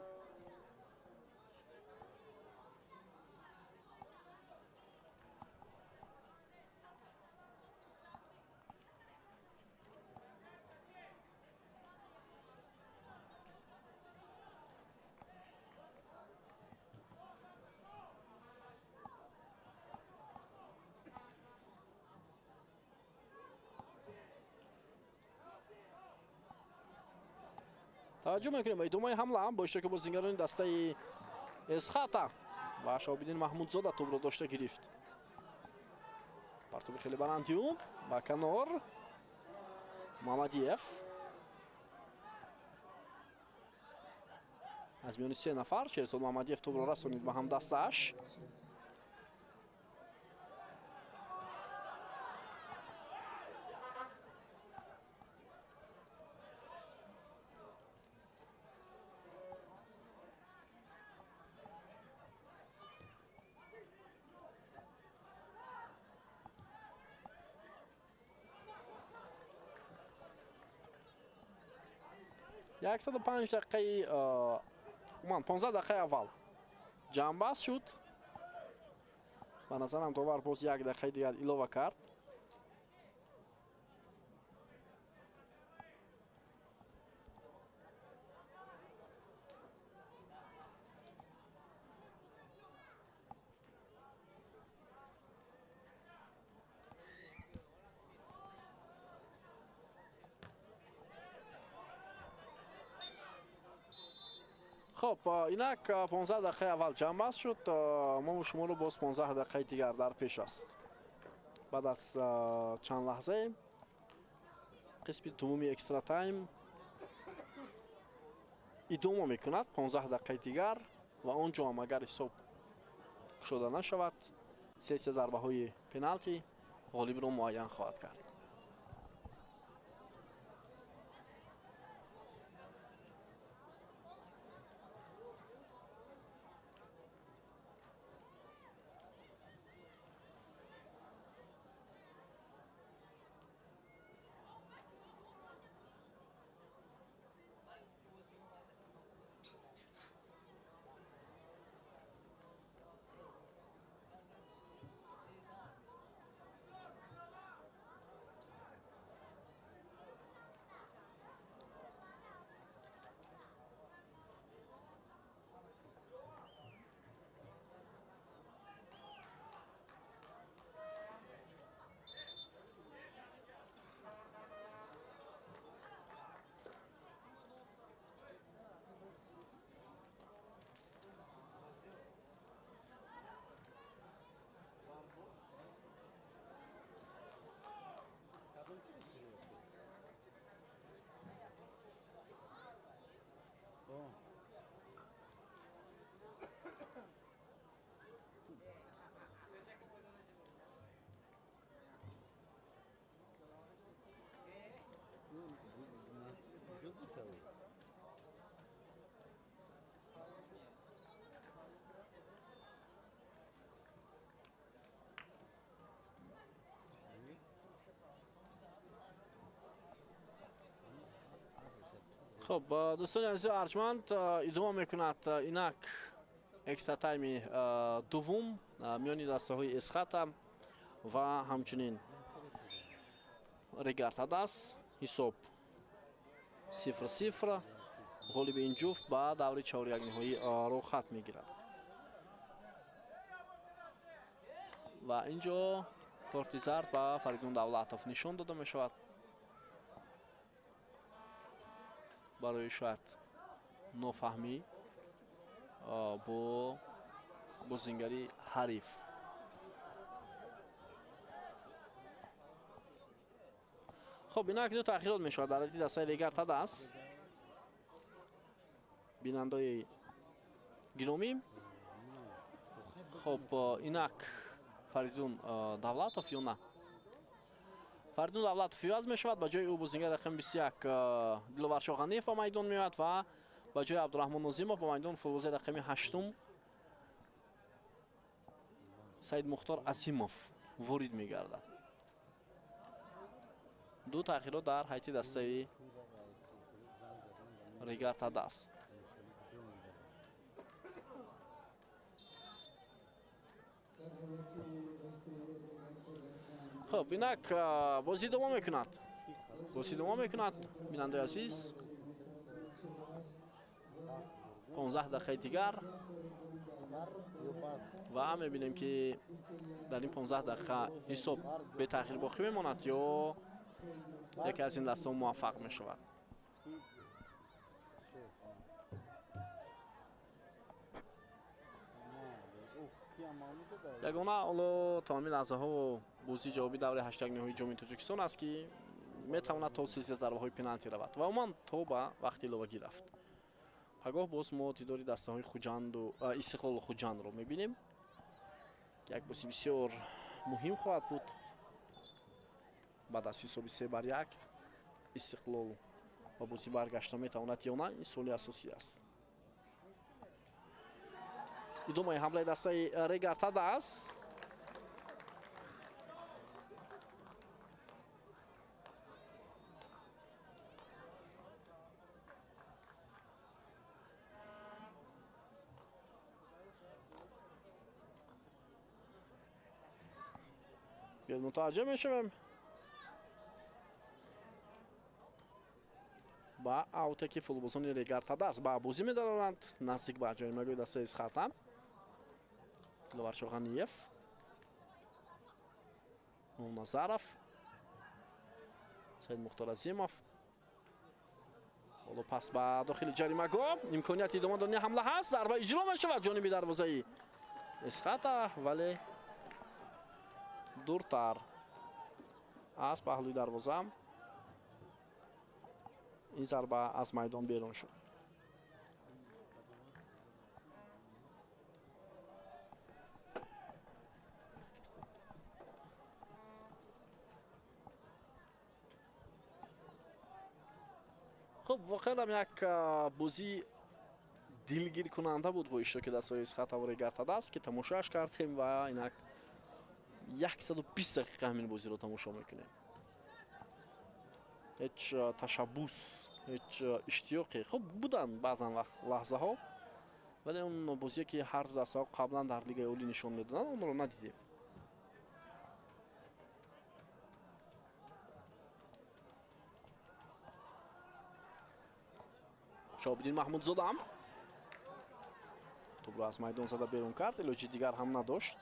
توجه میکنیم ادامه حمله با اشتراک بازیگران دسته اسخاتا و شاهاب‌الدین محمودزاده توپ را داشته گرفت. پرتاب خیلی بلندیوم با کنار محمدیف از میان 3 نفر شهرزاد محمدیف توپ را رسانید به هم دستش. یک 105 دقیقه من 15 دقیقه اول جنبست شد. به نظرم داور باز 1 دقیقه دیگر اضافه کرد. خب اینک 15 دقیقه اول جنبست شد. ما و شما رو باز 15 دقیقه دیگر در پیش است. بعد از چند لحظه قسم دومی اکسترا تایم ادامه میکند. 15 دقیقه دیگر و اونجا هم اگر حساب شده نشود 3 ضربه های پنالتی غالب رو معین خواهد کرد. خب دوستان عزیز ارجمند ادامه میکند اینک اکسترا تایم دوم میان دسته های اسخاتا و همچنین ریگارتاداس. حساب 0-0. غالب این جفت با دوره 4 یک نهایی رو ختم میگیرد و اینجا کارت زرد به فریدون دولتوف نشان داده می شود برای شاید نافهمی با بازیگری حریف. خب اینک دو تأخیرات می شود در دسته ریگارتاداس. بیننده گرامی خب اینک فریدون دولتوف یا نه؟ فریدون دولتوف عوض می شود. با جای او بازیگر رقم 21 دلوار شاغنیف با میدان میاد و با جای عبدالرحمن نظیمов با میدان فوتبالباز رقم 8 سعید مختار عصیموف وارد میگردد. دو تغییرات در حیطی دسته Регартадаст. خب اینک بازی دوام میکند. بازی دوام میکند بیننده عزیز. 15 دقیقه دیگر و میبینیم که در این 15 دقیقه حساب به تأخیر باقی میماند یا یکی از این دسته موفق میشود. یگانه حالا تا همین لحظه ها بازی جوابی دوره هشتگ نهایی جام تاجیکستان است که میتواند تا سلسله ضربه های پنالتی رود و عموما تا به وقت ایلوگی رفت. پگاه باز ما دیداری دسته های خوجند و استقلال خوجند رو میبینیم. یک بازی بسیار مهم خواهد بود. بعد از حساب 3-1 استقلال با بازی برگشته میتواند یا نه این سوالی اساسی است. ادامه حمله دسته رگارتاداست. بیاد متوجه میشویم با اوته که فوتبالبازان رگارتاداست با بازی میدارند نزدیک به جریمه دسته اسخاتا. لوارشوغانیف، نازارов، سید مختار عظیمов. حالا پس با داخل جریمه امکانیت ادامه دادن حمله هست. ضربه اجرا میشود جانب دروازه اسخاتا ولی دورتر از پهلوی دروازه این ضربه از میدان بیرون شد. خب واقعا یک بازی دلگیر کننده بود با اشتراک دسته‌های اسخاتا و رگارتاداست که تماشاش کردیم و اینک 120 دقیقه همین بازی رو تماشا میکنیم. هیچ تشبوس، هیچ اشتیاقی خب بودن بعضا لحظه ها ولی اون بازی که هر دسته ها قبلا در لیگ اولی نشون میدادن اون رو ندیدیم. شهاب‌الدین محمودزاده هم توپ رو از میدان زده بیرون کرد. علاجی دیگر هم نداشت.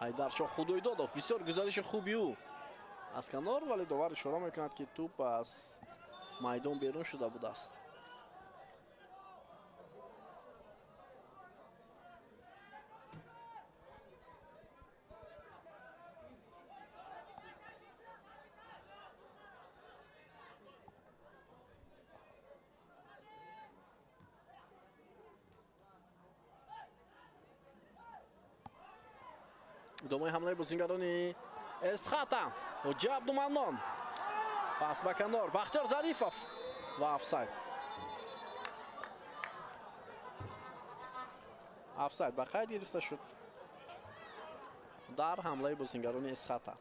حیدرشاه خدایدادov بسیار گزارش خوبی او از کنار ولی داور اشاره میکند که توپ از میدان بیرون شده بوده است. ادامه حمله بازیگران اسخاتا حجی عبدالمنان پس به کنار بختیار ظریفов و آفساید. آفساید به قید گرفته شد در حمله بازیگران اسخاتا.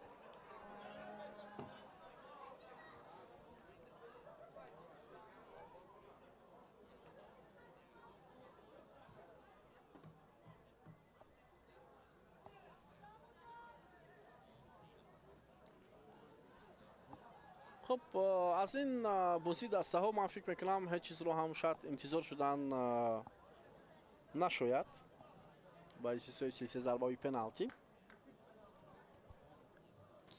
خب از این بازی دسته ها من فکر میکنم هیچ چیز رو هم شاید انتظار شدن نشاید با سلسله ضربه پنالتی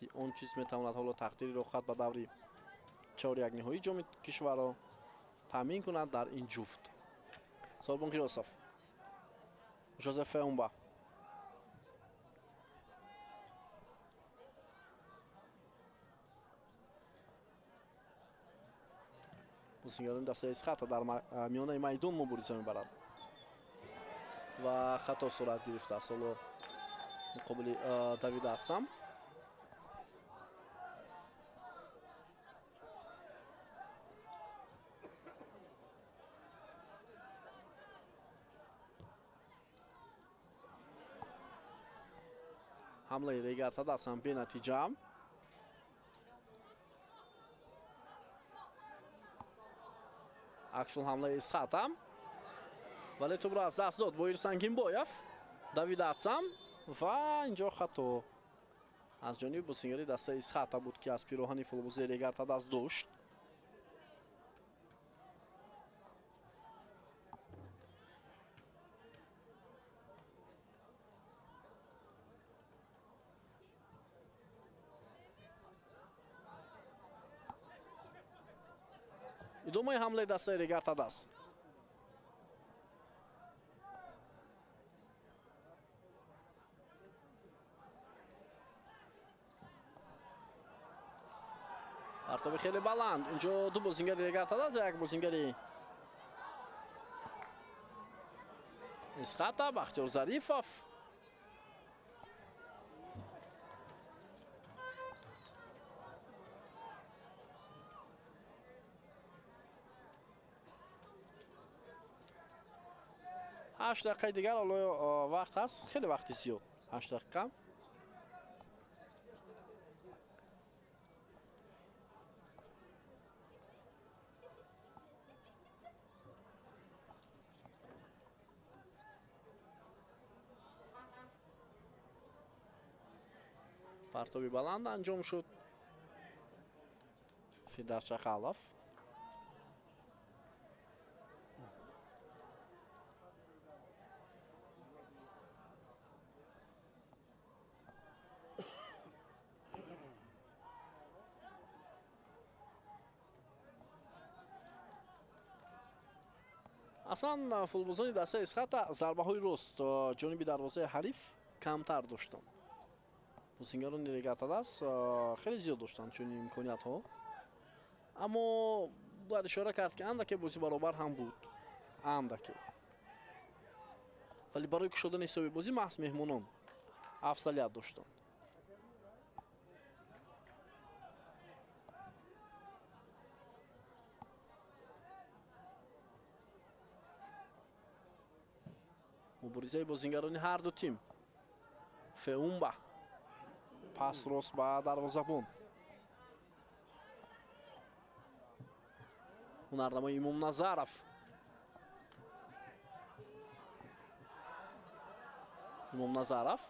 که اون چیز میتواند حالا تقدیری رو خط به دوری 4-1 نهایی جام کشور را تامین کند در این جفت. سالبون قیاسوف، ژوزف فئونبا، بازیگران دسته اسخاتا در میانه میدان مبارزه میبرند و خطا صورت گرفته است حالا مقابل دوید اقسام. ҳамлаи регартадаст ҳам бенатиҷа. аксул ҳамлаи Исхатам, вале тӯбро аз даст дод Боир Сангинбоев. Давид Атсам ва инҷо хато аз ҷониби бозингари дастаи Исхата буд ки аз пироҳани футболбози регартадаст дошт. идомаи ҳамлаи дастаи регартадаст. партоби хеле баланд. инҷо ду бозингари регартадаст, як бозингари Исхата, Бахтиёр Зарифов. ҳашт дақиқаи дигар ҳоло вақт ҳаст, хеле вақти зиёд. 8 дақиқа. партоби баланд анҷом шуд. Фидар Чахалов. аслан футболбозони дастаи Исхата зарбаҳои рост ҷониби дарвозаи ҳариф камтар доштанд. бозингарони регартадаст хеле зиёд доштанд чунин имкониятҳо. аммо бояд ишора кард ки андаке бозӣ баробар ҳам буд. андаке. вале барои кушодани ҳисоби бозӣ маҳз меҳмонон афзалият доштанд. муборизаи бозингарони ҳар ду тим. Феумба пас рост ба дарвозабон. ҳунарнамои Имомназаров. Имомназаров.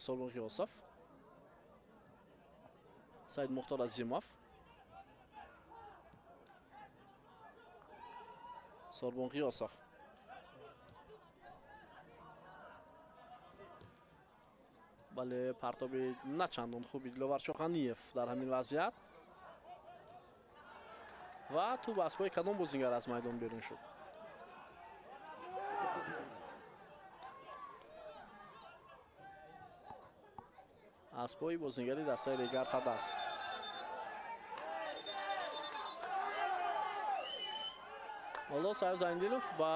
Сорбон Ғиёсов. Саид Мухтор Азимов. Сорбон Ғиёсов. бале партоби начандон хуби Диловар Шоханиев дар ҳамин вазъият. ва ту ба асбои кадом бозингар аз майдон берун шуд. асбои бозингари дастаи регартадаст. ҳоло Саёр Зайниддинов ба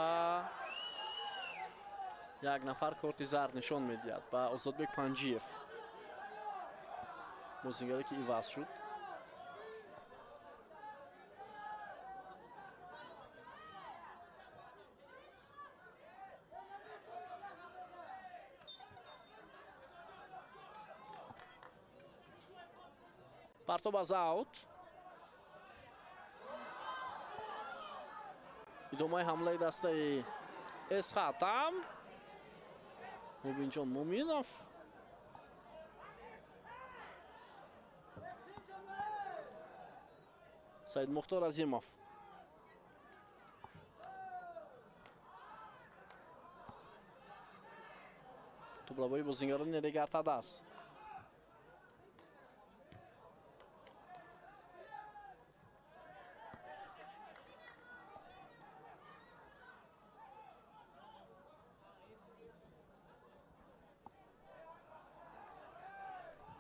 як нафар корти зард нишон медиҳад, ба Озодбек Панҷиев. бозингаре ки иваз шуд. партоб аз аут. идомаи ҳамлаи дастаи Исхатам. Мубинҷон Муминов. Саид Мухтор Азимов. тӯбравои бозингарони регартадаст.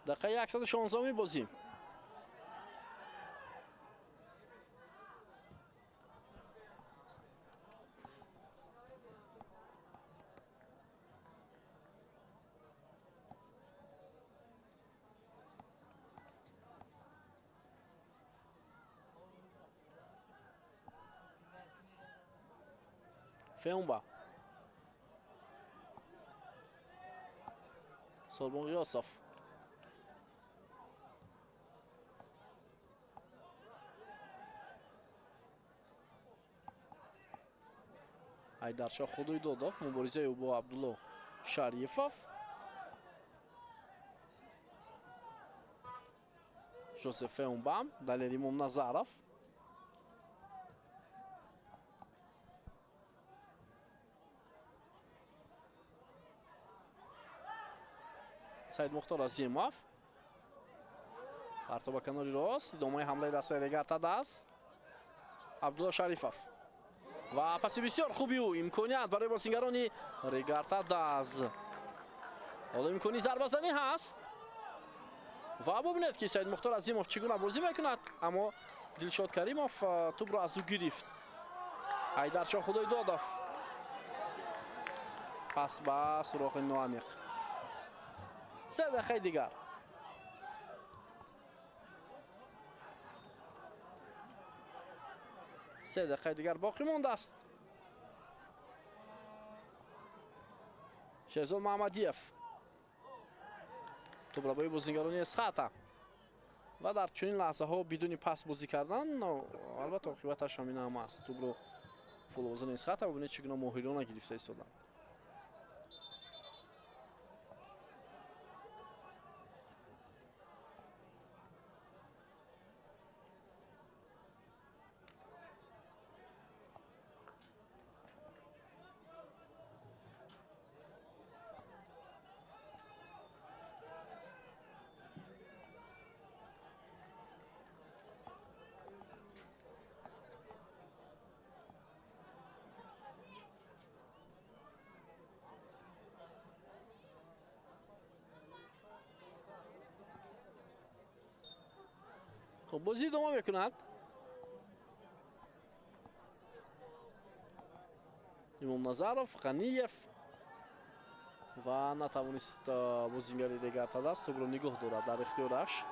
دقیقه 116 بازی. феумба Сорбон Ғиёсов Айдаршоҳ Худоидодов муборизаи ӯ бо Абдулло Шарифов Жозеф Феумбам Далер Имом Назаров Саид Мухтор Азимов партоф ба канори рост идомаи ҳамлаи дастаи Регартадаст Абдулло Шарифов ва паси бисёр хуби ӯ имконият барои бозингарони Регартадаз ҳоло имкони зарбазанӣ ҳаст ва бубинед ки Саид Мухтор Азимов чӣ гуна бозӣ мекунад аммо Дилшод Каримов тӯбро аз ӯ гирифт Айдаршоҳ Худоидодов пас ба сурохи ноаниқ 3 дақиқаи дигар سه دقیقه دیگر باقی مانده است شهزاد محمدیف توپ را با بازیگرانی اسخاتا و در چنین لحظه ها بدون پاس بازی کردن البته عاقبتش همین هم است توپ رو فولوزن اسخاتا ببینید چگونه ماهرانه گرفته ایستادن بازی ادامه میکند امام نظرов غنیев و نتوانست بازیگری Регартадаст توپ رو نگاه دارد در اختیارش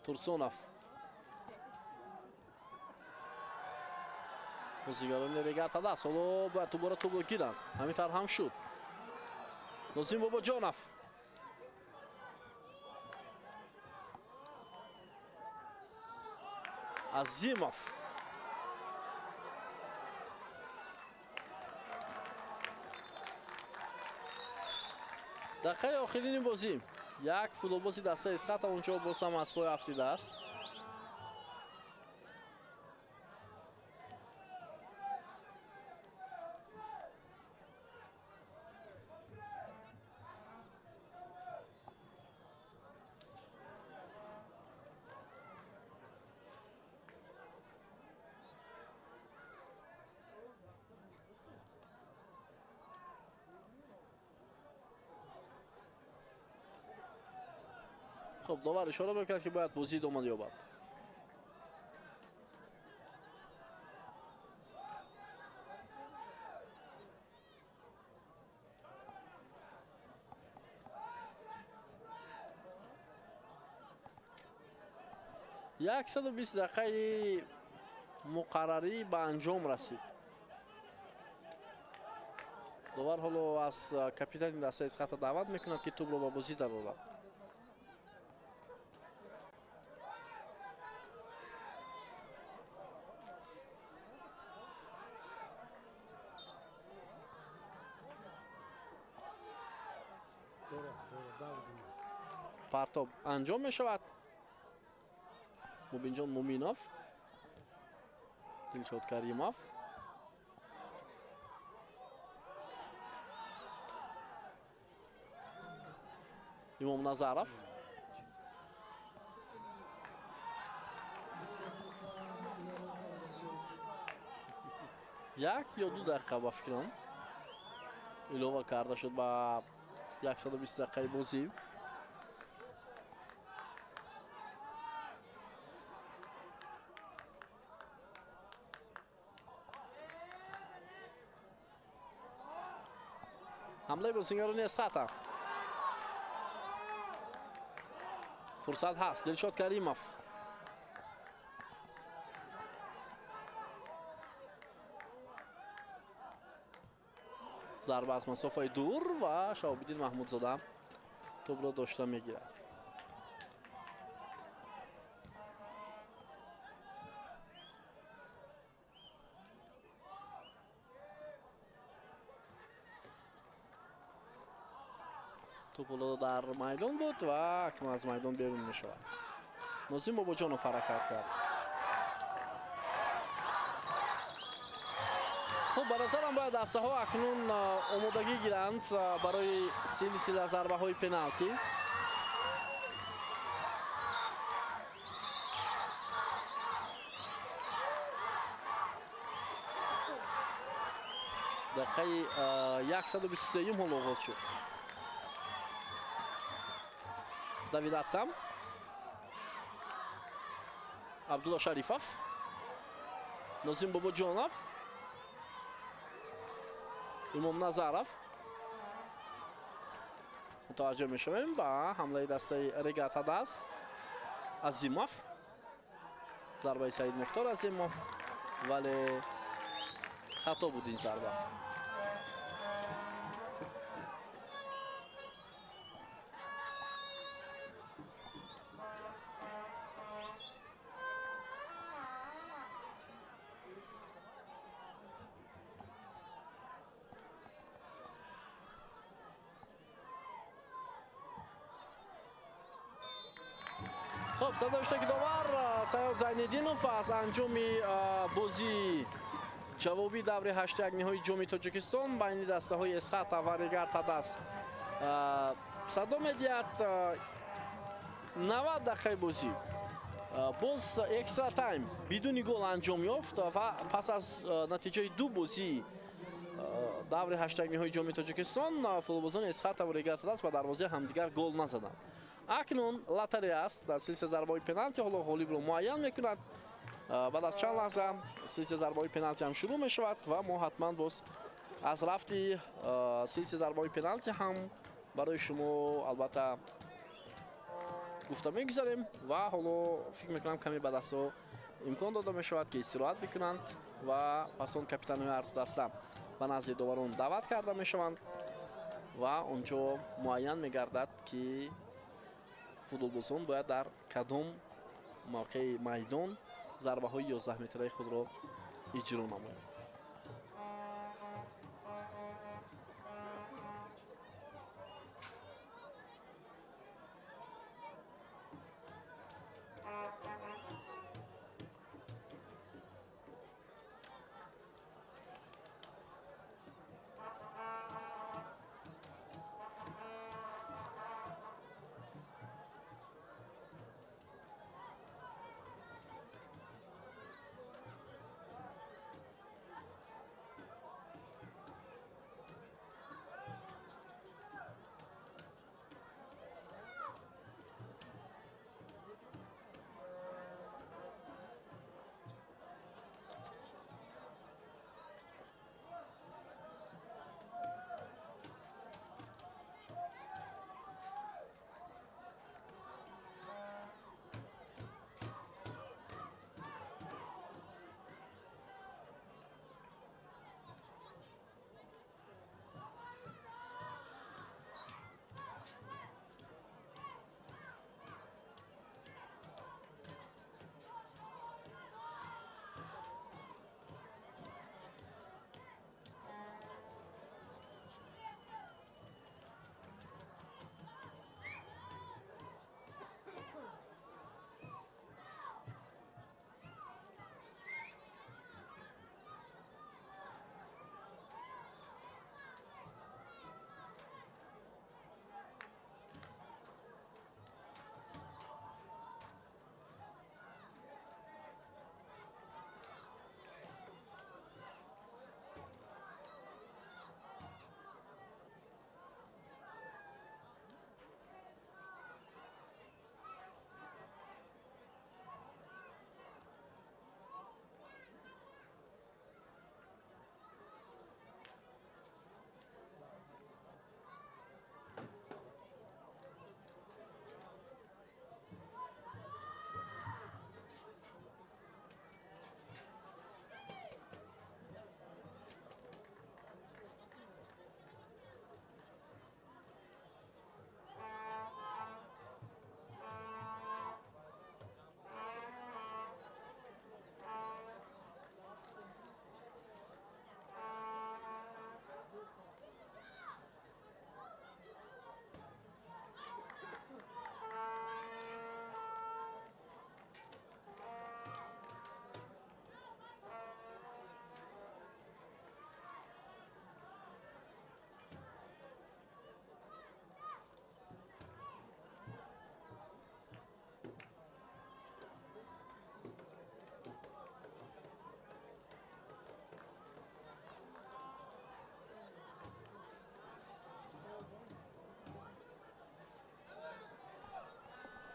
Турсунов بازیگران Регартадаст حالا با دوباره توپ رو گیرند همینطور هم شد نازیم باباجانов Азимов دقیقه آخرین بازی یک فوتبالبازی دسته اسخاتا اونجا باز هم از پای افتیده است خب داور اشاره میکرد که باید بازی ادامه یابد یک 120 دقیقه مقرری به انجام رسید داور حالا از کاپیتان دسته اسخاتا دعوت میکند که توپ رو به بازی درآورد پرتاب انجام می شود مبینجان مومینوف دلشاد کریموف امام نظرов یک یا دو دقیقه با فکرم ایلوه کرده شد با 120 دقیقه بازی حمله بازیگران اسخاتا фурсат ҳаст. Дилшод Каримов. зарба аз масофаи дур ва Шаҳобиддин Маҳмудзода тӯбро дошта мегирад. توپولو در میدان بود و اکنون از میدان بیرون می شود. نازیم باباجانوف حرکت کرد. خب به نظرم باید دسته ها اکنون آمادگی گیرند برای سلسله ضربه های پنالتی. دقیقه 123 حال آغاز شد. Давид Атсам, Абдулла Шарифов, Нозим Бобоҷонов, Имом Назаров. мутаваҷҷеҳ мешавем ба ҳамлаи дастаи Регата Даст. Азимов, зарбаи Саид Мухтор Азимов, вале хато буд ин зарба. خب صدای اشتراکی داور سیاد زینالدینوف از انجامی بازی جوابی دور هشتگ نهایی جام تاجیکستان بین دسته های اسخط و رگارتا داست صدا میدهد 90 دقیقه بازی باز اکسترا تایم بدون گل انجام یافت و پس از نتیجه دو بازی دور هشتگ نهایی جام تاجیکستان فوتبالبازان اسخط و رگارتا داست و دروازه همدیگر گل نزدند. اکنون لاتاریا است در سلسله ضربه‌های پنالتی حالا غالب رو معین میکند. بعد از چند لحظه سلسله ضربه‌های پنالتی هم شروع میشود و ما حتما باز از رفتی سلسله ضربه‌های پنالتی هم برای شما البته گفته میگذاریم و حالا فکر میکنم کمی بعد از امکان داده میشود که استراحت بکنند و پس اون کاپیتان هر دو دسته به نزد داوران دعوت کرده میشوند و اونجا معین میگردد که فوتبالبازان باید در کدام موقع میدان ضربه های 11 متری خود را اجرا نمایند.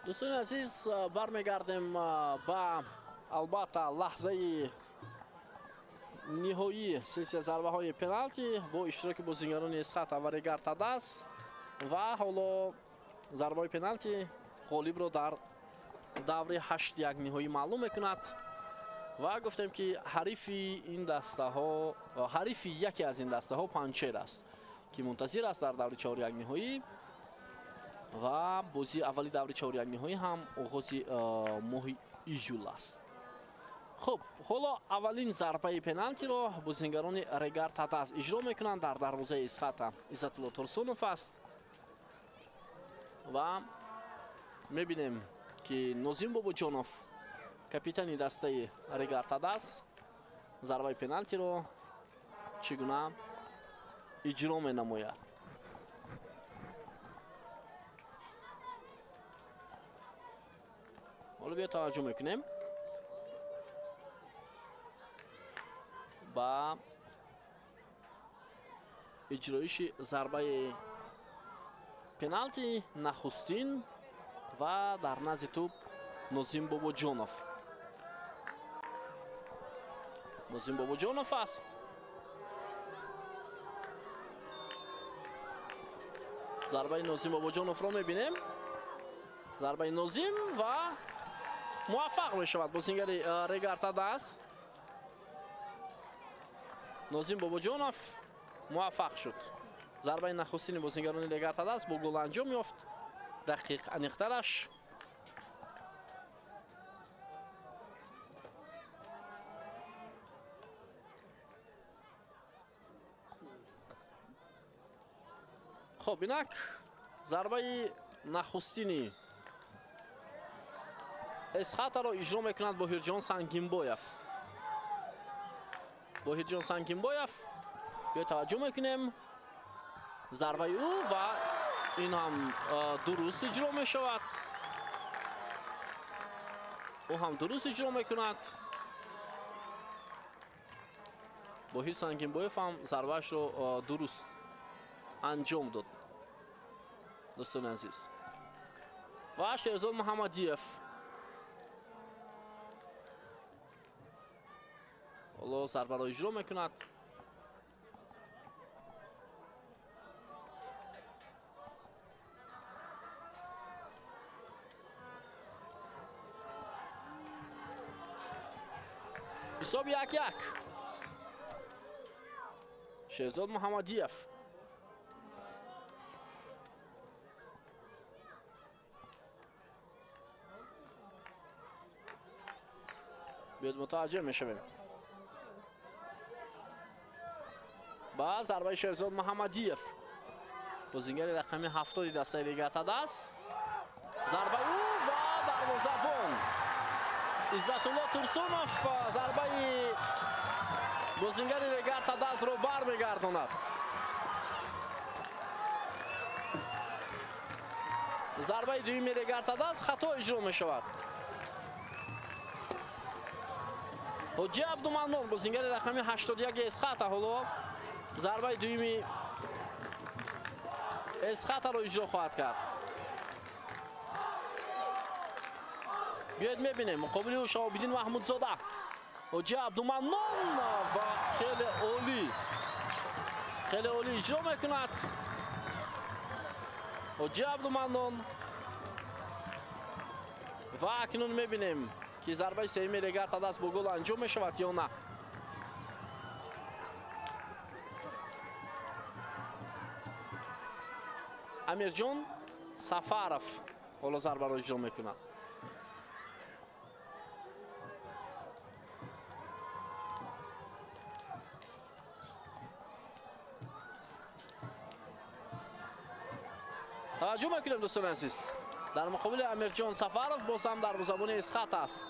دوستان عزیز برمیگردیم با البته لحظه نهایی سلسله ضربه های پنالتی با اشتراک بازیگران اسخات و ریگارد تاداس و حالا ضربه های پنالتی غالب را در دوره 8 یک نهایی معلوم میکند و گفتیم که حریف این دسته ها حریف یکی از این دسته ها پنچر است که منتظر است در دوره 4 یک نهایی و بازی اولی دوره 4 یک نهایی هم آغاز ماه ایژول است. خب حالا اولین ضربه پنالتی را بازیگران ریگارد تاداس اجرا میکنند در دروازه اسخات عزت‌الله ترسونوف است و میبینیم که نوزیم باباجانوف کاپیتان دسته ریگارد تاداس ضربه پنالتی را چگونه اجرا مینماید. حالا بیا توجه میکنیم با اجرایش ضربه پنالتی نخستین و در نزد توپ نوزیم باباجانوف. نوزیم باباجانوف است. ضربه نوزیم باباجانوف را میبینیم. ضربه نوزیم و موفق میشود بازیگر ریگارد تاداس. نوزیم باباجانوف موفق شد. ضربه نخستین بازیگران ریگارد تاداس با گل انجام یافت. دقیق انیخترش خب اینک ضربه نخستینی اسخات را اجرا میکند باهرجان سنگینبایف. باهرجان سنگینبایف به توجه میکنیم ضربه او و این هم درست اجرا میشود. او هم درست اجرا میکند. باهر سنگینبایف هم ضربهش را درست انجام داد. دوستان عزیز و شهرزاد محمدیف حالا ضربه را اجرا میکند. حساب 1-1 شهرزاد محمدیف. بیاد متوجه میشویم با ضربه شهرزاد محمدیف بازیگر رقم 70 دسته ریگارد تاداس. ضربه او و دروازه‌بان عزت‌الله ترسونوف ضربه بازیگر ریگارد تاداس رو برمیگرداند. ضربه دوم ریگارد تاداس خطا اجرا میشود. حجی عبدالمنان بازیگر رقم 81 اسخات حالا ضربه دوم اسخات را اجرا خواهد کرد. بیاید میبینیم مقابل او شهاب‌الدین محمودزاده حجی عبدالمنان و خیلی عالی اجرا میکند حجی عبدالمنان و اکنون میبینیم که ضربه سوم ریگارد تاداس با گل انجام میشود یا نه. امیرجان سفارف حالا ضربه را اجرا میکند. توجه میکنیم دوستان عزیز در مقابل امیرجان سفارف باز هم دروازه‌بان اسخات است.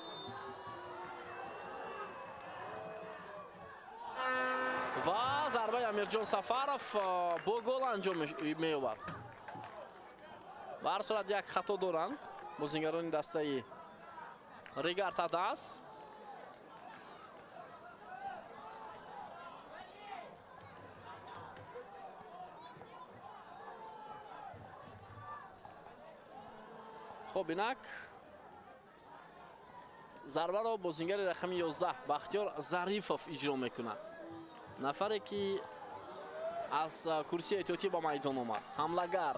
و ضربه امیرجان سفارف با گل انجام می‌یابد. به هر صورت یک خطا دارند بازیگران دسته ریگارد تاداس. خب اینک ضربه را بازیگر رقم 11 بختیار ظریفов اجرا میکند. نفری که از کرسی احتیاطی با میدان آمد. حمله‌گر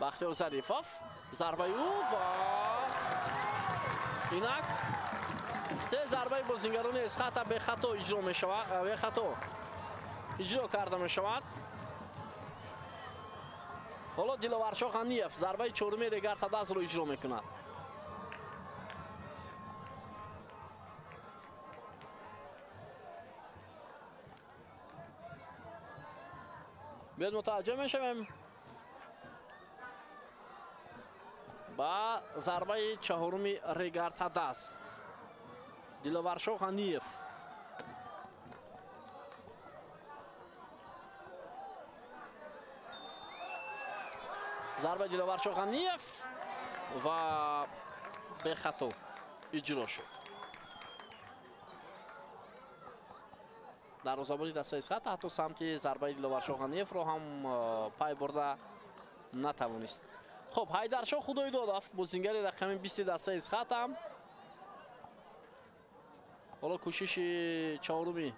بختیار ظریفов. ضربه او و اینک سه ضربه بازیگران از خط به خطا اجرا می شود. به خطا اجرا کرده می شود. حالا دلوارشاه غنیف ضربه چهارمی ریگارد داز رو اجرا می کند. بیاد متوجه می شویم با ضربه چهارمی ریگارد داز. دلوارشاه غنیف ضربه دلوارشاه غنیف و به خطا اجرا شد. در روزابانی دسته از خط حتی سمت ضربه دلوارشاه غنیف رو هم پای برده نتوانست. خب حیدرشاه خدایدادов بازیگر رقم 20 دسته از خط هم حالا کوشش چهارمی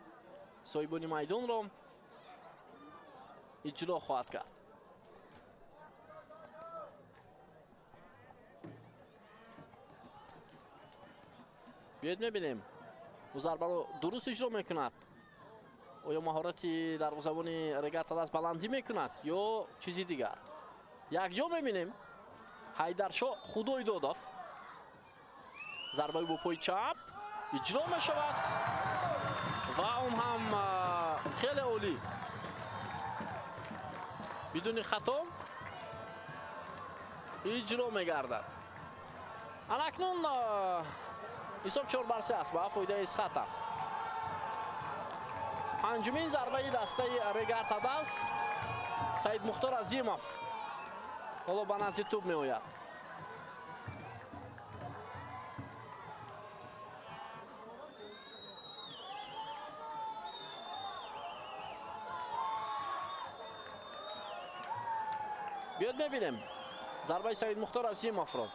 صاحبان میدان رو اجرا خواهد کرد. بیاید میبینیم او ضربه رو درست اجرا میکند. آیا مهارتی در زبان ریگارد داز بلندی میکند یا چیزی دیگر. یک جا میبینیم حیدرشاه خدایدادов ضربه با پای چپ اجرا می شود و اون هم خیلی عالی بدون خطا اجرا می گردد. اکنون حساب 4-3 است با فایده از خطا. پنجمین ضربه دسته ریگارد داز سعید مختار عظیمov حالا به نزد توپ می آید. بیاد میبینیم ضربه سعید مختار عظیمov رو.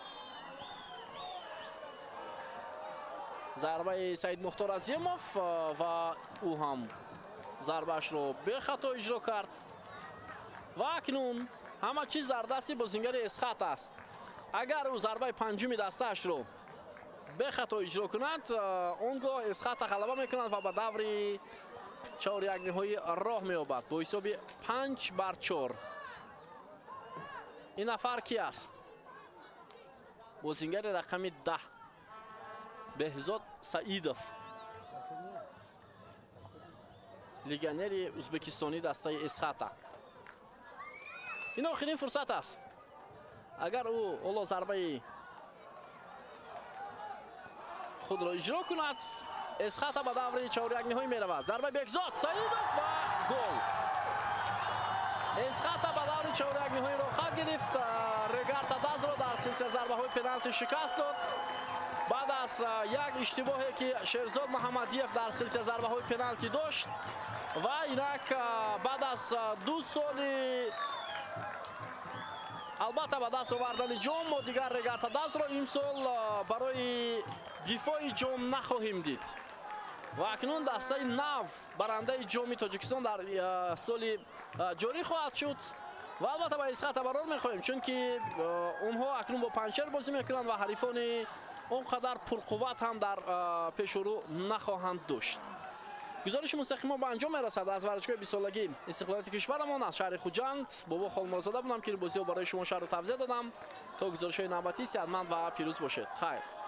ضربه سعید مختار عظیمov و او هم ضربهش رو به خطا اجرا کرد و اکنون همه چیز در دست بازیگر اسخط است. اگر او ضربه پنجمی دستش رو به خطا اجرا کند اونگاه اسخط غلبه میکند و به دور 4-1 نهایی راه مییابد با حساب 5-4. این نفر کی است؟ بازیگر رقم 10 بهزاد سعیدov لیگنر ازبکستانی دسته اسخط. این آخرین فرصت است. اگر او اولا ضربه خود را اجرا کند اسخط به دور 4-1 نهایی می رود. ضربه بهزاد سعیدov و گل. اسخط به دور 4-1 نهایی را خط گرفت. ریگارد داز را در سلسله ضربه های پنالتی شکست داد. بعد از یک اشتباهی که شیرزاد محمدیف در سلسله ضربه های پنالتی داشت و اینک بعد از 2 سال البته به دست آوردن جام ما دیگر ریگارد داز را این سال برای دفاع جام نخواهیم دید و اکنون دسته نو برنده جام تاجیکستان در سال جاری خواهد شد و البته با اسخط برار میخواهیم چون که اونها اکنون با پنچر بازی میکنند و حریفان اونقدر پرقوت هم در پیش رو نخواهند داشت. گزارش مستقیما به انجام میرسد از ورزشگاه 20 سالگی استقلالیت کشورمان از شهر خوجند. بابا خالمرزاده بودم که بازی رو برای شما شهر رو توضیح دادم. تا گزارش های نوبتی صحتمند و پیروز باشید. خیر.